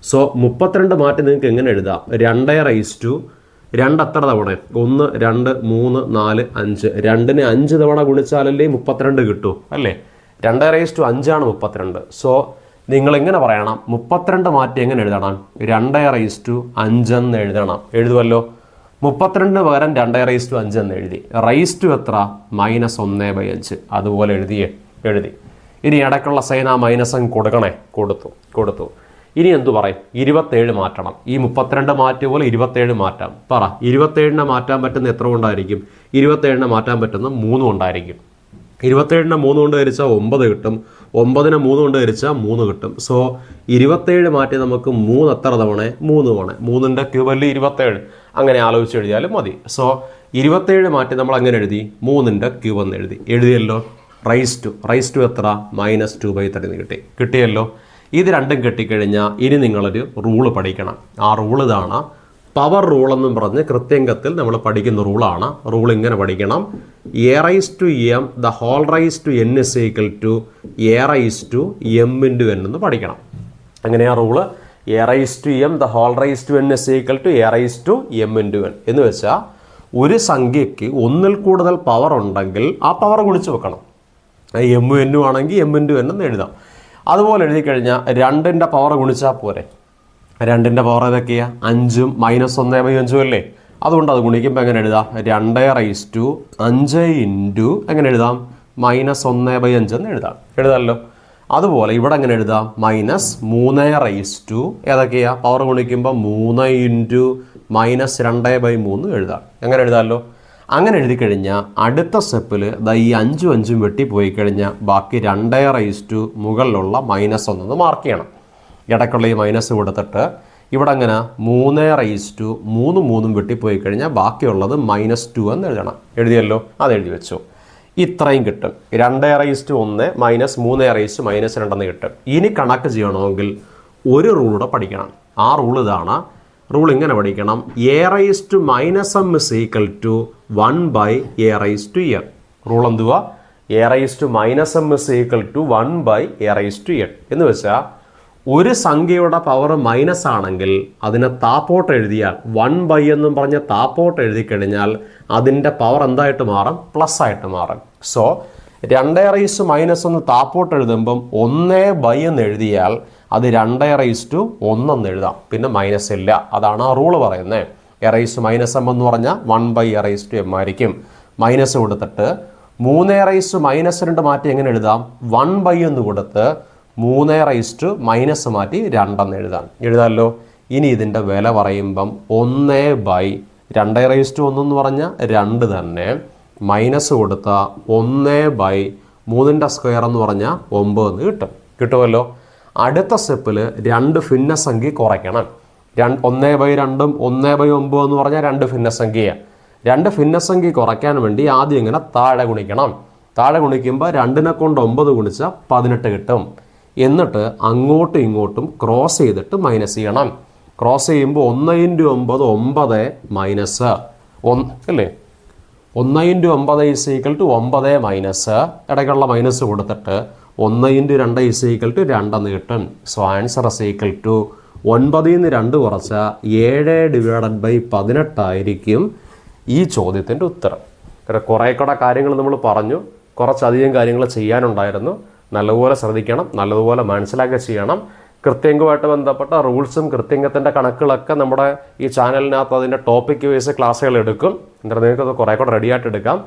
സോ 32 മാറ്റി നിങ്ങൾക്ക് എങ്ങനെ എഴുതാം? 2 എത്ര തവണ? 1, 2, 3, 4, 5. 2നെ 5 തവണ ഗുണിച്ചാലല്ലേ 32 കിട്ടൂ അല്ലേ. 2/5 32. സോ നിങ്ങൾ എങ്ങനെ പറയണം? 32 മാറ്റി എങ്ങനെ എഴുതണം? 2/5 എന്ന് എഴുതണം. എഴുതുമല്ലോ. 32 പകരം 2/5 എന്ന് എഴുതി. റൈസ് ടു എത്ര? -1/5. അതുപോലെ എഴുതി. ഇനി ഇടയ്ക്കുള്ള സൈൻ ആ മൈനസ് അങ്ങ് കൊടുക്കണേ. കൊടുത്തു. ഇനി എന്തു പറയും? 27 മാറ്റണം. ഈ 32 മാറ്റിയ പോലെ 27 മാറ്റാം. പറ, 27നെ മാറ്റാൻ പറ്റുന്ന എത്ര കൊണ്ടായിരിക്കും? 27നെ മാറ്റാൻ പറ്റുന്ന 3 കൊണ്ടായിരിക്കും. 27നെ 3 കൊണ്ട് ഹരിച്ചാൽ 9 കിട്ടും. 9നെ 3 കൊണ്ട് ഹരിച്ചാൽ 3 കിട്ടും. സോ 27 മാറ്റി നമുക്ക് 3 എത്ര തവണ? 3 തവണ. 3ന്റെ ക്യൂബല്ലേ 27. അങ്ങനെ ആലോചിച്ച് എഴുതിയാലും മതി. സോ 27 മാറ്റി നമ്മൾ അങ്ങനെ എഴുതി 3ന്റെ ക്യൂബ് എന്ന് എഴുതിയല്ലോ. റൈസ് ടു എത്ര? -2/3 എന്ന് കിട്ടിയല്ലോ. ഇത് രണ്ടും കിട്ടിക്കഴിഞ്ഞാൽ ഇനി നിങ്ങളൊരു റൂള് പഠിക്കണം. ആ റൂൾ ഇതാണ്, പവർ റൂൾ എന്നും പറഞ്ഞ് കൃത്യംഗത്തിൽ നമ്മൾ പഠിക്കുന്ന റൂളാണ്. റൂൾ ഇങ്ങനെ പഠിക്കണം: a⁻m the whole raised to n is equal to a⁻m into n എന്ന് പഠിക്കണം. അങ്ങനെയാ rule. a⁻m the whole raised to n is equal to a⁻m into n എന്ന് വെച്ചാൽ ഒരു സംഖ്യയ്ക്ക് ഒന്നിൽ കൂടുതൽ പവർ ഉണ്ടെങ്കിൽ ആ പവർ ഗുണിച്ച് വെക്കണം. എം എന്നും ആണെങ്കിൽ m into n എന്ന് എഴുതാം. അതുപോലെ എഴുതി കഴിഞ്ഞാൽ 2ന്റെ പവർ ഗുണിച്ചാൽ പോരെ. 2ന്റെ പവർ ഏതൊക്കെയാ? 5ഉം -1/5 അല്ലേ? അതുകൊണ്ട് അത് ഗുണിക്കുമ്പോൾ എങ്ങനെ എഴുതാം? 2⁻5 ഇൻറ്റു എങ്ങനെ എഴുതാം? -1/5 എന്ന് എഴുതാമല്ലോ. അതുപോലെ ഇവിടെ എങ്ങനെ എഴുതാം? -3 ഏതൊക്കെയാ? പവർ ഗുണിക്കുമ്പോൾ 3 ഇൻറ്റു -2/3 എഴുതാം. എങ്ങനെ എഴുതാമല്ലോ. അങ്ങനെ എഴുതി കഴിഞ്ഞാൽ അടുത്ത സ്റ്റെപ്പിൽ ഈ 5ഉം വെട്ടിപ്പോയി കഴിഞ്ഞാൽ ബാക്കി 2 മുകളിലുള്ള -1 മാർക്ക് ചെയ്യണം. ഇടയ്ക്കുള്ള ഈ മൈനസ് കൊടുത്തിട്ട് ഇവിടെ അങ്ങനെ 3 വെട്ടിപ്പോയി കഴിഞ്ഞാൽ ബാക്കിയുള്ളത് -2 എന്ന് എഴുതണം. എഴുതിയല്ലോ. അത് എഴുതി വെച്ചു. ഇത്രയും കിട്ടും. 2⁻1 -3⁻2 എന്ന് കിട്ടും. ഇനി കണക്ക് ചെയ്യണമെങ്കിൽ ഒരു റൂളൂടെ പഠിക്കണം. ആ റൂൾ ഇതാണ്. റൂൾ ഇങ്ങനെ പഠിക്കണം: a⁻m is equal to 1/a⁻n. Rule എന്തുവാ? a⁻m is equal to 1/a⁻n എന്ന് വെച്ചാൽ ഒരു സംഖ്യയുടെ പവർ മൈനസ് ആണെങ്കിൽ അതിനെ താപ്പോട്ട് എഴുതിയാൽ 1 എന്നും പറഞ്ഞ് താപ്പോട്ട് എഴുതി കഴിഞ്ഞാൽ അതിൻ്റെ പവർ എന്തായിട്ട് മാറും? പ്ലസ് ആയിട്ട് മാറും. സോ 2⁻1 താപ്പോട്ട് എഴുതുമ്പം 1 എന്ന് എഴുതിയാൽ അത് 2⁻1 എന്ന് എഴുതാം. പിന്നെ മൈനസ് ഇല്ല. അതാണ് ആ റൂള് പറയുന്നത്. a⁻m എന്ന് പറഞ്ഞാൽ 1/a⁻m ആയിരിക്കും. മൈനസ് കൊടുത്തിട്ട് 3⁻2 മാറ്റി എങ്ങനെ എഴുതാം? 1 എന്ന് കൊടുത്ത് 3⁻- മാറ്റി 2 എന്ന് എഴുതാമല്ലോ. ഇനി ഇതിൻ്റെ വില പറയുമ്പം 1/2⁻1 എന്ന് പറഞ്ഞാൽ 2 തന്നെ, മൈനസ് കൊടുത്താൽ 1/3ന്റെ സ്ക്വയർ എന്ന് പറഞ്ഞാൽ 9 എന്ന് കിട്ടുമല്ലോ. അടുത്ത സ്റ്റെപ്പിൽ 2 ഭിന്നസംഖ്യ കുറയ്ക്കണം. 1/2ഉം 1/9 എന്ന് പറഞ്ഞാൽ 2 ഭിന്നസംഖ്യയാണ്. 2 ഭിന്നസംഖ്യ കുറയ്ക്കാൻ വേണ്ടി ആദ്യം ഇങ്ങനെ താഴെ ഗുണിക്കണം. താഴെ ഗുണിക്കുമ്പോൾ 2നെ കൊണ്ട് 9 ഗുണിച്ചാൽ 18 കിട്ടും. എന്നിട്ട് അങ്ങോട്ടും ഇങ്ങോട്ടും ക്രോസ് ചെയ്തിട്ട് മൈനസ് ചെയ്യണം. ക്രോസ് ചെയ്യുമ്പോൾ 1 × 9 9 മൈനസ് 1 അല്ലേ? 1 × 9 = 9 മൈനസ് ഇടയ്ക്കുള്ള മൈനസ് കൊടുത്തിട്ട് 1 × 2 = 2 എന്ന് കിട്ടും. സോ ആൻസർ = 9ൽ നിന്ന് 2 കുറച്ചാൽ 7/18 ആയിരിക്കും ഈ ചോദ്യത്തിൻ്റെ ഉത്തരം. കുറേ കൂടെ കാര്യങ്ങൾ നമ്മൾ പറഞ്ഞു. കുറച്ചധികം കാര്യങ്ങൾ ചെയ്യാനുണ്ടായിരുന്നു. നല്ലതുപോലെ ശ്രദ്ധിക്കണം, നല്ലതുപോലെ മനസ്സിലാക്കി ചെയ്യണം. കൃത്യംഗമായിട്ട് ബന്ധപ്പെട്ട റൂൾസും കൃത്യംഗത്തിൻ്റെ കണക്കുകളൊക്കെ നമ്മുടെ ഈ ചാനലിനകത്ത് അതിൻ്റെ ടോപ്പിക് വൈസ് ക്ലാസ്സുകൾ എടുക്കും. എന്നിട്ട് നിങ്ങൾക്ക് അത് കുറേ കൂടെ റെഡിയായിട്ട് എടുക്കാം.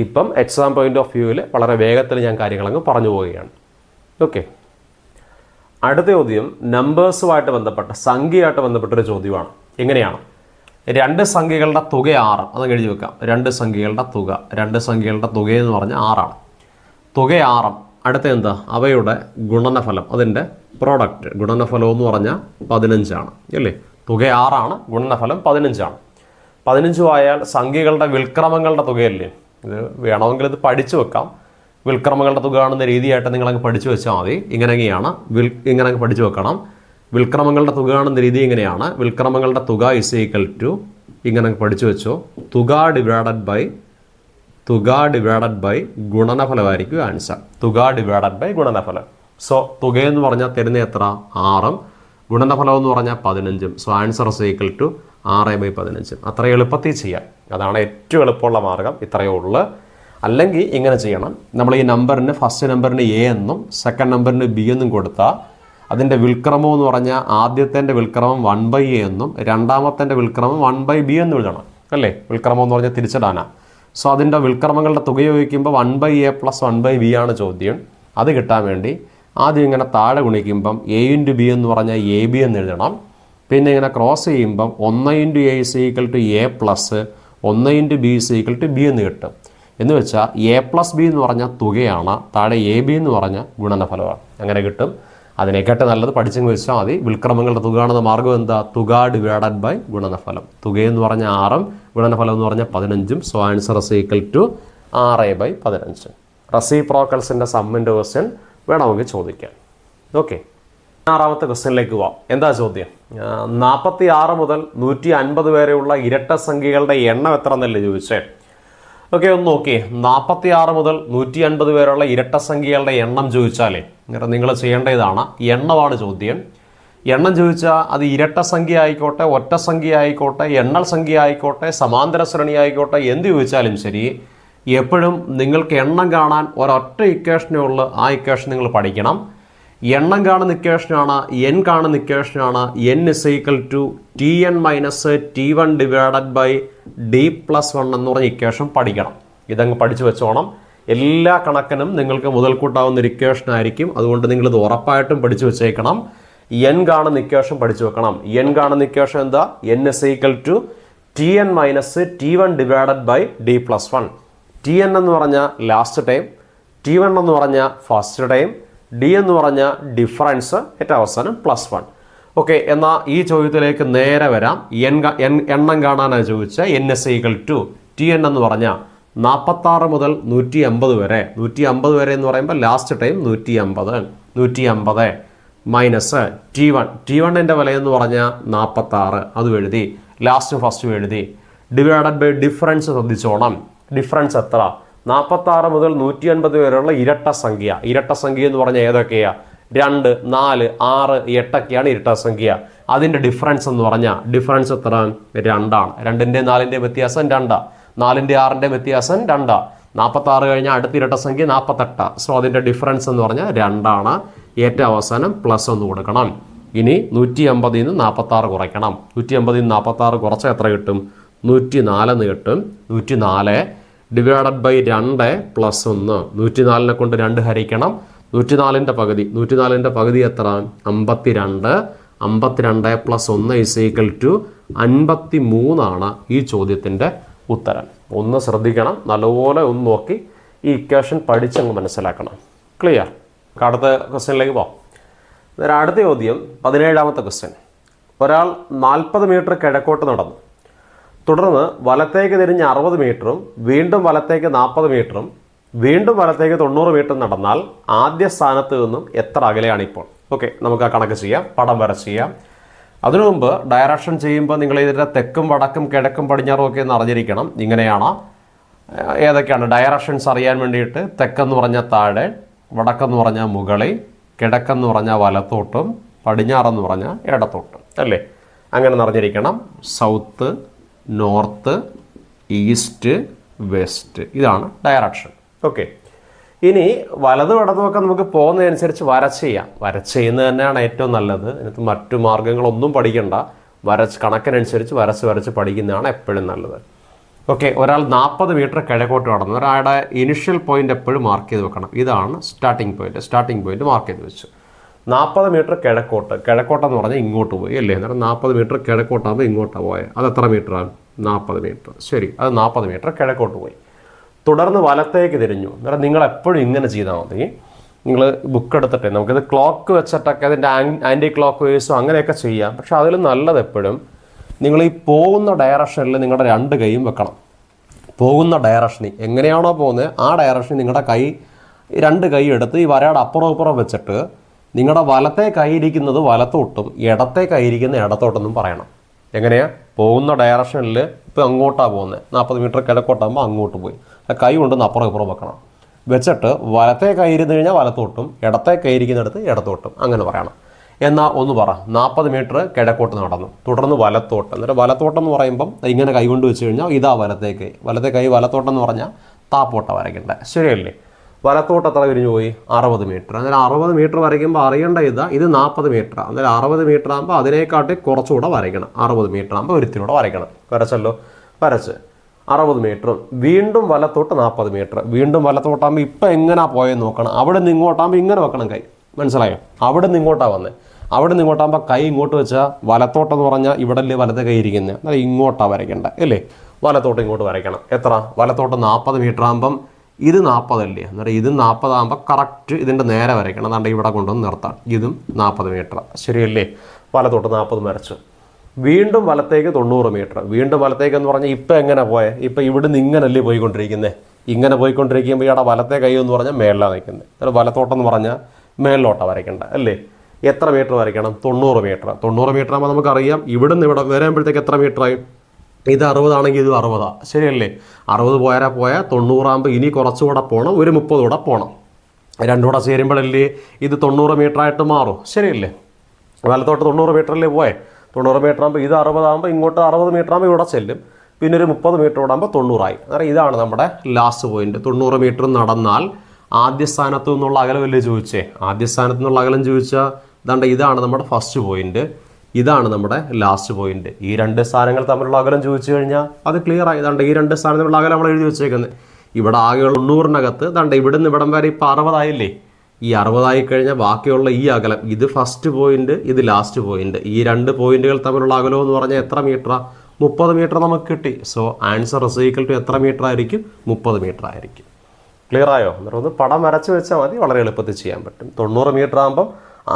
ഇപ്പം എക്സാം പോയിന്റ് ഓഫ് വ്യൂവിൽ വളരെ വേഗത്തിൽ ഞാൻ കാര്യങ്ങളങ്ങ് പറഞ്ഞു പോവുകയാണ്. ഓക്കെ, അടുത്ത ചോദ്യം നമ്പേഴ്സുമായിട്ട് ബന്ധപ്പെട്ട സംഖ്യയായിട്ട് ബന്ധപ്പെട്ടൊരു ചോദ്യമാണ്. എങ്ങനെയാണ്? 2 സംഖ്യകളുടെ തുക 6. അതങ്ങ് എഴുതി വെക്കാം. 2 സംഖ്യകളുടെ തുക എന്ന് പറഞ്ഞാൽ 6ആണ്. തുക 6. അടുത്ത എന്താ? അവയുടെ ഗുണനഫലം, അതിൻ്റെ പ്രോഡക്റ്റ്. ഗുണനഫലം എന്ന് പറഞ്ഞാൽ 15 അല്ലേ? തുക 6, ഗുണനഫലം 15. 15 ആയാൽ സംഖ്യകളുടെ വിൽക്രമങ്ങളുടെ തുകയല്ലേ? ഇത് വേണമെങ്കിൽ ഇത് പഠിച്ചു വെക്കാം. വിൽക്രമങ്ങളുടെ തുക കാണുന്ന രീതിയായിട്ട് നിങ്ങളങ്ങ് പഠിച്ചു വെച്ചാൽ മതി. ഇങ്ങനെയാണ് ഇങ്ങനെ പഠിച്ചു വെക്കണം. വിൽക്രമങ്ങളുടെ തുക കാണുന്ന രീതി ഇങ്ങനെയാണ്. വിൽക്രമങ്ങളുടെ തുക = ഇങ്ങനെ പഠിച്ചു വെച്ചോ. തുക ഡിവൈഡഡ് ബൈ ഗുണനഫലമായിരിക്കും ആൻസർ. തുക ഡിവൈഡഡ് ബൈ ഗുണനഫലം. സോ തുകയെന്ന് പറഞ്ഞാൽ തരുന്ന എത്ര? 6. ഗുണനഫലം എന്ന് പറഞ്ഞാൽ 15. So answer = 6/15. അത്ര എളുപ്പത്തിൽ ചെയ്യാം. അതാണ് ഏറ്റവും എളുപ്പമുള്ള മാർഗം. ഇത്രയേ ഉള്ളൂ. അല്ലെങ്കിൽ ഇങ്ങനെ ചെയ്യണം. നമ്മൾ ഈ നമ്പറിന് ഫസ്റ്റ് നമ്പറിന് A എന്നും സെക്കൻഡ് നമ്പറിന് B എന്നും കൊടുത്താൽ അതിൻ്റെ വിൽക്രമം എന്ന് പറഞ്ഞാൽ ആദ്യത്തെ വിൽക്രമം 1/A എന്നും രണ്ടാമത്തെ വിൽക്രമം 1/B എന്നും എഴുതണം അല്ലേ? വിൽക്രമം എന്ന് പറഞ്ഞാൽ തിരിച്ചിടാനാണ്. സോ അതിൻ്റെ വിൽക്രമങ്ങളുടെ തുക ചോദിക്കുമ്പോൾ 1/A + 1/B ആണ് ചോദ്യം. അത് കിട്ടാൻ വേണ്ടി ആദ്യം ഇങ്ങനെ താഴെ ഗുണിക്കുമ്പം A × B എന്ന് പറഞ്ഞാൽ AB എന്ന് എഴുതണം. പിന്നെ ഇങ്ങനെ ക്രോസ് ചെയ്യുമ്പം 1 × A = A + 1 × B = B എന്ന് കിട്ടും. എന്ന് വെച്ചാൽ A+B എന്ന് പറഞ്ഞ തുകയാണ്, താഴെ AB എന്ന് പറഞ്ഞ ഗുണനഫലമാണ്. അങ്ങനെ കിട്ടും. അതിനെക്കാട്ട് നല്ലത് പഠിച്ചെങ്കിൽ വെച്ചാൽ മതി. വിൽക്രമങ്ങളുടെ തുക കാണുന്ന മാർഗ്ഗം എന്താ? തുക ഡിവൈഡഡ് ബൈ ഗുണനഫലം. തുകയെന്ന് പറഞ്ഞാൽ 6, ഗുണനഫലം എന്ന് പറഞ്ഞാൽ 15. So answer is equal to 6/15. റെസിപ്രോക്കൽസിൻ്റെ സമ്മിൻ്റെ ക്വസ്റ്റ്യൻ വേണമെങ്കിൽ ചോദിക്കാം. ഓക്കെ, 6ാമത്തെ ക്വസ്റ്റ്യനിലേക്ക് പോവാം. എന്താ ചോദ്യം? 46 മുതൽ 150 വരെയുള്ള ഇരട്ട സംഖ്യകളുടെ എണ്ണം എത്ര എന്നല്ലേ ചോദിച്ചേ? ഓക്കെ, ഒന്ന് നോക്കിയേ. 46 മുതൽ 150 വരെയുള്ള ഇരട്ട സംഖ്യകളുടെ എണ്ണം ചോദിച്ചാലേ നിങ്ങൾ ചെയ്യേണ്ട ഇതാണ്. എണ്ണമാണ് ചോദ്യം. എണ്ണം ചോദിച്ചാൽ അത് ഇരട്ട സംഖ്യ ആയിക്കോട്ടെ, ഒറ്റ സംഖ്യ ആയിക്കോട്ടെ, എണ്ണൽ സംഖ്യ ആയിക്കോട്ടെ, സമാന്തര ശ്രേണി ആയിക്കോട്ടെ, എന്ത് ചോദിച്ചാലും ശരി, എപ്പോഴും നിങ്ങൾക്ക് എണ്ണം കാണാൻ ഒരൊറ്റ ഇക്വേഷനേ ഉള്ളൂ. ആ ഇക്വേഷൻ നിങ്ങൾ പഠിക്കണം. എണ്ണം കാണുന്ന ഇക്വേഷനാണ്, എൻ കാണുന്ന ഇക്വേഷനാണ് n is equal to Tn minus T1 divided by D+1 എന്ന് പറഞ്ഞ ഇക്വേഷൻ പഠിക്കണം. ഇതങ്ങ് പഠിച്ചു വെച്ചോണം. എല്ലാ കണക്കിനും നിങ്ങൾക്ക് മുതൽക്കൂട്ടാവുന്ന ഒരു ഇക്വേഷൻ ആയിരിക്കും. അതുകൊണ്ട് നിങ്ങളിത് ഉറപ്പായിട്ടും പഠിച്ചു വെച്ചേക്കണം. n കാണുന്ന ഇക്വേഷൻ പഠിച്ചു വെക്കണം. n കാണുന്ന ഇക്വേഷൻ എന്താ? n is equal to Tn minus T1 divided by D+1. Tn എന്ന് പറഞ്ഞാൽ ലാസ്റ്റ് ടൈം, T1 എന്ന് പറഞ്ഞാൽ ഫസ്റ്റ് ടൈം, D എന്ന് പറഞ്ഞ ഡിഫറൻസ്, ഏറ്റവും അവസാനം +1. ഓക്കെ, എന്നാൽ ഈ ചോദ്യത്തിലേക്ക് നേരെ വരാം. എണ്ണം കാണാനാണ് ചോദിച്ചാൽ n is equal to Tn എന്ന് പറഞ്ഞാൽ 46 മുതൽ 150 വരെ. 150 വരെ എന്ന് പറയുമ്പോൾ ലാസ്റ്റ് ടൈം 150 മൈനസ് T1ൻ്റെ വില എന്ന് പറഞ്ഞാൽ 46, അതും എഴുതി. ലാസ്റ്റ് ഫസ്റ്റും എഴുതി. ഡിവൈഡഡ് ബൈ ഡിഫറൻസ് ശ്രദ്ധിച്ചോണം. ഡിഫറൻസ് എത്ര? 46 മുതൽ 150 വരെയുള്ള ഇരട്ട സംഖ്യ. ഇരട്ട സംഖ്യ എന്ന് പറഞ്ഞാൽ ഏതൊക്കെയാ? 2, 4, 6, 8 ഇരട്ട സംഖ്യ. അതിൻ്റെ ഡിഫറൻസ് എന്ന് പറഞ്ഞാൽ ഡിഫറൻസ് എത്ര? 2ആണ്. 2ൻ്റെയും 4ൻ്റെയും വ്യത്യാസം 2. 4ൻ്റെയും 6ൻ്റെയും വ്യത്യാസം 2. 46 കഴിഞ്ഞാൽ അടുത്ത ഇരട്ട സംഖ്യ 48. സോ അതിൻ്റെ ഡിഫറൻസ് എന്ന് പറഞ്ഞാൽ 2ആണ്. ഏറ്റവും അവസാനം +1 കൊടുക്കണം. ഇനി 150 നിന്ന് 46 കുറയ്ക്കണം. 150 നിന്ന് 46 കുറച്ചാൽ എത്ര കിട്ടും? 104 എന്ന് കിട്ടും. 104 ഡിവൈഡഡ് ബൈ 2 + 1. 104നെ കൊണ്ട് 2 ഹരിക്കണം. 104ൻ്റെ പകുതി എത്ര? 52. 52 + 1 ഇസ് ഈക്വൽ ടു 53 ഈ ചോദ്യത്തിൻ്റെ ഉത്തരം. ഒന്ന് ശ്രദ്ധിക്കണം, നല്ലപോലെ ഒന്ന് നോക്കി ഈ ഇക്വേഷൻ പഠിച്ചങ്ങ് മനസ്സിലാക്കണം. ക്ലിയർ? അടുത്ത ക്വസ്റ്റ്യനിലേക്ക് പോകാം. അടുത്ത ചോദ്യം 17ാമത്തെ ക്വസ്റ്റ്യൻ. ഒരാൾ 40 മീറ്റർ കിഴക്കോട്ട് നടന്നു. തുടർന്ന് വലത്തേക്ക് തിരിഞ്ഞ് 60 മീറ്ററും വീണ്ടും വലത്തേക്ക് 40 മീറ്ററും വീണ്ടും വലത്തേക്ക് 90 മീറ്റർ നടന്നാൽ ആദ്യ സ്ഥാനത്ത് നിന്നും എത്ര അകലെയാണ് ഇപ്പോൾ? ഓക്കെ, നമുക്ക് ആ കണക്ക് ചെയ്യാം. പടം വരച്ച് ചെയ്യാം. അതിനു മുമ്പ് ഡയറക്ഷൻ ചെയ്യുമ്പോൾ നിങ്ങൾ ഇതിൻ്റെ തെക്കും വടക്കും കിഴക്കും പടിഞ്ഞാറും ഒക്കെ ഒന്ന് അറിഞ്ഞിരിക്കണം. ഇങ്ങനെയാണ്. ഏതൊക്കെയാണ് ഡയറക്ഷൻസ് അറിയാൻ വേണ്ടിയിട്ട്? തെക്കെന്ന് പറഞ്ഞാൽ താഴെ, വടക്കെന്ന് പറഞ്ഞാൽ മുകളിൽ, കിഴക്കെന്ന് പറഞ്ഞാൽ വലത്തോട്ടും, പടിഞ്ഞാറെന്ന് പറഞ്ഞാൽ ഇടത്തോട്ടും, അല്ലേ? അങ്ങനെ അറിഞ്ഞിരിക്കണം. സൗത്ത്, നോർത്ത്, ഈസ്റ്റ്, വെസ്റ്റ്, ഇതാണ് ഡയറക്ഷൻ. ഓക്കെ, ഇനി വലതും ഇടതുമൊക്കെ നമുക്ക് പോകുന്നതനുസരിച്ച് വരച്ച് ചെയ്യാം. വരച്ച് ചെയ്യുന്നത് തന്നെയാണ് ഏറ്റവും നല്ലത്. ഇതിനകത്ത് മറ്റു മാർഗ്ഗങ്ങളൊന്നും പഠിക്കണ്ട. കണക്കിനനുസരിച്ച് വരച്ച് പഠിക്കുന്നതാണ് എപ്പോഴും നല്ലത്. ഓക്കെ, ഒരാൾ 40 മീറ്റർ കിഴക്കോട്ട് കടന്നു. ഒരാളുടെ ഇനിഷ്യൽ പോയിന്റ് എപ്പോഴും മാർക്ക് ചെയ്ത് വെക്കണം. ഇതാണ് സ്റ്റാർട്ടിംഗ് പോയിന്റ് മാർക്ക് ചെയ്ത് വെച്ചു. 40 മീറ്റർ കിഴക്കോട്ടെന്ന് പറഞ്ഞാൽ ഇങ്ങോട്ട് പോയി, അല്ലേ? അന്നേരം 40 മീറ്റർ കിഴക്കോട്ടാകുമ്പോൾ ഇങ്ങോട്ടാണ് പോയത്. അത് എത്ര മീറ്ററാണ്? 40 മീറ്റർ. ശരി, അത് 40 മീറ്റർ കിഴക്കോട്ട് പോയി. തുടർന്ന് വലത്തേക്ക് തിരിഞ്ഞു. അന്നേരം നിങ്ങൾ എപ്പോഴും ഇങ്ങനെ ചെയ്താൽ മതി. നിങ്ങൾ ബുക്ക് എടുത്തിട്ട് നമുക്കിത് ക്ലോക്ക് വെച്ചിട്ടൊക്കെ അതിൻ്റെ ആൻറ്റി ക്ലോക്ക് വേഴ്സും അങ്ങനെയൊക്കെ ചെയ്യാം. പക്ഷെ അതിൽ നല്ലത് എപ്പോഴും നിങ്ങൾ ഈ പോകുന്ന ഡയറക്ഷനിൽ നിങ്ങളുടെ 2 കൈയും വെക്കണം. പോകുന്ന ഡയറക്ഷനിൽ എങ്ങനെയാണോ പോകുന്നത് ആ ഡയറക്ഷനിൽ നിങ്ങളുടെ 2 കൈ എടുത്ത് ഈ വരയുടെ അപ്പുറം വെച്ചിട്ട് നിങ്ങളുടെ വലത്തെ കൈയിരിക്കുന്നത് വലത്തോട്ടും ഇടത്തെ കൈയിരിക്കുന്ന ഇടത്തോട്ടെന്നും പറയണം. എങ്ങനെയാ? പോകുന്ന ഡയറക്ഷനിൽ ഇപ്പോൾ അങ്ങോട്ടാണ് പോകുന്നത്. 40 മീറ്റർ കിഴക്കോട്ടാകുമ്പോൾ അങ്ങോട്ട് പോയി കൈ കൊണ്ടൊന്ന് അപ്പുറം വെക്കണം. വെച്ചിട്ട് വലത്തെ കൈയിരുന്ന് കഴിഞ്ഞാൽ വലത്തോട്ടും ഇടത്തെ കൈയിരിക്കുന്നിടത്ത് ഇടത്തോട്ടും അങ്ങനെ പറയണം. എന്നാൽ ഒന്ന് പറ. 40 മീറ്റർ കിഴക്കോട്ട് നടന്നു, തുടർന്ന് വലത്തോട്ട്. എന്നിട്ട് വലത്തോട്ടെന്ന് പറയുമ്പം ഇങ്ങനെ കൈ കൊണ്ട് വെച്ച് കഴിഞ്ഞാൽ ഇതാ വലത്തെ കൈ വലത്തോട്ടെന്ന് പറഞ്ഞാൽ താപ്പോട്ട വരയ്ക്കണ്ടേ? ശരിയല്ലേ? വലത്തോട്ട് എത്ര തിരിഞ്ഞു പോയി? 60 മീറ്റർ. അന്നേരം 60 മീറ്റർ വരയ്ക്കുമ്പോൾ അറിയേണ്ട ഇത് 40 മീറ്റർ. അന്നേരം 60 മീറ്റർ ആകുമ്പോൾ അതിനേക്കാട്ടി കുറച്ചുകൂടെ വരയ്ക്കണം. 60 മീറ്റർ ആകുമ്പോൾ ഒരുത്തിലൂടെ വരയ്ക്കണം. വരച്ചല്ലോ? വരച്ച് 60 മീറ്ററും വീണ്ടും വലത്തോട്ട് 40 മീറ്റർ. വീണ്ടും വലത്തോട്ടാകുമ്പോൾ ഇപ്പം എങ്ങനെയാണ് പോയെന്ന് നോക്കണം. അവിടെ നിന്ന് ഇങ്ങോട്ടാകുമ്പോൾ ഇങ്ങനെ വെക്കണം കൈ. മനസ്സിലായോ? അവിടെ നിന്ന് ഇങ്ങോട്ടാണ് വന്നത്. അവിടെ നിന്ന് ഇങ്ങോട്ടാകുമ്പോൾ കൈ ഇങ്ങോട്ട് വെച്ചാൽ വലത്തോട്ടെന്ന് പറഞ്ഞാൽ ഇവിടെ അല്ലേ വലത്തെ കൈ ഇരിക്കുന്നത്. എന്നാൽ ഇങ്ങോട്ടാണ് വരയ്ക്കേണ്ടത്, അല്ലേ? വലത്തോട്ട് ഇങ്ങോട്ട് വരയ്ക്കണം. എത്ര? വലത്തോട്ട് 40 മീറ്റർ ആകുമ്പം ഇത് 40 അല്ലേ, അന്നേരം ഇത് 40 ആകുമ്പോൾ കറക്റ്റ് ഇതിൻ്റെ നേരെ വരയ്ക്കണം. അതാണ്ട് ഇവിടെ കൊണ്ടുവന്ന് നിർത്താം. ഇതും 40 മീറ്റർ, ശരിയല്ലേ? വലത്തോട്ട് 40 വരച്ചു. വീണ്ടും വലത്തേക്ക് 90 മീറ്റർ. വീണ്ടും വലത്തേക്ക് എന്ന് പറഞ്ഞാൽ ഇപ്പം എങ്ങനെ പോയേ? ഇപ്പം ഇവിടുന്ന് ഇങ്ങനല്ലേ പോയിക്കൊണ്ടിരിക്കുന്നത്. ഇങ്ങനെ പോയിക്കൊണ്ടിരിക്കുമ്പോൾ ഇവിടെ വലത്തെ കൈ എന്ന് പറഞ്ഞാൽ മേളിലാണ് നിൽക്കുന്നത്. അന്നേരം വലത്തോട്ടെന്ന് പറഞ്ഞാൽ മേളിലോട്ടാണ് വരയ്ക്കേണ്ട അല്ലേ? എത്ര മീറ്റർ വരയ്ക്കണം? 90 മീറ്റർ. 90 മീറ്റർ ആകുമ്പോൾ നമുക്കറിയാം ഇവിടുന്ന് ഇവിടെ വരുമ്പോഴത്തേക്ക് എത്ര മീറ്ററായി? ഇത് 60 ആണെങ്കിൽ ഇത് 60, ശരിയല്ലേ? 60 പോയാൽ 90 ആകുമ്പോൾ ഇനി കുറച്ചുകൂടെ പോകണം, ഒരു 30 കൂടെ പോകണം. രണ്ടും കൂടെ ചേരുമ്പോഴല്ലേ ഇത് 90 മീറ്റർ ആയിട്ട് മാറും, ശരിയല്ലേ? വലത്തോട്ട് 90 മീറ്ററല്ലേ പോയേ? 90 മീറ്റർ ആകുമ്പോൾ ഇത് 60 ആകുമ്പോൾ ഇങ്ങോട്ട് 60 മീറ്റർ ആകുമ്പോൾ ഇവിടെ ചെല്ലും. പിന്നെ ഒരു 30 മീറ്റർ ഓടാകുമ്പോൾ 90 അന്നേരം ഇതാണ് നമ്മുടെ ലാസ്റ്റ് പോയിന്റ്. 90 മീറ്റർ നടന്നാൽ ആദ്യ സ്ഥാനത്തു നിന്നുള്ള അകലമല്ലേ ചോദിച്ചേ? ആദ്യ സ്ഥാനത്തു നിന്നുള്ള അകലം ചോദിച്ചാൽ ഇതാണ്ട് ഇതാണ് നമ്മുടെ ഫസ്റ്റ് പോയിന്റ്, ഇതാണ് നമ്മുടെ ലാസ്റ്റ് പോയിന്റ്. ഈ രണ്ട് സ്ഥാനങ്ങൾ തമ്മിലുള്ള അകലം ചോദിച്ചു കഴിഞ്ഞാൽ അത് ക്ലിയർ ആയി. ഇതാണ്ട് ഈ രണ്ട് സ്ഥാനത്തിലുള്ള അകലം നമ്മൾ എഴുതി വെച്ചേക്കുന്നത്. ഇവിടെ ആകെയുള്ള 90-നകത്ത് ഇതാണ്ട് ഇവിടുന്ന് ഇവിടം വരെ ഇപ്പോൾ 60 ആയില്ലേ? ഈ 60 ആയി കഴിഞ്ഞാൽ ബാക്കിയുള്ള ഈ അകലം, ഇത് ഫസ്റ്റ് പോയിന്റ്, ഇത് ലാസ്റ്റ് പോയിന്റ്. ഈ രണ്ട് പോയിന്റുകൾ തമ്മിലുള്ള അകലം എന്ന് പറഞ്ഞാൽ എത്ര മീറ്ററാണ്? 30 മീറ്റർ നമുക്ക് കിട്ടി. So answer is equal to എത്ര മീറ്റർ ആയിരിക്കും? 30 മീറ്റർ ആയിരിക്കും. ക്ലിയർ ആയോ? എന്നിട്ട് ഒന്ന് പടം വരച്ച് വെച്ചാൽ മതി, വളരെ എളുപ്പത്തിൽ ചെയ്യാൻ പറ്റും. 90 മീറ്റർ ആകുമ്പം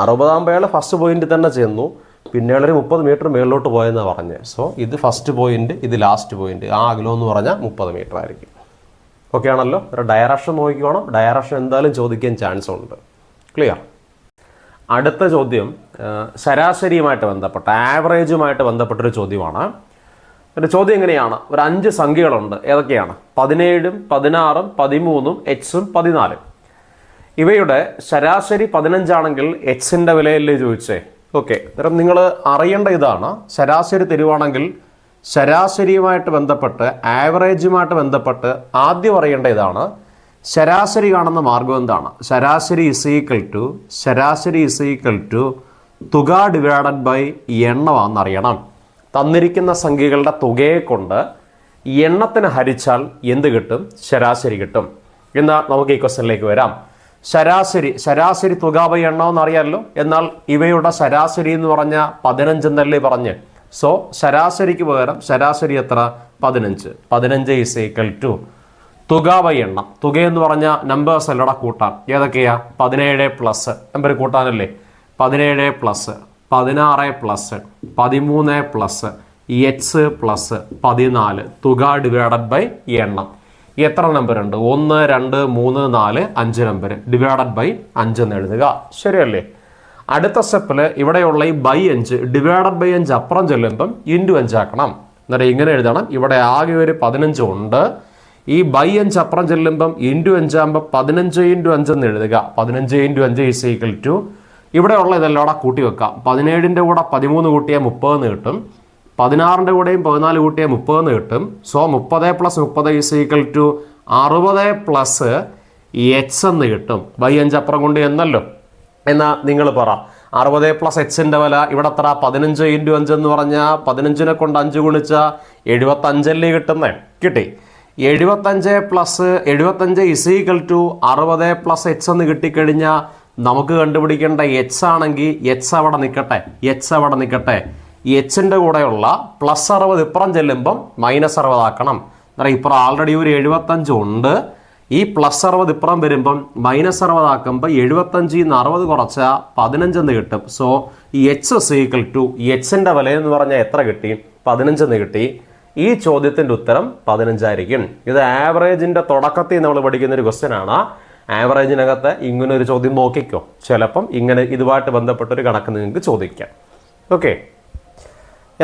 60 ആകുമ്പോൾ അയാൾ ഫസ്റ്റ് പോയിന്റ് തന്നെ ചെന്നു, പിന്നെ അയാളൊരു 30 മീറ്റർ മേളിലോട്ട് പോയെന്നാണ് പറഞ്ഞത്. സോ ഇത് ഫസ്റ്റ് പോയിന്റ്, ഇത് ലാസ്റ്റ് പോയിന്റ്. ആ അകലം എന്ന് പറഞ്ഞാൽ 30 മീറ്റർ ആയിരിക്കും. ഓക്കെ ആണല്ലോ? ഒരു ഡയറക്ഷൻ നോക്കിക്കോണം. ഡയറക്ഷൻ എന്തായാലും ചോദിക്കാൻ ചാൻസ് ഉണ്ട്. ക്ലിയർ? അടുത്ത ചോദ്യം ശരാശരിയുമായിട്ട് ബന്ധപ്പെട്ട, ആവറേജുമായിട്ട് ബന്ധപ്പെട്ടൊരു ചോദ്യമാണ്. ഒരു ചോദ്യം എങ്ങനെയാണ്? ഒരു 5 സംഖ്യകളുണ്ട്. ഏതൊക്കെയാണ്? 17, 16, 13, എക്സും 14. ഇവയുടെ ശരാശരി 15 ആണെങ്കിൽ എക്സിൻ്റെ വിലയല്ലേ ചോദിച്ചേ? ഓക്കെ, അന്നേരം നിങ്ങൾ അറിയേണ്ട ഇതാണ്, ശരാശരി തരുവാണെങ്കിൽ ശരാശരിയുമായിട്ട് ബന്ധപ്പെട്ട്, ആവറേജുമായിട്ട് ബന്ധപ്പെട്ട് ആദ്യം അറിയേണ്ട ഇതാണ്, ശരാശരി കാണുന്ന മാർഗം എന്താണ്? ശരാശരി ഇസ് ഈക്വൽ ടു തുക ഡിവൈഡഡ് ബൈ എണ്ണമാണെന്നറിയണം. തന്നിരിക്കുന്ന സംഖ്യകളുടെ തുകയെ കൊണ്ട് എണ്ണത്തിന് ഹരിച്ചാൽ എന്ത് കിട്ടും? ശരാശരി കിട്ടും. എന്നാൽ നമുക്ക് ഈ ക്വസ്റ്റ്യനിലേക്ക് വരാം. ശരാശരി തുക ബൈ എണ്ണം എന്നറിയാമല്ലോ. എന്നാൽ ഇവയുടെ ശരാശരി എന്ന് പറഞ്ഞാൽ 15 എന്നല്ലേ പറഞ്ഞ്. സോ ശരാശരിക്ക് പകരം ശരാശരി എത്ര? 15. 15 ഈസ് ഈക്വൽ ടു തുക ബൈ എണ്ണം. തുക എന്ന് പറഞ്ഞാൽ നമ്പേഴ്സ് അല്ലടാ, കൂട്ടാൻ. ഏതൊക്കെയാ? 17 പ്ലസ് നമ്പർ കൂട്ടാനല്ലേ? 17 plus 16 plus 13 plus X plus 14 തുക ഡിവൈഡഡ് ബൈ എണ്ണം. എത്ര നമ്പർ ഉണ്ട്? 1, 2, 3, 4, 5 നമ്പർ ഡിവൈഡഡ് ബൈ 5 എന്ന് എഴുതുക, ശരിയല്ലേ? അടുത്ത സ്റ്റെപ്പിൽ ഇവിടെയുള്ള ഈ ബൈ 5 ഡിവൈഡഡ് ബൈ 5 അപ്പുറം ചെല്ലുമ്പം ഇൻറ്റു 5 ആക്കണം. എന്നിട്ട് ഇങ്ങനെ എഴുതണം, ഇവിടെ ആകെ ഒരു 15 ഉണ്ട്. ഈ ബൈ 5 അപ്പുറം ചെല്ലുമ്പം ഇൻറ്റു 5 ആകുമ്പോൾ 15 ഇൻറ്റു 5 എന്ന് എഴുതുക. 15 ഇൻറ്റു 5 ഈസ് ഈക്വൽ ടു, ഇവിടെ ഉള്ള ഇതെല്ലാം കൂടെ കൂട്ടി വെക്കാം. 17ൻ്റെ കൂടെ 13 കൂട്ടിയാൽ 30 എന്ന് കിട്ടും. 16ൻ്റെ കൂടെയും 14 കൂട്ടിയാൽ 30 എന്ന് കിട്ടും. So 30 plus 30 is equal to 60 plus x എന്ന് കിട്ടും. ബൈ 5 അപ്പുറം കൊണ്ട് എന്നല്ലോ. എന്നാൽ നിങ്ങൾ പറ, 60 പ്ലസ് എക്സിൻ്റെ വില ഇവിടെ എത്ര? 15 ഇൻറ്റു 5 എന്ന് പറഞ്ഞാൽ 15നെ കൊണ്ട് 5 ഗുണിച്ചാൽ 75 കിട്ടുന്നേ. കിട്ടി. 75 is equal to 60 plus x എന്ന് കിട്ടിക്കഴിഞ്ഞാൽ നമുക്ക് കണ്ടുപിടിക്കേണ്ട എക്സ് ആണെങ്കിൽ എക്സ് അവിടെ നിൽക്കട്ടെ. ഈ എച്ചിൻ്റെ കൂടെയുള്ള പ്ലസ് 60 ഇപ്പുറം ചെല്ലുമ്പം മൈനസ് 60 ആക്കണം. എന്നാൽ ഇപ്പുറം ആൾറെഡി ഒരു 75 ഉണ്ട്. ഈ പ്ലസ് 60 ഇപ്പുറം വരുമ്പം മൈനസ് 60 ആക്കുമ്പോൾ 75 60 കുറച്ചാൽ 15 എന്ന് കിട്ടും. സോ ഈ എച്ച് ഇസ് ഈക്വൽ ടു, ഈ എച്ചിൻ്റെ വില എന്ന് പറഞ്ഞാൽ എത്ര കിട്ടി? 15 എന്ന് കിട്ടി. ഈ ചോദ്യത്തിൻ്റെ ഉത്തരം 15 ആയിരിക്കും. ഇത് ആവറേജിൻ്റെ തുടക്കത്തിൽ നമ്മൾ പഠിക്കുന്ന ഒരു ക്വസ്റ്റ്യൻ ആണ്. ആവറേജിനകത്ത് ഇങ്ങനെ ഒരു ചോദ്യം നോക്കിക്കോ, ചിലപ്പം ഇങ്ങനെ ഇതുമായിട്ട് ബന്ധപ്പെട്ടൊരു കണക്ക് നിങ്ങൾക്ക് ചോദിക്കാം. ഓക്കെ,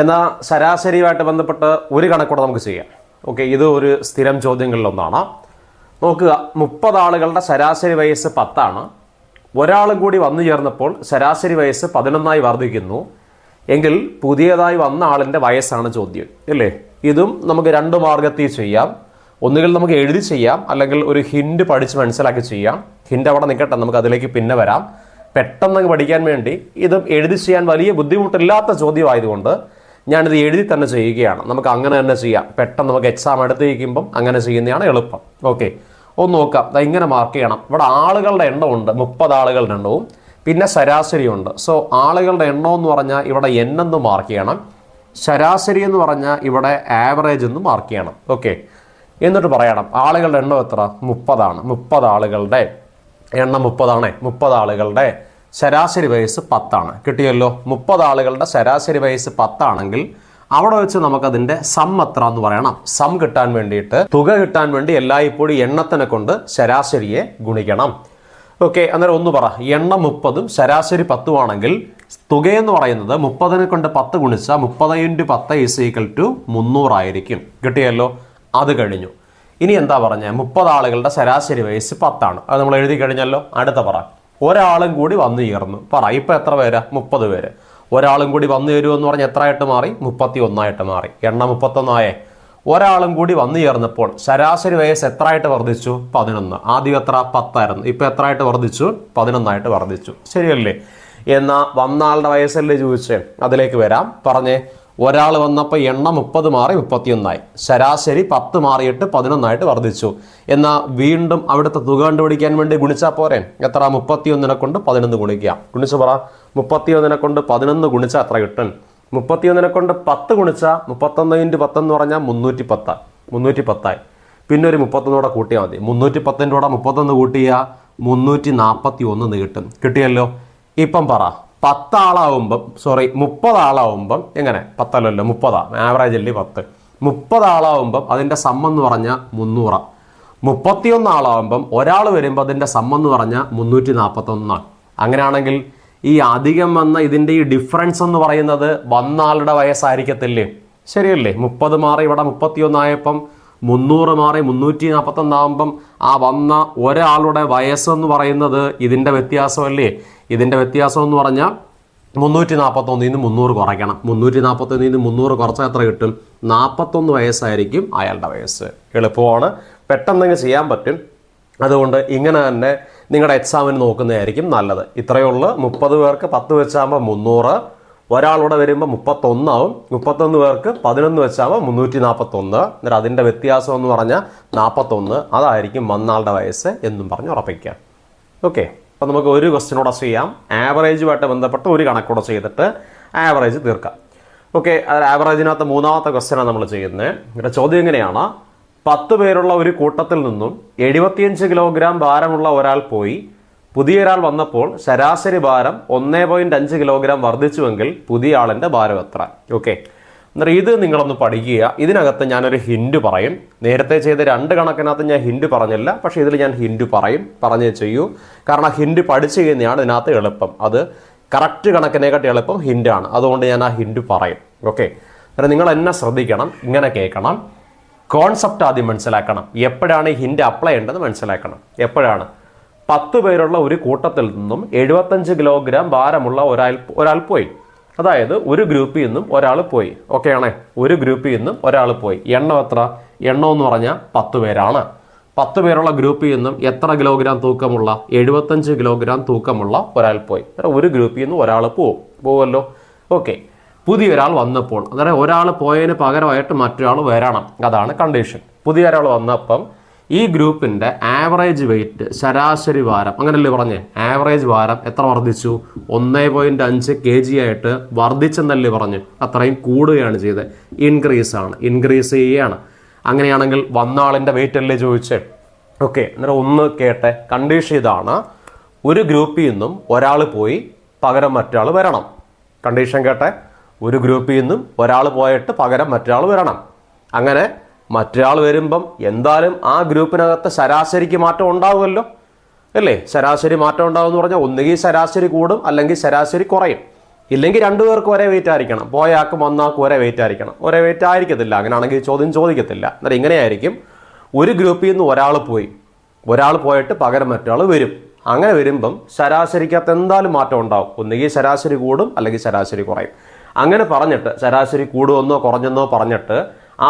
എന്നാൽ ശരാശരിയുമായിട്ട് ബന്ധപ്പെട്ട് ഒരു കണക്കൂടെ നമുക്ക് ചെയ്യാം. ഓക്കെ, ഇത് ഒരു സ്ഥിരം ചോദ്യങ്ങളിലൊന്നാണ്. നോക്കുക, 30 ആളുകളുടെ ശരാശരി വയസ്സ് 10 ആണ്. ഒരാളും കൂടി വന്നു ചേർന്നപ്പോൾ ശരാശരി വയസ്സ് 11 വർദ്ധിക്കുന്നു എങ്കിൽ പുതിയതായി വന്ന ആളിൻ്റെ വയസ്സാണ് ചോദ്യം, അല്ലേ? ഇതും നമുക്ക് 2 മാർഗത്തിൽ ചെയ്യാം. ഒന്നുകിൽ നമുക്ക് എഴുതി ചെയ്യാം, അല്ലെങ്കിൽ ഒരു ഹിൻഡ് പഠിച്ച് മനസ്സിലാക്കി ചെയ്യാം. ഹിൻഡ് അവിടെ നിൽക്കട്ടെ, നമുക്ക് അതിലേക്ക് പിന്നെ വരാം. പെട്ടെന്ന് പഠിക്കാൻ വേണ്ടി ഇതും എഴുതി ചെയ്യാൻ വലിയ ബുദ്ധിമുട്ടില്ലാത്ത ചോദ്യമായതുകൊണ്ട് ഞാനിത് എഴുതി തന്നെ ചെയ്യുകയാണ്. നമുക്ക് അങ്ങനെ തന്നെ ചെയ്യാം. പെട്ടെന്ന് നമുക്ക് എക്സാം എടുത്തിരിക്കുമ്പം അങ്ങനെ ചെയ്യുന്നതാണ് എളുപ്പം. ഓക്കെ, ഒന്ന് നോക്കാം. ഇങ്ങനെ മാർക്ക് ചെയ്യണം. ഇവിടെ ആളുകളുടെ എണ്ണമുണ്ട്, 30 ആളുകളുടെ എണ്ണവും പിന്നെ ശരാശരി ഉണ്ട്. സോ ആളുകളുടെ എണ്ണം എന്ന് പറഞ്ഞാൽ ഇവിടെ n എന്ന് മാർക്ക് ചെയ്യണം. ശരാശരി എന്ന് പറഞ്ഞാൽ ഇവിടെ ആവറേജ് എന്ന് മാർക്ക് ചെയ്യണം. ഓക്കെ, എന്നിട്ട് പറയണം ആളുകളുടെ എണ്ണം എത്ര? 30 30 ആളുകളുടെ എണ്ണം 30 30 ആളുകളുടെ ശരാശരി വയസ്സ് 10. കിട്ടിയല്ലോ. 30 ആളുകളുടെ ശരാശരി വയസ്സ് 10 ആണെങ്കിൽ അവിടെ വെച്ച് നമുക്കതിൻ്റെ സം എത്ര എന്ന് പറയണം. സം കിട്ടാൻ വേണ്ടിയിട്ട്, തുക കിട്ടാൻ വേണ്ടി എല്ലായ്പ്പോഴും എണ്ണത്തിനെ കൊണ്ട് ശരാശരിയെ ഗുണിക്കണം. ഓക്കെ, അന്നേരം ഒന്ന് പറ, എണ്ണം 30ഉം ശരാശരി 10ഉം ആണെങ്കിൽ തുകയെന്ന് പറയുന്നത് 30നെ കൊണ്ട് 10 ഗുണിച്ചാൽ 30 × 10 = 300 ആയിരിക്കും. കിട്ടിയല്ലോ. അത് കഴിഞ്ഞു. ഇനി എന്താ പറഞ്ഞത്? 30 ആളുകളുടെ ശരാശരി വയസ്സ് 10. അത് നമ്മൾ എഴുതി കഴിഞ്ഞല്ലോ. അടുത്ത പറ, ഒരാളും കൂടി വന്നു ചേർന്നു. പറ, ഇപ്പം എത്ര പേരാ? 30 പേര്. ഒരാളും കൂടി വന്നു ചേരുമെന്ന് പറഞ്ഞാൽ എത്ര ആയിട്ട് മാറി? 31 മാറി. എണ്ണം 31 ഒരാളും കൂടി വന്നു ചേർന്നപ്പോൾ ശരാശരി വയസ്സ് എത്ര ആയിട്ട് വർദ്ധിച്ചു? 11. ആദ്യം എത്ര? 10 ആയിരുന്നു. ഇപ്പം എത്ര ആയിട്ട് വർദ്ധിച്ചു? 11 വർദ്ധിച്ചു. ശരിയല്ലേ? എന്നാൽ വന്ന ആളുടെ വയസ്സല്ലേ ചോദിച്ചേ? അതിലേക്ക് വരാം. പറഞ്ഞേ, ഒരാൾ വന്നപ്പോൾ എണ്ണം 30 മാറി 31. ശരാശരി 10 മാറിയിട്ട് 11 വർദ്ധിച്ചു. എന്നാൽ വീണ്ടും അവിടുത്തെ തുക കണ്ടുപിടിക്കാൻ വേണ്ടി ഗുണിച്ചാൽ പോരെ? എത്ര? 31നെ കൊണ്ട് 11 ഗുണിക്കുക. ഗുണിച്ച് പറ, 31നെ കൊണ്ട് 11 ഗുണിച്ചാൽ എത്ര കിട്ടും? 31നെ കൊണ്ട് 10 ഗുണിച്ചാൽ 31 × 10 എന്ന് പറഞ്ഞാൽ 310. 310. പിന്നെ ഒരു 31 കൂടെ കൂട്ടിയാൽ മതി. 310ൻ്റെ കൂടെ 31 കൂട്ടിയാൽ 341 കിട്ടും. കിട്ടിയല്ലോ. ഇപ്പം പറ, 10 ആളാവുമ്പം 30 ആളാവുമ്പം എങ്ങനെ? 10 അല്ലല്ലോ, 30. ആവറേജ് അല്ലേ 10. 30 ആളാവുമ്പം അതിൻ്റെ സം എന്ന് പറഞ്ഞാൽ 300. 31 ആളാവുമ്പം ഒരാൾ വരുമ്പോൾ അതിൻ്റെ സം എന്ന് പറഞ്ഞാൽ 341. അങ്ങനെയാണെങ്കിൽ ഈ അധികം വന്ന ഇതിൻ്റെ ഈ ഡിഫറൻസ് എന്ന് പറയുന്നത് വന്ന ആളുടെ വയസ്സായിരിക്കത്തില്ലേ? ശരിയല്ലേ? 30 മാറി ഇവിടെ 31 ആയപ്പം 300 മാറി 341 ആകുമ്പം ആ വന്ന ഒരാളുടെ വയസ്സെന്ന് പറയുന്നത് ഇതിൻ്റെ വ്യത്യാസമല്ലേ? ഇതിൻ്റെ വ്യത്യാസം എന്ന് പറഞ്ഞാൽ 341 300 കുറയ്ക്കണം. 341 300 കുറച്ചാൽ എത്ര കിട്ടും? 41 വയസ്സായിരിക്കും അയാളുടെ വയസ്സ്. എളുപ്പമാണ്, പെട്ടെന്ന് ചെയ്യാൻ പറ്റും. അതുകൊണ്ട് ഇങ്ങനെ തന്നെ നിങ്ങളുടെ എക്സാമിന് നോക്കുന്നതായിരിക്കും നല്ലത്. ഇത്രയേ ഉള്ളൂ. 30 പേർക്ക് 10 വെച്ചാകുമ്പോൾ 300. ഒരാളൂടെ വരുമ്പോൾ 31 ആവും. 31 പേർക്ക് 11 വെച്ചാകുമ്പോൾ 341. എന്നിട്ട് അതിൻ്റെ വ്യത്യാസം എന്ന് പറഞ്ഞാൽ 41. അതായിരിക്കും വന്നാളുടെ വയസ്സ് എന്നും പറഞ്ഞ് ഉറപ്പിക്കാം. ഓക്കെ, അപ്പോൾ നമുക്ക് ഒരു ക്വസ്റ്റ്യനോടെ ചെയ്യാം. ആവറേജുമായിട്ട് ബന്ധപ്പെട്ട് ഒരു കണക്കൂടെ ചെയ്തിട്ട് ആവറേജ് തീർക്കാം. ഓക്കെ, ആവറേജിനകത്ത് മൂന്നാമത്തെ ക്വസ്റ്റ്യനാണ് നമ്മൾ ചെയ്യുന്നത്. ഇവിടെ ചോദ്യം എങ്ങനെയാണ്? 10 പേരുള്ള ഒരു കൂട്ടത്തിൽ നിന്നും 75 കിലോഗ്രാം ഭാരമുള്ള ഒരാൾ പോയി പുതിയ ഒരാൾ വന്നപ്പോൾ ശരാശരി ഭാരം 1.5 കിലോഗ്രാം വർദ്ധിച്ചുവെങ്കിൽ പുതിയ ആളിൻ്റെ ഭാരം എത്ര? ഓക്കെ, എന്നാൽ ഇത് നിങ്ങളൊന്ന് പഠിക്കുക. ഇതിനകത്ത് ഞാനൊരു ഹിൻഡ് പറയും. നേരത്തെ ചെയ്ത 2 കണക്കിനകത്ത് ഞാൻ ഹിൻഡ് പറഞ്ഞില്ല, പക്ഷേ ഇതിൽ ഞാൻ ഹിൻഡ് പറഞ്ഞേ ചെയ്യൂ. കാരണം ഹിൻഡ് പഠിച്ചു കഴിഞ്ഞാണ് ഇതിനകത്ത് എളുപ്പം. അത് കറക്റ്റ് കണക്കിനെക്കാട്ടി എളുപ്പം ഹിൻഡാണ്. അതുകൊണ്ട് ഞാൻ ആ ഹിൻഡ് പറയും. ഓക്കെ, അന്നേരം നിങ്ങൾ എന്നെ ശ്രദ്ധിക്കണം, ഇങ്ങനെ കേൾക്കണം, കോൺസെപ്റ്റ് ആദ്യം മനസ്സിലാക്കണം. എപ്പോഴാണ് ഈ ഹിൻഡ് അപ്ലൈ ചെയ്യേണ്ടത് മനസ്സിലാക്കണം. എപ്പോഴാണ്? 10 പേരുള്ള ഒരു കൂട്ടത്തിൽ നിന്നും 75 കിലോഗ്രാം ഭാരമുള്ള ഒരാൾ പോയി. അതായത് ഒരു ഗ്രൂപ്പിൽ നിന്നും ഒരാൾ പോയി. ഓക്കെ ആണേ? ഒരു ഗ്രൂപ്പിൽ നിന്നും ഒരാൾ പോയി. എണ്ണം എത്ര? എണ്ണം എന്ന് പറഞ്ഞാൽ 10 പേരാണ്. 10 പേരുള്ള ഗ്രൂപ്പിൽ നിന്നും എത്ര കിലോഗ്രാം തൂക്കമുള്ള? 75 കിലോഗ്രാം തൂക്കമുള്ള ഒരാൾ പോയി. ഒരു ഗ്രൂപ്പിൽ നിന്ന് ഒരാൾ പോവുമല്ലോ. ഓക്കെ, പുതിയൊരാൾ വന്നപ്പോൾ, അതായത് ഒരാൾ പോയതിന് പകരമായിട്ട് മറ്റൊരാൾ വരണം. അതാണ് കണ്ടീഷൻ. പുതിയ ഒരാൾ വന്നപ്പം ഈ ഗ്രൂപ്പിൻ്റെ ആവറേജ് വെയിറ്റ്, ശരാശരി ഭാരം, അങ്ങനല്ലേ പറഞ്ഞേ? ആവറേജ് ഭാരം എത്ര വർദ്ധിച്ചു? 1.5 kg ആയിട്ട് വർദ്ധിച്ചെന്നല്ലേ പറഞ്ഞു? അത്രയും കൂടുകയാണ് ചെയ്തത്. ഇൻക്രീസ് ചെയ്യുകയാണ്. അങ്ങനെയാണെങ്കിൽ വന്ന ആളിൻ്റെ വെയിറ്റ് അല്ലേ ചോദിച്ചേ? ഓക്കെ, അന്നേരം ഒന്ന് കേട്ടെ. കണ്ടീഷൻ ഇതാണ്, ഒരു ഗ്രൂപ്പിൽ നിന്നും ഒരാൾ പോയി പകരം മറ്റൊരാൾ വരണം. കണ്ടീഷൻ കേട്ടെ, ഒരു ഗ്രൂപ്പിൽ നിന്നും ഒരാൾ പോയിട്ട് പകരം മറ്റൊരാൾ വരണം. അങ്ങനെ മറ്റൊരാൾ വരുമ്പം എന്തായാലും ആ ഗ്രൂപ്പിനകത്ത് ശരാശരിക്ക് മാറ്റം ഉണ്ടാവുമല്ലോ, അല്ലേ? ശരാശരി മാറ്റം ഉണ്ടാവുമെന്ന് പറഞ്ഞാൽ ഒന്നുകിൽ ശരാശരി കൂടും അല്ലെങ്കിൽ ശരാശരി കുറയും. ഇല്ലെങ്കിൽ 2 പേർക്ക് ഒരേ വെയിറ്റ് ആയിരിക്കണം. പോയ ആൾക്കും വന്ന ആൾക്കും ഒരേ വെയിറ്റ് ആയിരിക്കണം. ഒരേ വെയിറ്റ് ആയിരിക്കത്തില്ല. അങ്ങനെയാണെങ്കിൽ ചോദ്യം ചോദിക്കത്തില്ല. എന്നാൽ ഇങ്ങനെയായിരിക്കും, ഒരു ഗ്രൂപ്പിൽ നിന്ന് ഒരാൾ പോയിട്ട് പകരം മറ്റൊരാൾ വരും. അങ്ങനെ വരുമ്പം ശരാശരിക്കകത്ത് എന്തായാലും മാറ്റം ഉണ്ടാവും. ഒന്നുകിൽ ശരാശരി കൂടും അല്ലെങ്കിൽ ശരാശരി കുറയും. അങ്ങനെ പറഞ്ഞിട്ട് ശരാശരി കൂടുമെന്നോ കുറഞ്ഞെന്നോ പറഞ്ഞിട്ട് ആ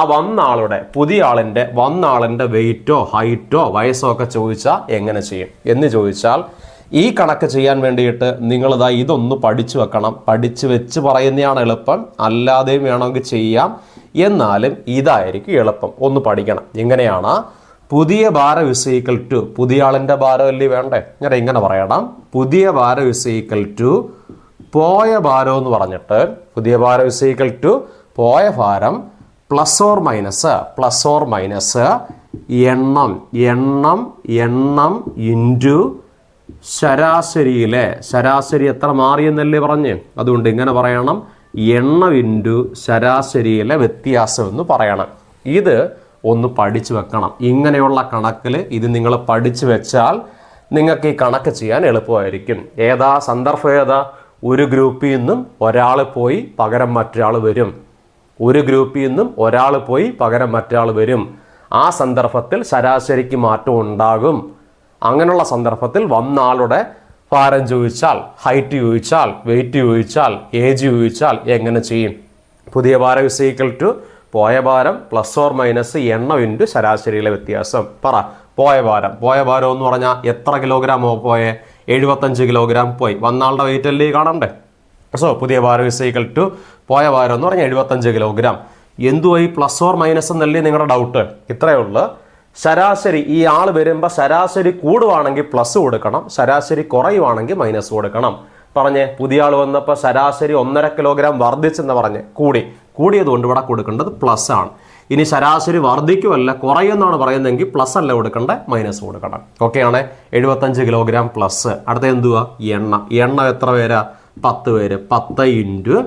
പുതിയ ആളിൻ്റെ വെയിറ്റോ ഹൈറ്റോ വയസ്സോ ഒക്കെ ചോദിച്ചാൽ എങ്ങനെ ചെയ്യും എന്ന് ചോദിച്ചാൽ, ഈ കണക്ക് ചെയ്യാൻ വേണ്ടിയിട്ട് നിങ്ങളിതാ ഇതൊന്ന് പഠിച്ചു വെക്കണം. പഠിച്ചു വെച്ച് പറയുന്നതാണ് എളുപ്പം. അല്ലാതെയും വേണമെങ്കിൽ ചെയ്യാം. എന്നാലും ഇതായിരിക്കും എളുപ്പം. ഒന്ന് പഠിക്കണം. എങ്ങനെയാണ്? പുതിയ ഭാരം ഇസ് ടു, പുതിയ ആളിൻ്റെ ഭാരം അല്ലേ വേണ്ടേ? ഞാൻ ഇങ്ങനെ പറയണം, പുതിയ ഭാരം ഇസ് ടു പോയ ഭാരം എന്ന് പറഞ്ഞിട്ട്, പുതിയ ഭാരം ഇസ് ടു പോയ ഭാരം പ്ലസ് ഓർ മൈനസ് എണ്ണം ഇൻറ്റു ശരാശരി എത്ര മാറിയെന്നല്ലേ പറഞ്ഞ്, അതുകൊണ്ട് ഇങ്ങനെ പറയണം, എണ്ണം ഇൻറ്റു ശരാശരിയിലെ വ്യത്യാസം എന്ന് പറയണം. ഇത് ഒന്ന് പഠിച്ചു വെക്കണം. ഇങ്ങനെയുള്ള കണക്കിൽ ഇത് നിങ്ങൾ പഠിച്ചു വെച്ചാൽ നിങ്ങൾക്ക് ഈ കണക്ക് ചെയ്യാൻ എളുപ്പമായിരിക്കും. സന്ദർഭം ഏതാ? ഒരു ഗ്രൂപ്പിൽ നിന്നും ഒരാൾ പോയി പകരം മറ്റൊരാൾ വരും. ആ സന്ദർഭത്തിൽ ശരാശരിക്ക് മാറ്റം ഉണ്ടാകും. അങ്ങനെയുള്ള സന്ദർഭത്തിൽ വന്ന ആളുടെ ഭാരം ചോദിച്ചാൽ, ഹൈറ്റ് ചോദിച്ചാൽ, വെയിറ്റ് ചോദിച്ചാൽ, ഏജ് ചോദിച്ചാൽ എങ്ങനെ ചെയ്യും? പുതിയ ഭാരം ഇസ് ഈക്വൽ ടു പോയ ഭാരം പ്ലസ് ഓർ മൈനസ് എണ്ണം ഇൻറ്റു ശരാശരിയിലെ വ്യത്യാസം. പറ, പോയ ഭാരം എന്ന് പറഞ്ഞാൽ എത്ര കിലോഗ്രാമോ പോയെ? 75 കിലോഗ്രാം പോയി. വന്ന ആളുടെ വെയിറ്റ് അല്ലേ കാണണ്ടേ? സോ പുതിയ ഭാരം ഇസ് ഈക്വൽ ടു പോയ ഭാരം എന്ന് പറഞ്ഞാൽ 75 കിലോഗ്രാം. എന്തുവായി? പ്ലസ് ഓർ മൈനസ് എന്നല്ലേ നിങ്ങളുടെ ഡൗട്ട്? ഇത്രയേ ഉള്ളൂ. ശരാശരി ഈ ആൾ വരുമ്പോൾ ശരാശരി കൂടുവാണെങ്കിൽ പ്ലസ് കൊടുക്കണം, ശരാശരി കുറയുവാണെങ്കിൽ മൈനസ് കൊടുക്കണം. പറഞ്ഞേ, പുതിയ ആൾ വന്നപ്പോൾ ശരാശരി 1.5 കിലോഗ്രാം വർദ്ധിച്ചെന്ന് പറഞ്ഞ് കൂടിയതുകൊണ്ട് ഇവിടെ കൊടുക്കേണ്ടത് പ്ലസ് ആണ്. ഇനി ശരാശരി വർദ്ധിക്കുമല്ല കുറയുമെന്നാണ് പറയുന്നതെങ്കിൽ പ്ലസ് അല്ല കൊടുക്കേണ്ടത്, മൈനസ് കൊടുക്കണം. ഓക്കെ ആണ്. 75 കിലോഗ്രാം പ്ലസ്. അടുത്ത എന്തുവാ? എണ്ണം എത്ര പേരാ? 10 പേര്. 10 ഇൻറ്റു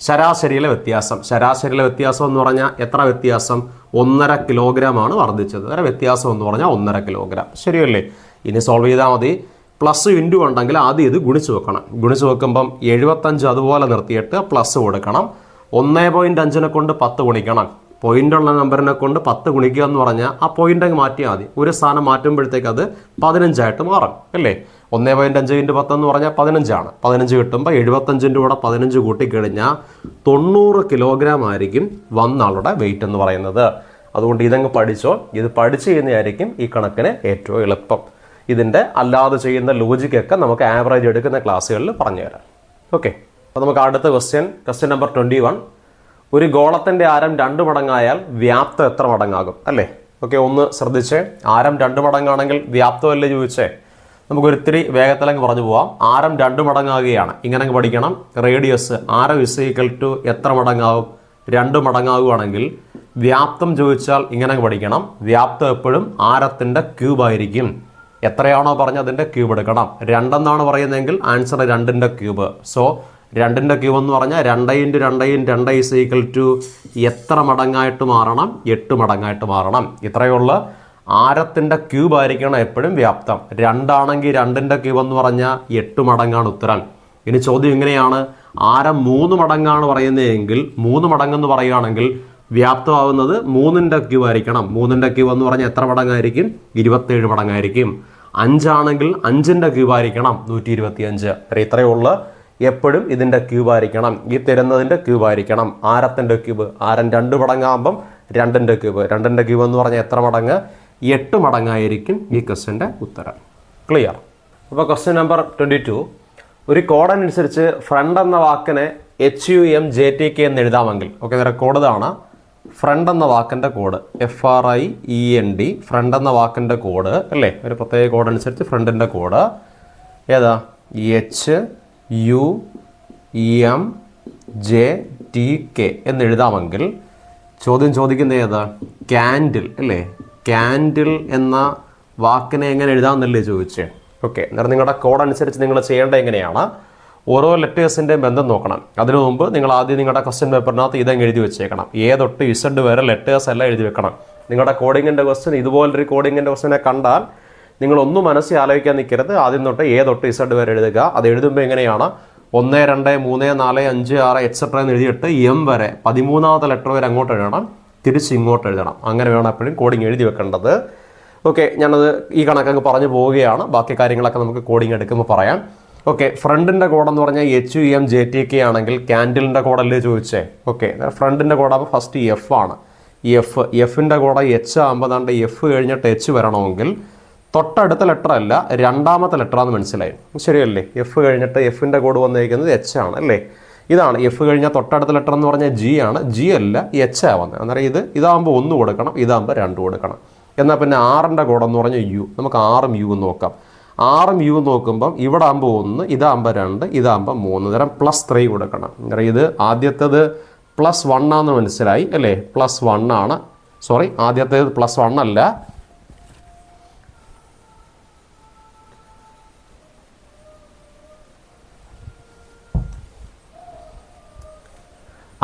ശരാശരിയിലെ വ്യത്യാസം എന്ന് പറഞ്ഞാൽ എത്ര വ്യത്യാസം? 1.5 കിലോഗ്രാം ആണ് വർദ്ധിച്ചത്. വേറെ വ്യത്യാസം എന്ന് പറഞ്ഞാൽ 1.5 കിലോഗ്രാം. ശരിയല്ലേ? ഇനി സോൾവ് ചെയ്താൽ മതി. പ്ലസ് ഇൻറ്റു ഉണ്ടെങ്കിൽ ആദ്യം ഇത് ഗുണിച്ച് വെക്കണം. ഗുണിച്ച് വെക്കുമ്പം 75 അതുപോലെ നിർത്തിയിട്ട് പ്ലസ് കൊടുക്കണം. 1.5 കൊണ്ട് 10 ഗുണിക്കണം. പോയിന്റുള്ള നമ്പറിനെ കൊണ്ട് 10 ഗുണിക്കുക എന്ന് പറഞ്ഞാൽ ആ പോയിന്റ് അങ്ങ് മാറ്റിയാൽ മതി. ഒരു സ്ഥാനം മാറ്റുമ്പോഴത്തേക്ക് അത് 15 മാറും അല്ലേ? 1.5 ഇൻറ്റു 10 എന്ന് പറഞ്ഞാൽ 15 ആണ്. 15 കിട്ടുമ്പോൾ 75ൻ്റെ കൂടെ 15 കൂട്ടിക്കഴിഞ്ഞാൽ 90 കിലോഗ്രാം ആയിരിക്കും വന്ന ആളുടെ വെയിറ്റ് എന്ന് പറയുന്നത്. അതുകൊണ്ട് ഇതങ്ങ് പഠിച്ചോ. ഇത് പഠിച്ചു ചെയ്യുന്നതായിരിക്കും ഈ കണക്കിന് ഏറ്റവും എളുപ്പം. ഇതിൻ്റെ അല്ലാതെ ചെയ്യുന്ന ലോജിക്കൊക്കെ നമുക്ക് ആവറേജ് എടുക്കുന്ന ക്ലാസ്സുകളിൽ പറഞ്ഞുതരാം. ഓക്കെ, അപ്പോൾ നമുക്ക് അടുത്ത ക്വസ്റ്റ്യൻ നമ്പർ 21. ഒരു ഗോളത്തിൻ്റെ ആരം 2 മടങ്ങായാൽ വ്യാപ്തം എത്ര മടങ്ങാകും? അല്ലേ? ഓക്കെ, ഒന്ന് ശ്രദ്ധിച്ചേ. ആരം 2 മടങ്ങാണെങ്കിൽ വ്യാപ്തം അല്ലേ ചോദിച്ചേ? നമുക്കൊരിത്തിരി വേഗത്തിലങ്ങ് പറഞ്ഞു പോവാം. ആരം 2 മടങ്ങാകുകയാണ്. ഇങ്ങനെ പഠിക്കണം. റേഡിയസ് ആരം ഇസ് ഈക്വൽ ടു എത്ര മടങ്ങാവും? 2 മടങ്ങാകുകയാണെങ്കിൽ വ്യാപ്തം ചോദിച്ചാൽ ഇങ്ങനെ പഠിക്കണം. വ്യാപ്തം എപ്പോഴും ആരത്തിൻ്റെ ക്യൂബ് ആയിരിക്കും. എത്രയാണോ പറഞ്ഞതിൻ്റെ ക്യൂബ് എടുക്കണം. 2 എന്നാണ് പറയുന്നതെങ്കിൽ ആൻസർ 2ൻ്റെ ക്യൂബ്. സോ 2ൻ്റെ ക്യൂബ് എന്ന് പറഞ്ഞാൽ 2 into 2 into 2 is equal to എത്ര മടങ്ങായിട്ട് മാറണം? 8 മടങ്ങായിട്ട് മാറണം. ഇത്രയുള്ള ആരത്തിൻ്റെ ക്യൂബ് ആയിരിക്കണം എപ്പോഴും വ്യാപ്തം. 2 ആണെങ്കിൽ 2ൻ്റെ ക്യൂബ് എന്ന് പറഞ്ഞാൽ 8 മടങ്ങാണ് ഉത്തരം. ഇനി ചോദ്യം ഇങ്ങനെയാണ്, ആരം 3 മടങ്ങാണ് പറയുന്നതെങ്കിൽ 3 മടങ്ങെന്ന് പറയുകയാണെങ്കിൽ വ്യാപ്തമാവുന്നത് 3ൻ്റെ ക്യൂബ് ആയിരിക്കണം. 3ൻ്റെ ക്യൂബ് എന്ന് പറഞ്ഞാൽ എത്ര മടങ്ങായിരിക്കും? 27 മടങ്ങായിരിക്കും. 5 ആണെങ്കിൽ 5ൻ്റെ ക്യൂബ് ആയിരിക്കണം 125. ഇത്രയേ ഉള്ളൂ. എപ്പോഴും ഇതിൻ്റെ ക്യൂബ് ആയിരിക്കണം. ഈ തരുന്നതിൻ്റെ ക്യൂബ് ആയിരിക്കണം. ആരത്തിൻ്റെ ക്യൂബ്. ആരം 2 മടങ്ങാകുമ്പം 2ൻ്റെ ക്യൂബ്. 2ൻ്റെ ക്യൂബ് എന്ന് പറഞ്ഞാൽ എത്ര മടങ്ങ്? 8 മടങ്ങായിരിക്കും ഈ ക്വസ്റ്റ്യൻ്റെ ഉത്തരം. ക്ലിയർ? അപ്പോൾ ക്വസ്റ്റ്യൻ നമ്പർ 22. ഒരു കോഡനുസരിച്ച് ഫ്രണ്ട് എന്ന വാക്കിനെ HUMJTK എന്ന് എഴുതാമെങ്കിൽ, ഓക്കെ, റെക്കോർഡ് ഇതാണ്. ഫ്രണ്ട് എന്ന വാക്കിൻ്റെ കോഡ് FRIEND, ഫ്രണ്ട് എന്ന വാക്കിൻ്റെ കോഡ് അല്ലേ? ഒരു പ്രത്യേക കോഡ് അനുസരിച്ച് ഫ്രണ്ടിൻ്റെ കോഡ് ഏതാ? HUMJTK എന്ന് എഴുതാമെങ്കിൽ ചോദ്യം ചോദിക്കുന്നത് ഏതാ? ക്യാൻഡിൽ അല്ലേ? ക്യാൻഡിൽ എന്ന വാക്കിനെ എങ്ങനെ എഴുതാമെന്നല്ലേ ചോദിച്ചേ? ഓക്കെ, അന്നേരം നിങ്ങളുടെ കോഡ് അനുസരിച്ച് നിങ്ങൾ ചെയ്യേണ്ടത് എങ്ങനെയാണ്? ഓരോ ലെറ്റേഴ്സിൻ്റെ ബന്ധം നോക്കണം. അതിനു മുമ്പ് നിങ്ങൾ ആദ്യം നിങ്ങളുടെ ക്വസ്റ്റ്യൻ പേപ്പറിനകത്ത് ഇതങ്ങ് എഴുതി വെച്ചേക്കണം. A തൊട്ട് Z വരെ ലെറ്റേഴ്സ് എല്ലാം എഴുതി വെക്കണം. നിങ്ങളുടെ കോഡിങ്ങിൻ്റെ ക്വസ്റ്റ്യൻ ഇതുപോലൊരു കോഡിങ്ങിൻ്റെ ക്വസ്റ്റ്യനെ കണ്ടാൽ നിങ്ങളൊന്നും മനസ്സിൽ ആലോചിക്കാൻ നിൽക്കരുത്. ആദ്യം തൊട്ട് A തൊട്ട് Z വരെ എഴുതുക. അത് എഴുതുമ്പോൾ എങ്ങനെയാണ്? 1, 2, 3, 4, 5, 6 എക്സെട്ര എന്ന് എഴുതിയിട്ട് M വരെ 13ാമത്തെ ലെറ്റർ വരെ അങ്ങോട്ട് എഴുതണം, തിരിച്ച് ഇങ്ങോട്ട് എഴുതണം. അങ്ങനെ വേണം എപ്പോഴും കോഡിങ് എഴുതി വെക്കേണ്ടത്. ഓക്കെ, ഞാനത് ഈ കണക്കങ്ങ് പറഞ്ഞു പോവുകയാണ്. ബാക്കി കാര്യങ്ങളൊക്കെ നമുക്ക് കോഡിങ് എടുക്കുമ്പോൾ പറയാം. ഓക്കെ, ഫ്രണ്ടിൻ്റെ കോഡെന്ന് പറഞ്ഞാൽ HUMJTK ആണെങ്കിൽ ക്യാൻഡിലിൻ്റെ കോഡല്ലേ ചോദിച്ചേ? ഓക്കെ, ഫ്രണ്ടിൻ്റെ കോഡാകുമ്പോൾ ഫസ്റ്റ് F ആണ്. എഫിൻ്റെ കോഡ് H ആകുമ്പോൾ ദാണ്ട് F കഴിഞ്ഞിട്ട് H വരണമെങ്കിൽ തൊട്ടടുത്ത ലെറ്റർ അല്ല, 2ാമത്തെ ലെറ്ററാന്ന് മനസ്സിലായി. ശരിയല്ലേ? F കഴിഞ്ഞിട്ട് എഫിൻ്റെ കോഡ് വന്നിരിക്കുന്നത് H ആണ് അല്ലേ? ഇതാണ് F കഴിഞ്ഞാൽ തൊട്ടടുത്ത ലെറ്റർ എന്ന് പറഞ്ഞാൽ G ആണ്. G അല്ല, H ആവുന്നത്. അന്നേരം ഇതാകുമ്പോൾ 1 കൊടുക്കണം, ഇതാകുമ്പോൾ 2 കൊടുക്കണം. എന്നാൽ പിന്നെ R-ൻ്റെ കോഡെന്ന് പറഞ്ഞാൽ U. നമുക്ക് R-ഉം U നോക്കാം. R-ഉം U നോക്കുമ്പം ഇവിടെ ആകുമ്പോൾ 1, ഇതാകുമ്പോൾ 2, ഇതാകുമ്പോൾ 3, തരം +3 കൊടുക്കണം. അന്നേരം ഇത് ആദ്യത്തേത് +1 ആണെന്ന് മനസ്സിലായി അല്ലേ? +1 ആണ്. സോറി, ആദ്യത്തേത് +1 അല്ല,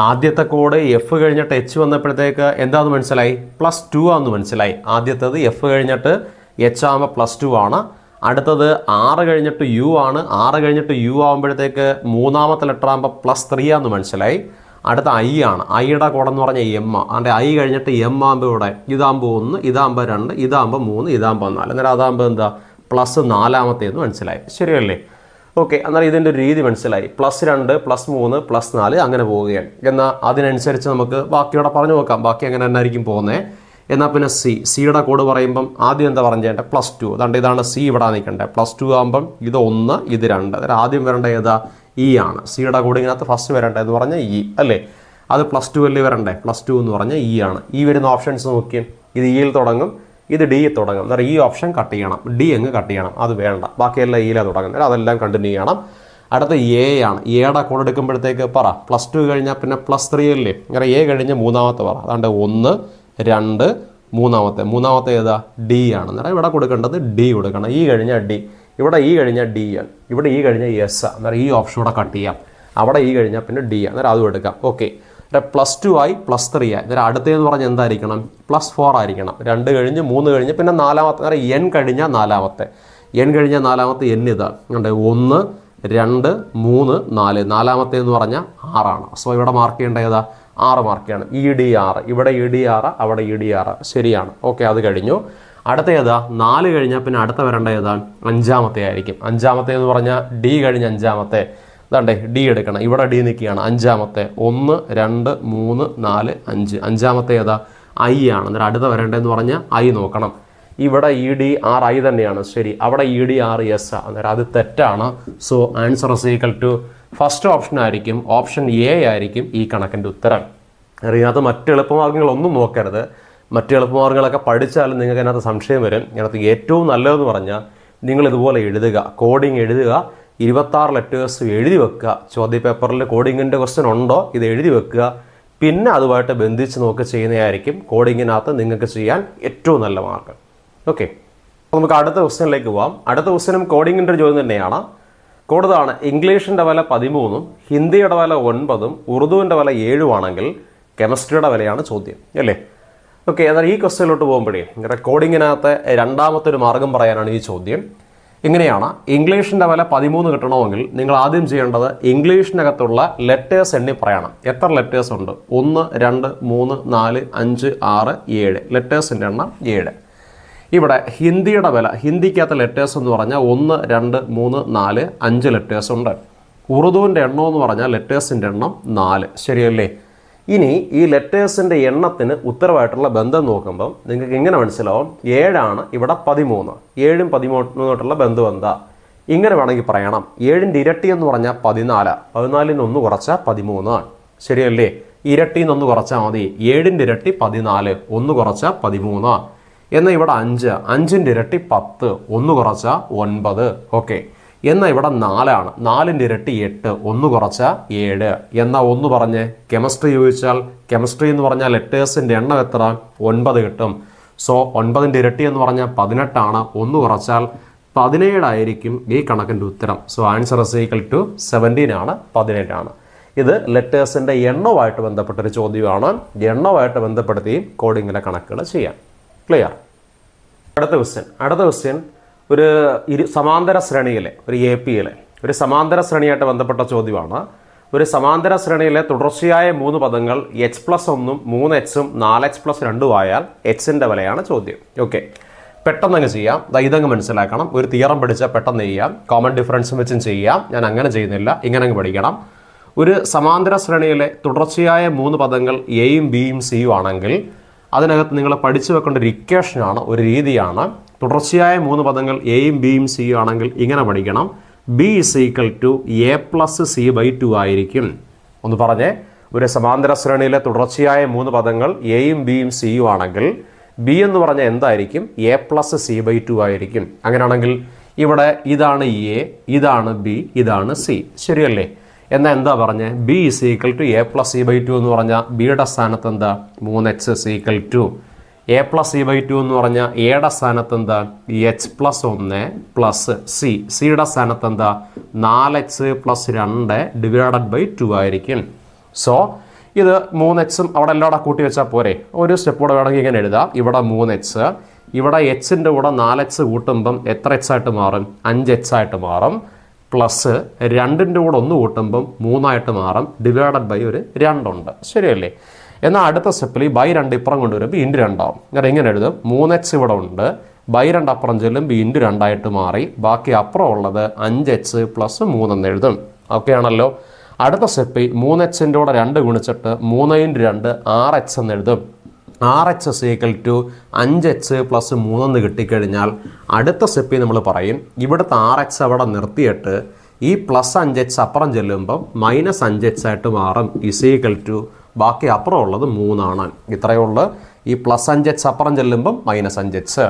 ആദ്യത്തെ കോഡ് എഫ് കഴിഞ്ഞിട്ട് എച്ച് വന്നപ്പോഴത്തേക്ക് എന്താണെന്ന് മനസ്സിലായി? +2 ആണെന്ന് മനസ്സിലായി. ആദ്യത്തേത് എഫ് കഴിഞ്ഞിട്ട് എച്ച് ആകുമ്പോൾ +2 ആണ്. അടുത്തത് 6 കഴിഞ്ഞിട്ട് യു ആണ്. 6 കഴിഞ്ഞിട്ട് യു ആകുമ്പോഴത്തേക്ക് മൂന്നാമത്തെ ലെറ്റർ ആകുമ്പോൾ +3 ആണെന്ന് മനസ്സിലായി. അടുത്ത ഐ ആണ്. ഐയുടെ കോഡ് എന്ന് പറഞ്ഞാൽ എം. അതിൻ്റെ ഐ കഴിഞ്ഞിട്ട് എം ആകുമ്പോൾ ഇവിടെ ഇതാകുമ്പോൾ 1, ഇതാകുമ്പോൾ 2, ഇതാകുമ്പോൾ 3, ഇതാകുമ്പോൾ 4. അന്നേരം അതാകുമ്പോൾ എന്താ? +4 മനസ്സിലായി. ശരിയല്ലേ? ഓക്കെ, എന്നാൽ ഇതിൻ്റെ ഒരു രീതി മനസ്സിലായി. +2, +3, +4 അങ്ങനെ പോവുകയാണ്. എന്നാൽ അതിനനുസരിച്ച് നമുക്ക് ബാക്കിയോടെ പറഞ്ഞു നോക്കാം. ബാക്കി അങ്ങനെ തന്നെ ആയിരിക്കും പോകുന്നത്. എന്നാൽ പിന്നെ സിയുടെ കോഡ് പറയുമ്പം ആദ്യം എന്താ പറഞ്ഞേണ്ട? +2. അതുകൊണ്ട് ഇതാണ് സി ഇവിടെ നിൽക്കേണ്ടത്. +2 ആകുമ്പം ഇത് 1, ഇത് 2. അതായത് ആദ്യം വരേണ്ട ഏതാ? ഇ ആണ്. സിയുടെ കോഡിങ്ങിനകത്ത് ഫസ്റ്റ് വരേണ്ടത് എന്ന് പറഞ്ഞാൽ ഇ അല്ലേ? അത് +2 അല്ലേ വരണ്ടേ? +2 എന്ന് പറഞ്ഞാൽ ഇ ആണ്. ഈ വരുന്ന ഓപ്ഷൻസ് നോക്കിയും ഇത് ഇയിൽ തുടങ്ങും, ഇത് ഡിയിൽ തുടങ്ങും. എന്നാൽ ഈ ഓപ്ഷൻ കട്ട് ചെയ്യണം, ഡി അങ്ങ് കട്ട് ചെയ്യണം, അത് വേണ്ട. ബാക്കിയെല്ലാം ഇയിലാണ് തുടങ്ങുന്നത്, അതെല്ലാം കണ്ടിന്യൂ ചെയ്യണം. അടുത്ത എ ആണ്. എയുടെ കോഡ് എടുക്കുമ്പോഴത്തേക്ക് പറ. +2 കഴിഞ്ഞാൽ പിന്നെ +3 അല്ലേ? അങ്ങനെ എ കഴിഞ്ഞ് മൂന്നാമത്തെ പറ. അതുകൊണ്ട് 1, 2, മൂന്നാമത്തെ ഏതാ? ഡി ആണ്. അന്നേരം ഇവിടെ കൊടുക്കേണ്ടത് ഡി കൊടുക്കണം. ഇ കഴിഞ്ഞാൽ ഡി, ഇവിടെ ഇ കഴിഞ്ഞാൽ ഡി ആണ്, ഇവിടെ ഇ കഴിഞ്ഞാൽ എസ്. അന്നേരം ഈ ഓപ്ഷൻ കൂടെ കട്ട് ചെയ്യാം. അവിടെ ഇ കഴിഞ്ഞാൽ പിന്നെ ഡി ആണ്. അന്നേരം അതും എടുക്കാം. ഓക്കെ, +2 ആയി, +3 ആയി. അന്നേരം അടുത്തതെന്ന് പറഞ്ഞാൽ എന്തായിരിക്കണം? +4 ആയിരിക്കണം. 2 കഴിഞ്ഞ് 3 കഴിഞ്ഞ് പിന്നെ നാലാമത്തെ. അന്നേരം എൻ കഴിഞ്ഞാൽ നാലാമത്തെ. എൻ കഴിഞ്ഞാൽ നാലാമത്തെ എൻ ഇതാണ്. 1, 2, 3, 4. നാലാമത്തെ എന്ന് പറഞ്ഞാൽ 6 ആണ്. സോ ഇവിടെ മാർക്ക് ചെയ്യേണ്ട ഏതാ? 6 മാർക്ക് ചെയ്യണം. ED6. ഇവിടെ ED6, അവിടെ ED6. ശരിയാണ്. ഓക്കെ, അത് കഴിഞ്ഞു. അടുത്ത ഏതാ? 4 കഴിഞ്ഞാൽ പിന്നെ അടുത്ത വരേണ്ട ഏതാണ്? 5-മത്തെ ആയിരിക്കും. 5-മത്തെ എന്ന് പറഞ്ഞാൽ ഡി കഴിഞ്ഞ് 5-മത്തെ. അതാണ്ടേ ഡി എടുക്കണം. ഇവിടെ ഡി നിൽക്കുകയാണ്. 5-മത്തെ 1, 2, 3, 4, 5. 5-മത്തെ ഏതാ? ഐ ആണ്. അന്നേരം അടുത്ത വരേണ്ടതെന്ന് പറഞ്ഞാൽ ഐ നോക്കണം. ഇവിടെ ED6 തന്നെയാണ്. ശരി, അവിടെ ED6 അന്നേരം അത് തെറ്റാണ്. So answer is equal to first option ആയിരിക്കും. ഓപ്ഷൻ എ ആയിരിക്കും ഈ കണക്കിൻ്റെ ഉത്തരം. അറിയാതെ മറ്റ് എളുപ്പമാർഗ്ഗങ്ങളൊന്നും നോക്കരുത്. മറ്റ് എളുപ്പമാർഗ്ഗങ്ങളൊക്കെ പഠിച്ചാലും നിങ്ങൾക്ക് അതിനകത്ത് സംശയം വരും. അതിനകത്ത് ഏറ്റവും നല്ലതെന്ന് പറഞ്ഞാൽ നിങ്ങൾ ഇതുപോലെ എഴുതുക, കോഡിങ് എഴുതുക, 26 ലെറ്റേഴ്സ് എഴുതി വെക്കുക. ചോദ്യപേപ്പറിൽ കോഡിങ്ങിൻ്റെ ക്വസ്റ്റ്യൻ ഉണ്ടോ ഇത് എഴുതി വെക്കുക. പിന്നെ അതുമായിട്ട് ബന്ധിച്ച് നോക്കി ചെയ്യുന്നതായിരിക്കും കോഡിങ്ങിനകത്ത് നിങ്ങൾക്ക് ചെയ്യാൻ ഏറ്റവും നല്ല മാർക്ക്. ഓക്കെ, അപ്പോൾ നമുക്ക് അടുത്ത ക്വസ്റ്റ്യനിലേക്ക് പോകാം. അടുത്ത ക്വസ്റ്റ്യനും കോഡിങ്ങിൻ്റെ ഒരു ചോദ്യം തന്നെയാണ്. കോഡ് ഇതാണ്: ഇംഗ്ലീഷിൻ്റെ വില 13, ഹിന്ദിയുടെ വില 9, ഉറുദുവിൻ്റെ വില 7 ആണെങ്കിൽ കെമിസ്ട്രിയുടെ വിലയാണ് ചോദ്യം അല്ലേ? ഓക്കെ, എന്നാൽ ഈ ക്വസ്റ്റ്യനിലോട്ട് പോകുമ്പോഴേ കോഡിങ്ങിനകത്ത് രണ്ടാമത്തെ ഒരു മാർഗം പറയാനാണ് ഈ ചോദ്യം. ഇങ്ങനെയാണ്: ഇംഗ്ലീഷിൻ്റെ വില 13 കിട്ടണമെങ്കിൽ നിങ്ങൾ ആദ്യം ചെയ്യേണ്ടത് ഇംഗ്ലീഷിനകത്തുള്ള ലെറ്റേഴ്സ് എണ്ണി പറയണം. എത്ര ലെറ്റേഴ്സ് ഉണ്ട്? 1, 2, 3, 4, 5, 6, 7. ലെറ്റേഴ്സിൻ്റെ എണ്ണം 7. ഇവിടെ ഹിന്ദിയുടെ വില, ഹിന്ദിക്കകത്ത് ലെറ്റേഴ്സ് എന്ന് പറഞ്ഞാൽ 1, 2, 3, 4, 5 ലെറ്റേഴ്സ് ഉണ്ട്. ഉറുദുവിൻ്റെ എണ്ണം എന്ന് പറഞ്ഞാൽ ലെറ്റേഴ്സിൻ്റെ എണ്ണം 4. ശരിയല്ലേ? ഇനി ഈ ലെറ്റേഴ്സിൻ്റെ എണ്ണത്തിന് ഉത്തരവായിട്ടുള്ള ബന്ധം നോക്കുമ്പം നിങ്ങൾക്ക് ഇങ്ങനെ മനസ്സിലാവും. 7 ആണ്, ഇവിടെ 13. 7ഉം 13 ബന്ധം എന്താ? ഇങ്ങനെ വേണമെങ്കിൽ പറയണം. 7ൻ്റെ ഇരട്ടി എന്ന് പറഞ്ഞാൽ 14. 14-ന് 1 കുറച്ചാൽ 13. ശരിയല്ലേ? ഇരട്ടിന്ന് 1 കുറച്ചാൽ മതി. 7ൻ്റെ ഇരട്ടി 14, 1 കുറച്ചാൽ 13. എന്നാൽ ഇവിടെ 5, 5ൻ്റെ ഇരട്ടി 10, 1 കുറച്ചാൽ 9. ഓക്കെ, എന്നാൽ ഇവിടെ 4 ആണ്, 4ൻ്റെ ഇരട്ടി 8, 1 കുറച്ചാൽ 7. എന്നാൽ 1 പറഞ്ഞ് കെമിസ്ട്രി ചോദിച്ചാൽ കെമിസ്ട്രി എന്ന് പറഞ്ഞാൽ ലെറ്റേഴ്സിൻ്റെ എണ്ണം എത്ര? 9 കിട്ടും. സോ 9ൻ്റെ ഇരട്ടി എന്ന് പറഞ്ഞാൽ 18 ആണ്, 1 കുറച്ചാൽ 17 ആയിരിക്കും ഈ കണക്കിൻ്റെ ഉത്തരം. So answer is equal to 17 ആണ്, 17 ആണ്. ഇത് ലെറ്റേഴ്സിൻ്റെ എണ്ണവുമായിട്ട് ബന്ധപ്പെട്ടൊരു ചോദ്യമാണ്. എണ്ണവുമായിട്ട് ബന്ധപ്പെടുത്തി കോഡിങ്ങിലെ കണക്കുകൾ ചെയ്യാം. ക്ലിയർ? അടുത്ത ക്വസ്റ്റ്യൻ ഒരു സമാന്തര ശ്രേണിയിലെ ഒരു APയിലെ ഒരു സമാന്തര ശ്രേണിയായിട്ട് ബന്ധപ്പെട്ട ചോദ്യമാണ്. ഒരു സമാന്തര ശ്രേണിയിലെ തുടർച്ചയായ 3 പദങ്ങൾ h+1, 3h, 4h+2 ആയാൽ hൻ്റെ വിലയാണ് ചോദ്യം. ഓക്കെ, പെട്ടെന്ന് ചെയ്യാം. ഇതങ്ങ് മനസ്സിലാക്കണം. ഒരു തിയറം പഠിച്ചാൽ പെട്ടെന്ന് ചെയ്യാം. കോമൺ ഡിഫറൻസും വെച്ചും ചെയ്യാം. ഞാൻ അങ്ങനെ ചെയ്യുന്നില്ല, ഇങ്ങനെ അങ്ങ് പഠിക്കണം. ഒരു സമാന്തര ശ്രേണിയിലെ തുടർച്ചയായ 3 പദങ്ങൾ എയും ബിയും സിയും ആണെങ്കിൽ അതിനകത്ത് നിങ്ങൾ പഠിച്ചു വെക്കേണ്ട ഒരു ഇക്വേഷനാണ്, ഒരു രീതിയാണ്. തുടർച്ചയായ 3 പദങ്ങൾ എയും ബിയും സിയും ആണെങ്കിൽ ഇങ്ങനെ പഠിക്കണം: b = a+c/2 ആയിരിക്കും. ഒന്ന് പറഞ്ഞേ, ഒരു സമാന്തര ശ്രേണിയിലെ തുടർച്ചയായ 3 പദങ്ങൾ എയും ബിയും സിയും ആണെങ്കിൽ ബി എന്ന് പറഞ്ഞാൽ എന്തായിരിക്കും? a+c/2 ആയിരിക്കും. അങ്ങനെയാണെങ്കിൽ ഇവിടെ ഇതാണ് എ, ഇതാണ് ബി, ഇതാണ് സി. ശരിയല്ലേ? എന്നാൽ എന്താ പറഞ്ഞ് B is equal to A plus C by two എന്ന് പറഞ്ഞാൽ ബിയുടെ സ്ഥാനത്ത് എന്താ 3h equal to A plus C by two എന്ന് പറഞ്ഞാൽ എയുടെ സ്ഥാനത്ത് എന്താ h പ്ലസ് 1 പ്ലസ് സി, സിയുടെ സ്ഥാനത്ത് എന്താ 4h പ്ലസ് 2 ഡിവൈഡഡ് ബൈ 2 ആയിരിക്കും. സോ ഇത് 3hഉം അവിടെ എല്ലാം കൂടെ കൂട്ടി വെച്ചാൽ പോരെ. ഒരു സ്റ്റെപ്പ് കൂടെ വേണമെങ്കിൽ ഇങ്ങനെ എഴുതാം. ഇവിടെ 3h, ഇവിടെ എച്ചിൻ്റെ കൂടെ 4h കൂട്ടുമ്പം എത്ര h ആയിട്ട് മാറും? 5h ആയിട്ട് മാറും. പ്ലസ് 2ൻ്റെ കൂടെ 1 കൂട്ടുമ്പം 3 ആയിട്ട് മാറും. ഡിവൈഡഡ് ബൈ ഒരു 2 ഉണ്ട്. ശരിയല്ലേ? എന്നാൽ അടുത്ത സ്റ്റെപ്പിൽ ഈ ബൈ 2 ഇപ്പുറം കൊണ്ടുവരുമ്പോൾ ഇൻറ്റു 2 ആവും. അങ്ങനെ എങ്ങനെ എഴുതും? 3h ഇവിടെ ഉണ്ട്, ബൈ 2 അപ്പുറം ചെല്ലുമ്പോൾ ഇൻറ്റു 2 ആയിട്ട് മാറി. ബാക്കി അപ്പുറം ഉള്ളത് 5h പ്ലസ് 3 എന്ന് എഴുതും. ഓക്കെ ആണല്ലോ? അടുത്ത സ്റ്റെപ്പിൽ 3hൻ്റെ കൂടെ 2 ഗുണിച്ചിട്ട് 3 × 2 6h എന്ന് എഴുതും. 6h equal to 5h plus 3 എന്ന് കിട്ടിക്കഴിഞ്ഞാൽ അടുത്ത സ്റ്റെപ്പിൽ നമ്മൾ പറയും ഇവിടുത്തെ 6h അവിടെ നിർത്തിയിട്ട് ഈ പ്ലസ് 5h അപ്പുറം ചെല്ലുമ്പം മൈനസ് 5h ആയിട്ട് മാറും. ഇസ് ഈക്വൽ ടു ബാക്കി അപ്പുറം ഉള്ളത് 3 ആണ്. ഇത്രയേ ഉള്ളൂ. ഈ പ്ലസ് 5h അപ്പുറം ചെല്ലുമ്പം മൈനസ് 5h.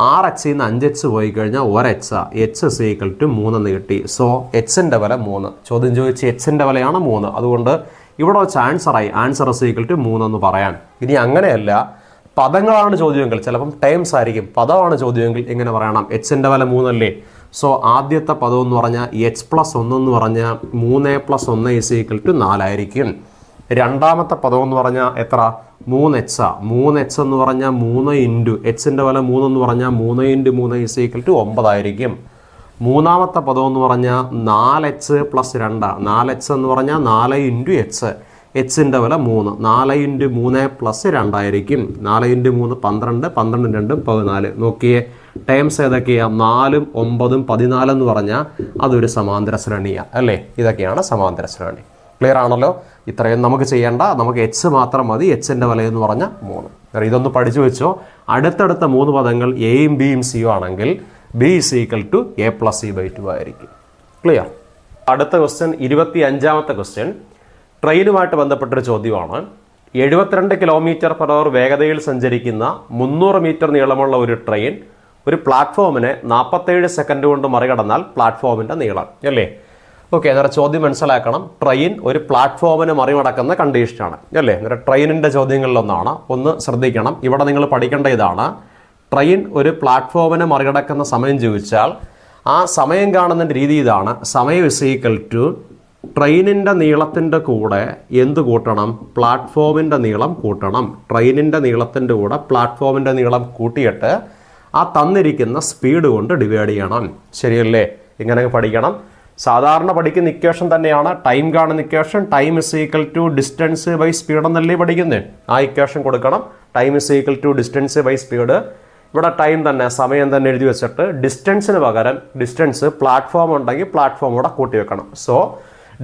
6h നിന്ന് 5h പോയി കഴിഞ്ഞാൽ 1h, h is equal to 3 എന്ന് കിട്ടി. സോ എച്ചിൻ്റെ വില 3. ചോദ്യം ചോദിച്ച് എച്ചിൻ്റെ വിലയാണ് 3. അതുകൊണ്ട് ഇവിടെ വെച്ച് ആൻസറായി. ആൻസർ ഇസ് ഈക്വൽ ടു 3 എന്ന് പറയാൻ. ഇനി അങ്ങനെയല്ല, പദങ്ങളാണ് ചോദ്യമെങ്കിൽ, ചിലപ്പം ടേംസ് ആയിരിക്കും. പദമാണ് ചോദ്യമെങ്കിൽ എങ്ങനെ പറയണം? എച്ചിൻ്റെ വില 3 അല്ലേ? സോ ആദ്യത്തെ പദം എന്ന് പറഞ്ഞാൽ h പ്ലസ് 1 എന്ന് പറഞ്ഞാൽ 3 പ്ലസ് 1 ഇസ് ഈക്വൽ ടു 4 ആയിരിക്കും. രണ്ടാമത്തെ പദം എന്ന് പറഞ്ഞാൽ എത്ര? 3h. 3h എന്ന് പറഞ്ഞാൽ 3 ഇൻറ്റു എച്ചിൻ്റെ വില 3 എന്ന് പറഞ്ഞാൽ 3 × 3 ഇസ് ഈക്വൽ ടു 9 ആയിരിക്കും. മൂന്നാമത്തെ പദം എന്ന് പറഞ്ഞാൽ 4h പ്ലസ് 2. 4h എന്ന് പറഞ്ഞാൽ 4 ഇൻറ്റു h. എച്ചിൻ്റെ വില 3. 4 × 3 പ്ലസ് 2 ആയിരിക്കും. 4 × 3 12, 12 2 14. നോക്കിയേ, ടേംസ് ഏതൊക്കെയാണ്? 4ഉം 9ഉം 14 എന്ന് പറഞ്ഞാൽ അതൊരു സമാന്തര ശ്രേണിയാണ് അല്ലേ? ഇതൊക്കെയാണ് സമാന്തര ശ്രേണി. ക്ലിയർ ആണല്ലോ? ഇത്രയും നമുക്ക് ചെയ്യേണ്ട, നമുക്ക് h മാത്രം മതി. എച്ചിൻ്റെ വില എന്ന് പറഞ്ഞാൽ 3. ഇതൊന്ന് പഠിച്ചു വെച്ചോ. അടുത്തടുത്ത 3 പദങ്ങൾ എയും ബിയും സിയും ആണെങ്കിൽ B is equal to A plus C by 2 ആയിരിക്കും. ക്ലിയർ? അടുത്ത ക്വസ്റ്റ്യൻ 25ാമത്തെ ക്വസ്റ്റ്യൻ ട്രെയിനുമായിട്ട് ബന്ധപ്പെട്ടൊരു ചോദ്യമാണ്. 72 km/h വേഗതയിൽ സഞ്ചരിക്കുന്ന 300 മീറ്റർ നീളമുള്ള ഒരു ട്രെയിൻ ഒരു പ്ലാറ്റ്ഫോമിനെ 47 സെക്കൻഡ് കൊണ്ട് മറികടന്നാൽ പ്ലാറ്റ്ഫോമിൻ്റെ നീളം അല്ലേ? ഓക്കെ, അന്നേരം ചോദ്യം മനസ്സിലാക്കണം. ട്രെയിൻ ഒരു പ്ലാറ്റ്ഫോമിന് മറികടക്കുന്ന കണ്ടീഷനാണ് അല്ലേ? അന്നേരം ട്രെയിനിൻ്റെ ചോദ്യങ്ങളിലൊന്നാണ്. ഒന്ന് ശ്രദ്ധിക്കണം. ഇവിടെ നിങ്ങൾ പഠിക്കേണ്ട ഇതാണ്. ട്രെയിൻ ഒരു പ്ലാറ്റ്ഫോമിനെ മറികടക്കുന്ന സമയം ചോദിച്ചാൽ ആ സമയം കാണുന്ന രീതി ഇതാണ്. സമയം ഇസ് ഈക്വൽ ടു ട്രെയിനിൻ്റെ നീളത്തിൻ്റെ കൂടെ എന്ത് കൂട്ടണം? പ്ലാറ്റ്ഫോമിൻ്റെ നീളം കൂട്ടണം. ട്രെയിനിൻ്റെ നീളത്തിൻ്റെ കൂടെ പ്ലാറ്റ്ഫോമിൻ്റെ നീളം കൂട്ടിയിട്ട് ആ തന്നിരിക്കുന്ന സ്പീഡ് കൊണ്ട് ഡിവൈഡ് ചെയ്യണം. ശരിയല്ലേ? ഇങ്ങനെ പഠിക്കണം. സാധാരണ പഠിക്കുന്ന ഇക്വേഷൻ തന്നെയാണ്. ടൈം കാണുന്ന equation. Time is equal to distance by speed എന്നല്ലേ പഠിക്കുന്നത്? ആ ഇക്വേഷൻ കൊടുക്കണം. Time is equal to distance by speed. ഇവിടെ ടൈം തന്നെ, സമയം തന്നെ എഴുതി വെച്ചിട്ട് ഡിസ്റ്റൻസിന് പകരം ഡിസ്റ്റൻസ് പ്ലാറ്റ്ഫോം ഉണ്ടെങ്കിൽ പ്ലാറ്റ്ഫോം കൂടെ കൂട്ടി വെക്കണം. സോ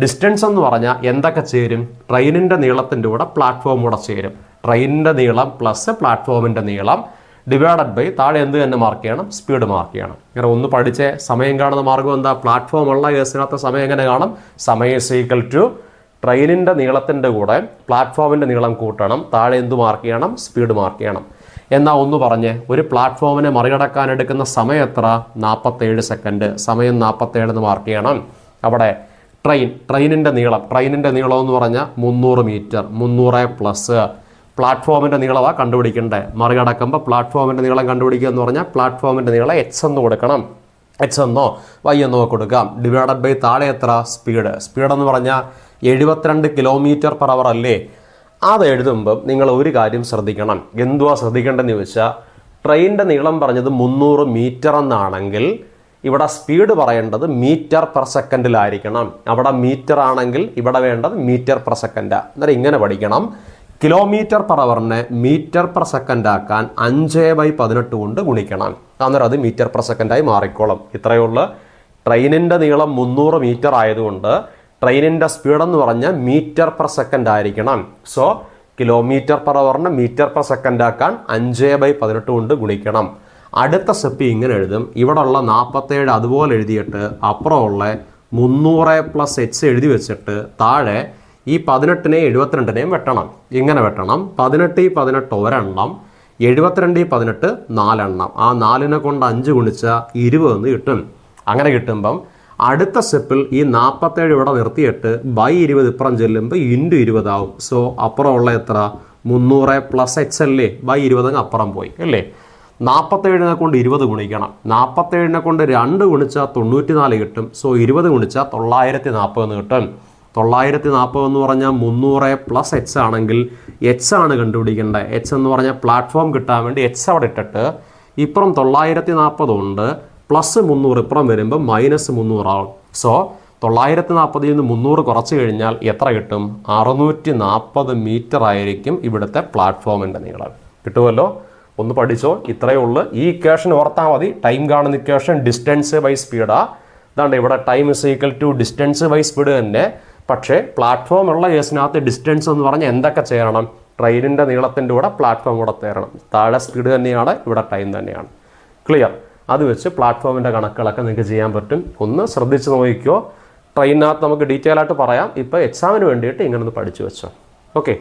ഡിസ്റ്റൻസ് എന്ന് പറഞ്ഞാൽ എന്തൊക്കെ ചേരും? ട്രെയിനിൻ്റെ നീളത്തിൻ്റെ കൂടെ പ്ലാറ്റ്ഫോം കൂടെ ചേരും. ട്രെയിനിൻ്റെ നീളം പ്ലസ് പ്ലാറ്റ്ഫോമിൻ്റെ നീളം ഡിവൈഡഡ് ബൈ താഴെ എന്ത് തന്നെ മാർക്ക് ചെയ്യണം? സ്പീഡ് മാർക്ക് ചെയ്യണം. ഇങ്ങനെ ഒന്ന് പഠിച്ച് സമയം കാണുന്ന മാർഗം എന്താ? പ്ലാറ്റ്ഫോം ഉള്ള കേസിനകത്ത് സമയം എങ്ങനെ കാണും? സമയം ഇസ് ഈക്വൽ ടു ട്രെയിനിൻ്റെ നീളത്തിൻ്റെ കൂടെ പ്ലാറ്റ്ഫോമിൻ്റെ നീളം കൂട്ടണം. താഴെ എന്ത് മാർക്ക് ചെയ്യണം? സ്പീഡ് മാർക്ക് ചെയ്യണം. എന്നാൽ ഒന്ന് പറഞ്ഞ്, ഒരു പ്ലാറ്റ്ഫോമിനെ മറികടക്കാൻ എടുക്കുന്ന സമയം എത്ര? 47 സെക്കൻഡ്. സമയം 47 എന്ന് മാർക്ക് ചെയ്യണം. അവിടെ ട്രെയിനിൻ്റെ നീളം എന്ന് പറഞ്ഞാൽ 300 മീറ്റർ. 300 പ്ലസ് പ്ലാറ്റ്ഫോമിൻ്റെ നീളമാണ് കണ്ടുപിടിക്കേണ്ടത്. മറികടക്കുമ്പോൾ പ്ലാറ്റ്ഫോമിൻ്റെ നീളം കണ്ടുപിടിക്കുക എന്ന് പറഞ്ഞാൽ പ്ലാറ്റ്ഫോമിൻ്റെ നീളം h എന്ന് കൊടുക്കണം. h എന്നോ y എന്നോ കൊടുക്കാം. ഡിവൈഡഡ് ബൈ താഴെ എത്ര? സ്പീഡ് എന്ന് പറഞ്ഞാൽ 72 km/h അല്ലേ? അത് എഴുതുമ്പം നിങ്ങൾ ഒരു കാര്യം ശ്രദ്ധിക്കണം. എന്തുവാ ശ്രദ്ധിക്കേണ്ടതെന്ന് ചോദിച്ചാൽ, ട്രെയിനിൻ്റെ നീളം പറഞ്ഞത് 300 മീറ്റർ എന്നാണെങ്കിൽ ഇവിടെ സ്പീഡ് പറയേണ്ടത് മീറ്റർ പെർ സെക്കൻഡിലായിരിക്കണം. അവിടെ മീറ്റർ ആണെങ്കിൽ ഇവിടെ വേണ്ടത് മീറ്റർ പെർ സെക്കൻഡാണ്. അന്നേരം ഇങ്ങനെ പഠിക്കണം. km/hനെ മീറ്റർ പെർ സെക്കൻഡ് ആക്കാൻ 5/18 കൊണ്ട് ഗുണിക്കണം. അന്നേരം അത് മീറ്റർ പെർ സെക്കൻഡായി മാറിക്കോളും. ഇത്രയേ ഉള്ളൂ. ട്രെയിനിൻ്റെ നീളം 300 മീറ്റർ ആയതുകൊണ്ട് ട്രെയിനിൻ്റെ സ്പീഡ് എന്ന് പറഞ്ഞാൽ മീറ്റർ പെർ സെക്കൻഡ് ആയിരിക്കണം. സോ km/hനെ മീറ്റർ പെർ സെക്കൻഡ് ആക്കാൻ 5/18 കൊണ്ട് ഗുണിക്കണം. അടുത്ത സ്റ്റെപ്പ് ഇങ്ങനെ എഴുതും. ഇവിടെ ഉള്ള 47 അതുപോലെ എഴുതിയിട്ട് അപ്പുറമുള്ള 300 പ്ലസ് h എഴുതി വെച്ചിട്ട് താഴെ ഈ 18നെയും 72നെയും വെട്ടണം. ഇങ്ങനെ വെട്ടണം. 18 ഈ 18 ഒരെണ്ണം, 72 ഈ 18 4 എണ്ണം. ആ 4നെ കൊണ്ട് 5 ഗുണിച്ചാൽ 20 എന്ന് കിട്ടും. അങ്ങനെ കിട്ടുമ്പം അടുത്ത സ്റ്റെപ്പിൽ ഈ 47 ഇവിടെ നിർത്തിയിട്ട് ബൈ 20 ഇപ്പുറം ചെല്ലുമ്പോൾ ഇൻറ്റു 20 ആവും. സോ അപ്പുറമുള്ള എത്ര 300 പ്ലസ് എച്ച് അല്ലേ, ബൈ 20 അപ്പുറം പോയി അല്ലേ. 47 കൊണ്ട് 20 ഗുണിക്കണം. 47 കൊണ്ട് 2 ഗുണിച്ചാൽ 94 കിട്ടും. സോ 20 ഗുണിച്ചാൽ 940 കിട്ടും. 940 എന്ന് പറഞ്ഞാൽ 300 പ്ലസ് എച്ച് ആണെങ്കിൽ എച്ച് ആണ് കണ്ടുപിടിക്കേണ്ടത്. എച്ച് എന്ന് പറഞ്ഞാൽ പ്ലാറ്റ്ഫോം കിട്ടാൻ വേണ്ടി എച്ച് അവിടെ ഇട്ടിട്ട് ഇപ്പുറം 940 ഉണ്ട്, പ്ലസ് 300 ഇപ്പുറം വരുമ്പോൾ മൈനസ് 300 ആവും. സോ 940 നിന്ന് 300 കുറച്ച് കഴിഞ്ഞാൽ എത്ര കിട്ടും? 640 മീറ്റർ ആയിരിക്കും ഇവിടുത്തെ പ്ലാറ്റ്ഫോമിൻ്റെ നീളം. കിട്ടുമല്ലോ? ഒന്ന് പഠിച്ചോ. ഇത്രയേ ഉള്ളൂ. ഈ ഇക്വേഷൻ ഓർത്താൽ മതി. ടൈം കാണുന്ന ഇക്വേഷൻ ഡിസ്റ്റൻസ് ബൈ സ്പീഡാ. അതാണ്ട് ഇവിടെ time is equal to distance by speed തന്നെ. പക്ഷേ പ്ലാറ്റ്ഫോം ഉള്ള കേസിനകത്ത് ഡിസ്റ്റൻസ് എന്ന് പറഞ്ഞാൽ എന്തൊക്കെ ചെയ്യണം? ട്രെയിനിൻ്റെ നീളത്തിൻ്റെ കൂടെ പ്ലാറ്റ്ഫോം കൂടെ തരണം. താഴെ സ്പീഡ് തന്നെയാണ്, ഇവിടെ ടൈം തന്നെയാണ്. ക്ലിയർ? അത് വെച്ച് പ്ലാറ്റ്ഫോമിൻ്റെ കണക്കുകളൊക്കെ നിങ്ങൾക്ക് ചെയ്യാൻ പറ്റും. ഒന്ന് ശ്രദ്ധിച്ച് നോക്കിക്കോ. ട്രെയിനിനകത്ത് നമുക്ക് ഡീറ്റെയിൽ ആയിട്ട് പറയാം. ഇപ്പോൾ എക്സാമിന് വേണ്ടിയിട്ട് ഇങ്ങനെ ഒന്ന് പഠിച്ചു വെച്ചോ. ഓക്കെ.